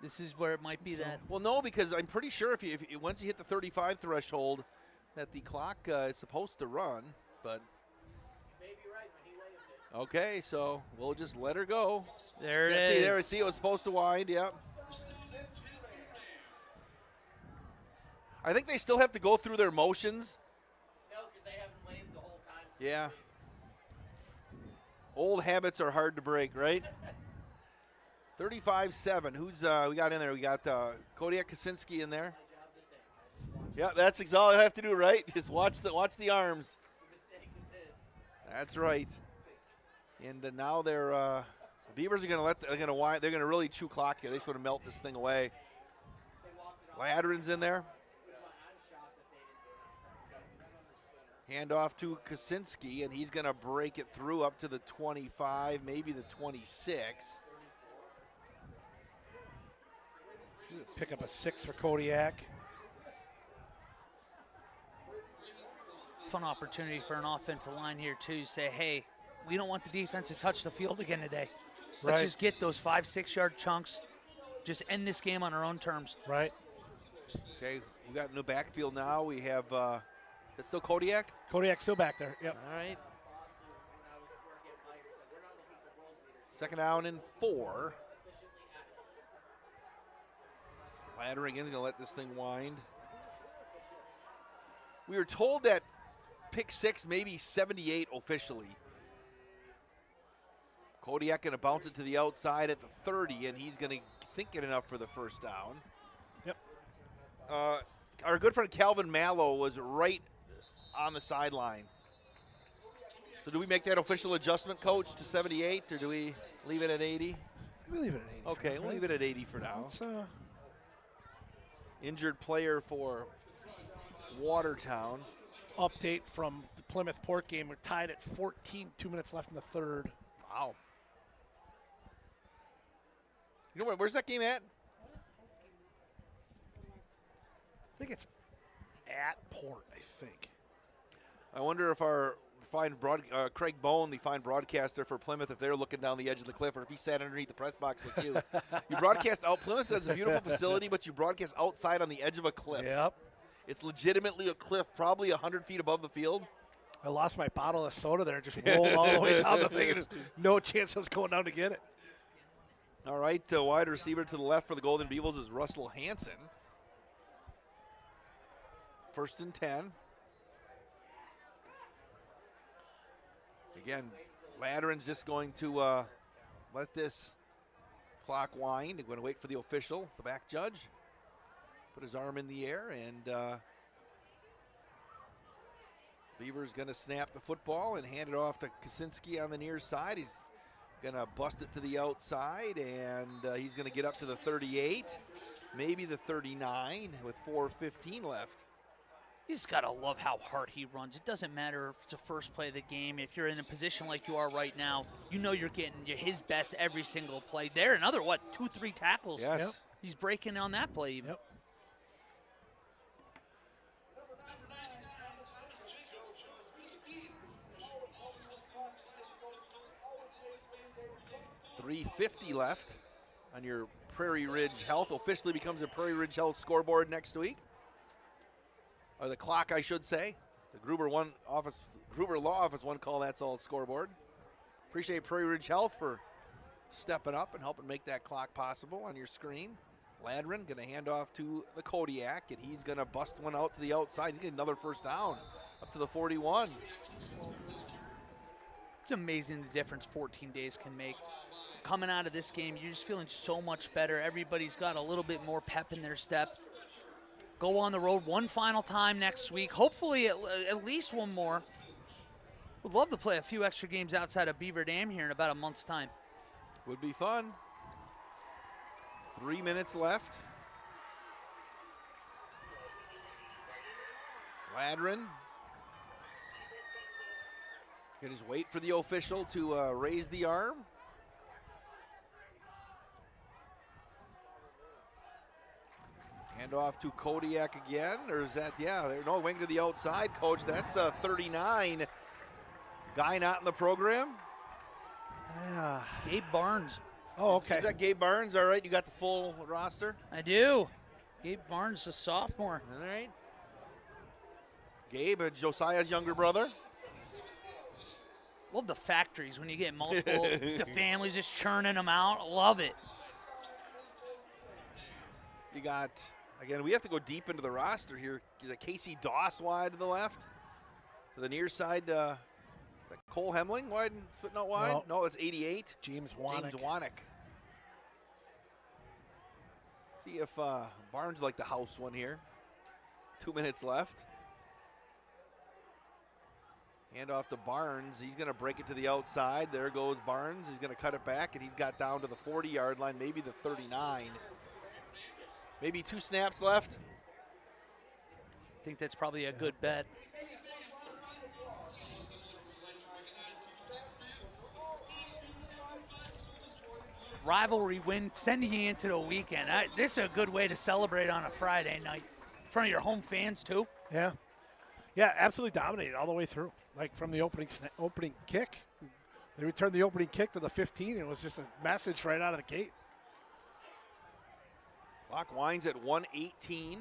This is where it might be that. Well, no, because I'm pretty sure if you once you hit the 35 threshold, that the clock is supposed to run. But okay, so we'll just let her go. There it is. See, it was supposed to wind. Yep. I think they still have to go through their motions. No, because they haven't waved the whole time. Yeah. Old habits are hard to break, right? 35-7. Who's we got in there? We got Kodiak Kaczynski in there. Yeah, that's all I have to do, right? Just watch the arms. That's right. And now they're Beavers are they're going to really chew clock here. They sort of melt this thing away. Ladrin's in there. Handoff to Kaczynski, and he's going to break it through up to the 25, maybe the 26. Pick up a 6 for Kodiak. Fun opportunity for an offensive line here, too. Say, hey, we don't want the defense to touch the field again today. Let's just get those 5-6 yard chunks. Just end this game on our own terms. Right. Okay, we got in the backfield now. We have, it's still Kodiak? Kodiak's still back there, yep. All right. Second down and 4. Laddering in, going to let this thing wind. We were told that pick 6, maybe 78 officially. Kodiak going to bounce it to the outside at the 30, and he's going to think it enough for the first down. Yep. Our good friend Calvin Mallow was right on the sideline. So do we make that official adjustment, Coach, to 78, or do we leave it at 80? We leave it at 80. Okay, we'll leave it at 80 for now. Injured player for Watertown. Update from the Plymouth Port game. We're tied at 14, 2 minutes left in the third. Wow. You know where's that game at? I think it's at Port, I think. I wonder if our Craig Bone, the fine broadcaster for Plymouth, if they're looking down the edge of the cliff, or if he sat underneath the press box like you. You broadcast out. Plymouth has a beautiful facility, but you broadcast outside on the edge of a cliff. Yep. It's legitimately a cliff, probably 100 feet above the field. I lost my bottle of soda there, just rolled all the way down the thing, and there's no chance I was going down to get it. All right, wide receiver to the left for the Golden Beavers is Russell Hansen. 1st and 10. Again, Ladrin's just going to let this clock wind. They're going to wait for the official, the back judge. Put his arm in the air, and Beaver's going to snap the football and hand it off to Kaczynski on the near side. He's going to bust it to the outside, and he's going to get up to the 38, maybe the 39 with 4:15 left. You just got to love how hard he runs. It doesn't matter if it's the first play of the game. If you're in a position like you are right now, you know you're getting his best every single play. There, another, 2-3 tackles. Yes. Yep. He's breaking on that play even. Yep. $3.50 left on your Prairie Ridge Health. Officially becomes a Prairie Ridge Health scoreboard next week. Or the clock, I should say. The Gruber Law Office one call, that's all scoreboard. Appreciate Prairie Ridge Health for stepping up and helping make that clock possible on your screen. Ladrin going to hand off to the Kodiak, and he's going to bust one out to the outside. He's getting another first down up to the 41. It's amazing the difference 14 days can make. Coming out of this game, you're just feeling so much better. Everybody's got a little bit more pep in their step. Go on the road one final time next week. Hopefully at least one more. Would love to play a few extra games outside of Beaver Dam here in about a month's time. Would be fun. 3 minutes left. Ladrin. Gonna just wait for the official to raise the arm. Hand off to Kodiak again, or is that, they're no wing to the outside, Coach. That's 39. Guy not in the program. Yeah. Gabe Barnes. Oh, okay. Is that Gabe Barnes? All right, you got the full roster? I do. Gabe Barnes, a sophomore. All right. Gabe, Josiah's younger brother. Love the factories when you get multiple, the families just churning them out. Love it. You got, again, we have to go deep into the roster here. Casey Doss wide to the left. To the near side, Cole Hemling wide and spitting out wide. No, it's 88. James Wanek. See if Barnes like the house one here. 2 minutes left. Hand off to Barnes. He's going to break it to the outside. There goes Barnes. He's going to cut it back, and he's got down to the 40-yard line, maybe the 39. Maybe 2 snaps left. I think that's probably a good bet. Rivalry win, sending you into the weekend. This is a good way to celebrate on a Friday night in front of your home fans, too. Yeah. Yeah, absolutely dominated all the way through. Like from the opening kick. They returned the opening kick to the 15, and it was just a message right out of the gate. Clock winds at 1:18.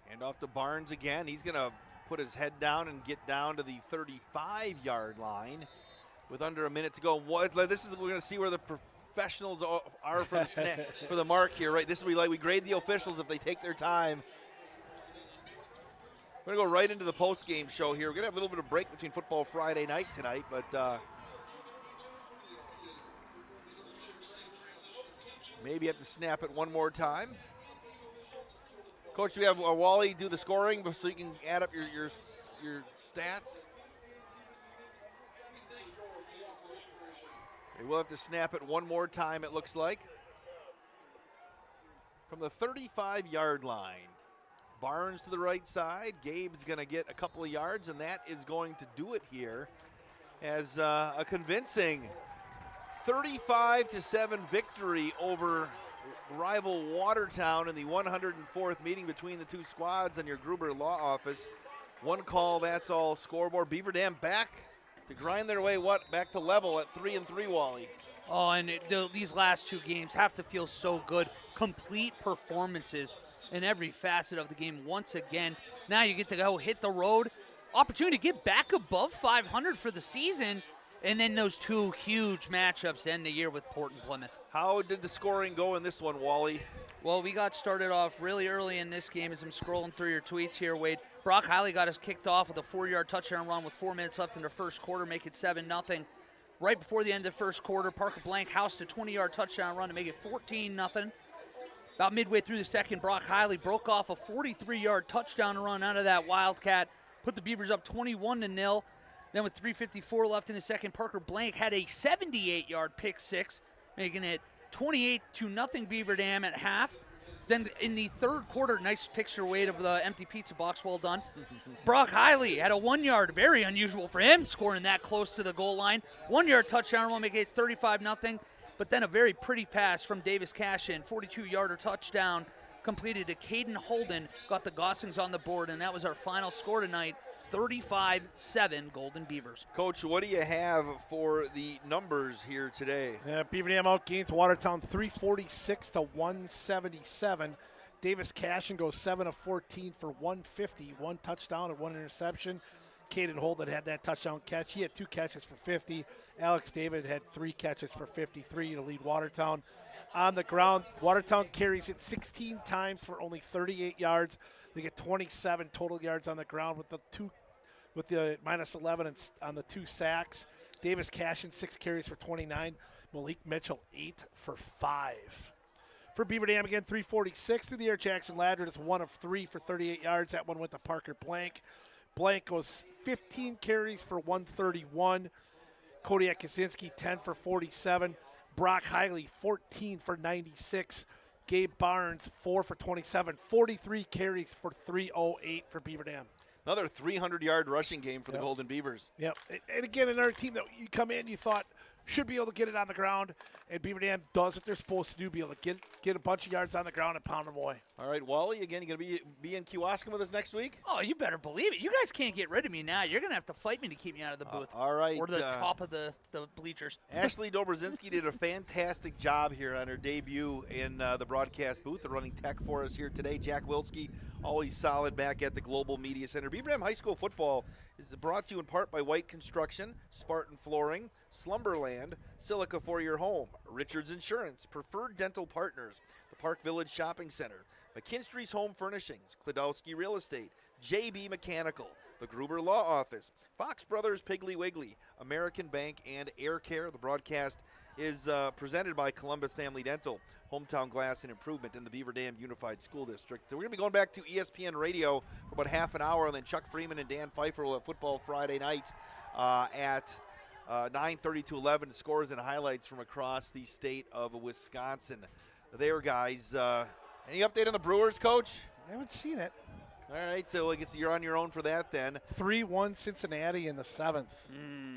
Hand off to Barnes again. He's going to put his head down and get down to the 35-yard line with under a minute to go. We're going to see where the professionals are for the for the mark here, right? This will be like we grade the officials if they take their time. We're going to go right into the post-game show here. We're going to have a little bit of break between Football Friday night tonight, but maybe have to snap it one more time. Coach, we have Wally do the scoring so you can add up your stats. They will have to snap it one more time, it looks like. From the 35-yard line. Barnes to the right side. Gabe's going to get a couple of yards, and that is going to do it here as a convincing 35-7 victory over rival Watertown in the 104th meeting between the two squads and your Gruber Law Office. One call, that's all scoreboard. Beaver Dam back to grind their way, back to level at 3-3, Wally. Oh, and these last two games have to feel so good. Complete performances in every facet of the game once again. Now you get to go hit the road. Opportunity to get back above 500 for the season. And then those two huge matchups to end the year with Port and Plymouth. How did the scoring go in this one, Wally? Well, we got started off really early in this game as I'm scrolling through your tweets here, Wade. Brock Hiley got us kicked off with a 4-yard touchdown run with 4 minutes left in the first quarter, make it 7-0. Right before the end of the first quarter, Parker Blank housed a 20-yard touchdown run to make it 14-0. About midway through the second, Brock Hiley broke off a 43-yard touchdown run out of that Wildcat, put the Beavers up 21-0. Then with 3:54 left in the second, Parker Blank had a 78-yard pick six, making it 28-0 Beaver Dam at half. Then in the third quarter, nice picture, Wade, of the empty pizza box, well done. Brock Hiley had a 1-yard, very unusual for him, scoring that close to the goal line. 1-yard touchdown run, making it 35-0. But then a very pretty pass from Davis Cashin, 42-yarder touchdown, completed to Caden Holden, got the Gossings on the board, and that was our final score tonight. 35-7 Golden Beavers. Coach, what do you have for the numbers here today? Beaver Dam outgains Watertown 346-177. Davis Cashin goes 7 of 14 for 150, 1 touchdown and 1 interception. Caden Holden had that touchdown catch. He had 2 catches for 50. Alex David had 3 catches for 53 to lead Watertown. On the ground, Watertown carries it 16 times for only 38 yards. They get 27 total yards on the ground with the minus 11 on the 2 sacks. Davis Cashin 6 carries for 29. Malik Mitchell 8 for 5. For Beaver Dam again, 346 through the air. Jackson Ladred is 1 of 3 for 38 yards. That one went to Parker Blank. Blank goes 15 carries for 131. Kodiak Kaczynski 10 for 47. Brock Hiley 14 for 96. Gabe Barnes 4 for 27. 43 carries for 308 for Beaver Dam. Another 300-yard rushing game for the Golden Beavers. Yep. And again, another team that you come in, you thought, should be able to get it on the ground, and Beaver Dam does what they're supposed to do, be able to get a bunch of yards on the ground and pound them away. All right, Wally, again, you going to be in Kewaskum with us next week? Oh, you better believe it. You guys can't get rid of me now. You're going to have to fight me to keep me out of the booth. All right. Or the top of the bleachers. Ashley Dobrzinski did a fantastic job here on her debut in the broadcast booth. They're running tech for us here today. Jack Wilski, always solid back at the Global Media Center. Beaver Dam High School football is brought to you in part by White Construction, Spartan Flooring, Slumberland, Silica for Your Home, Richards Insurance, Preferred Dental Partners, the Park Village Shopping Center, McKinstry's Home Furnishings, Klodowski Real Estate, JB Mechanical, the Gruber Law Office, Fox Brothers Piggly Wiggly, American Bank, and Air Care. The broadcast is presented by Columbus Family Dental, Hometown Glass and Improvement, in the Beaver Dam Unified School District. So we're going to be going back to ESPN Radio for about half an hour, and then Chuck Freeman and Dan Pfeiffer will have football Friday night at 9:30 to 11. Scores and highlights from across the state of Wisconsin. There, guys. Any update on the Brewers, Coach? I haven't seen it. All right, so I guess you're on your own for that then. 3-1 Cincinnati in the 7th.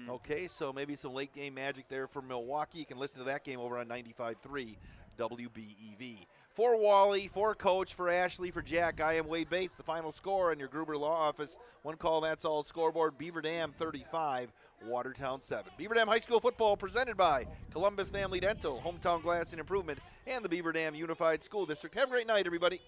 Okay, so maybe some late game magic there for Milwaukee. You can listen to that game over on 95.3 WBEV. For Wally, for Coach, for Ashley, for Jack, I am Wade Bates. The final score in your Gruber Law Office. One call, that's all. Scoreboard, Beaver Dam 35, Watertown 7. Beaver Dam High School football presented by Columbus Family Dental, Hometown Glass and Improvement, and the Beaver Dam Unified School District. Have a great night, everybody.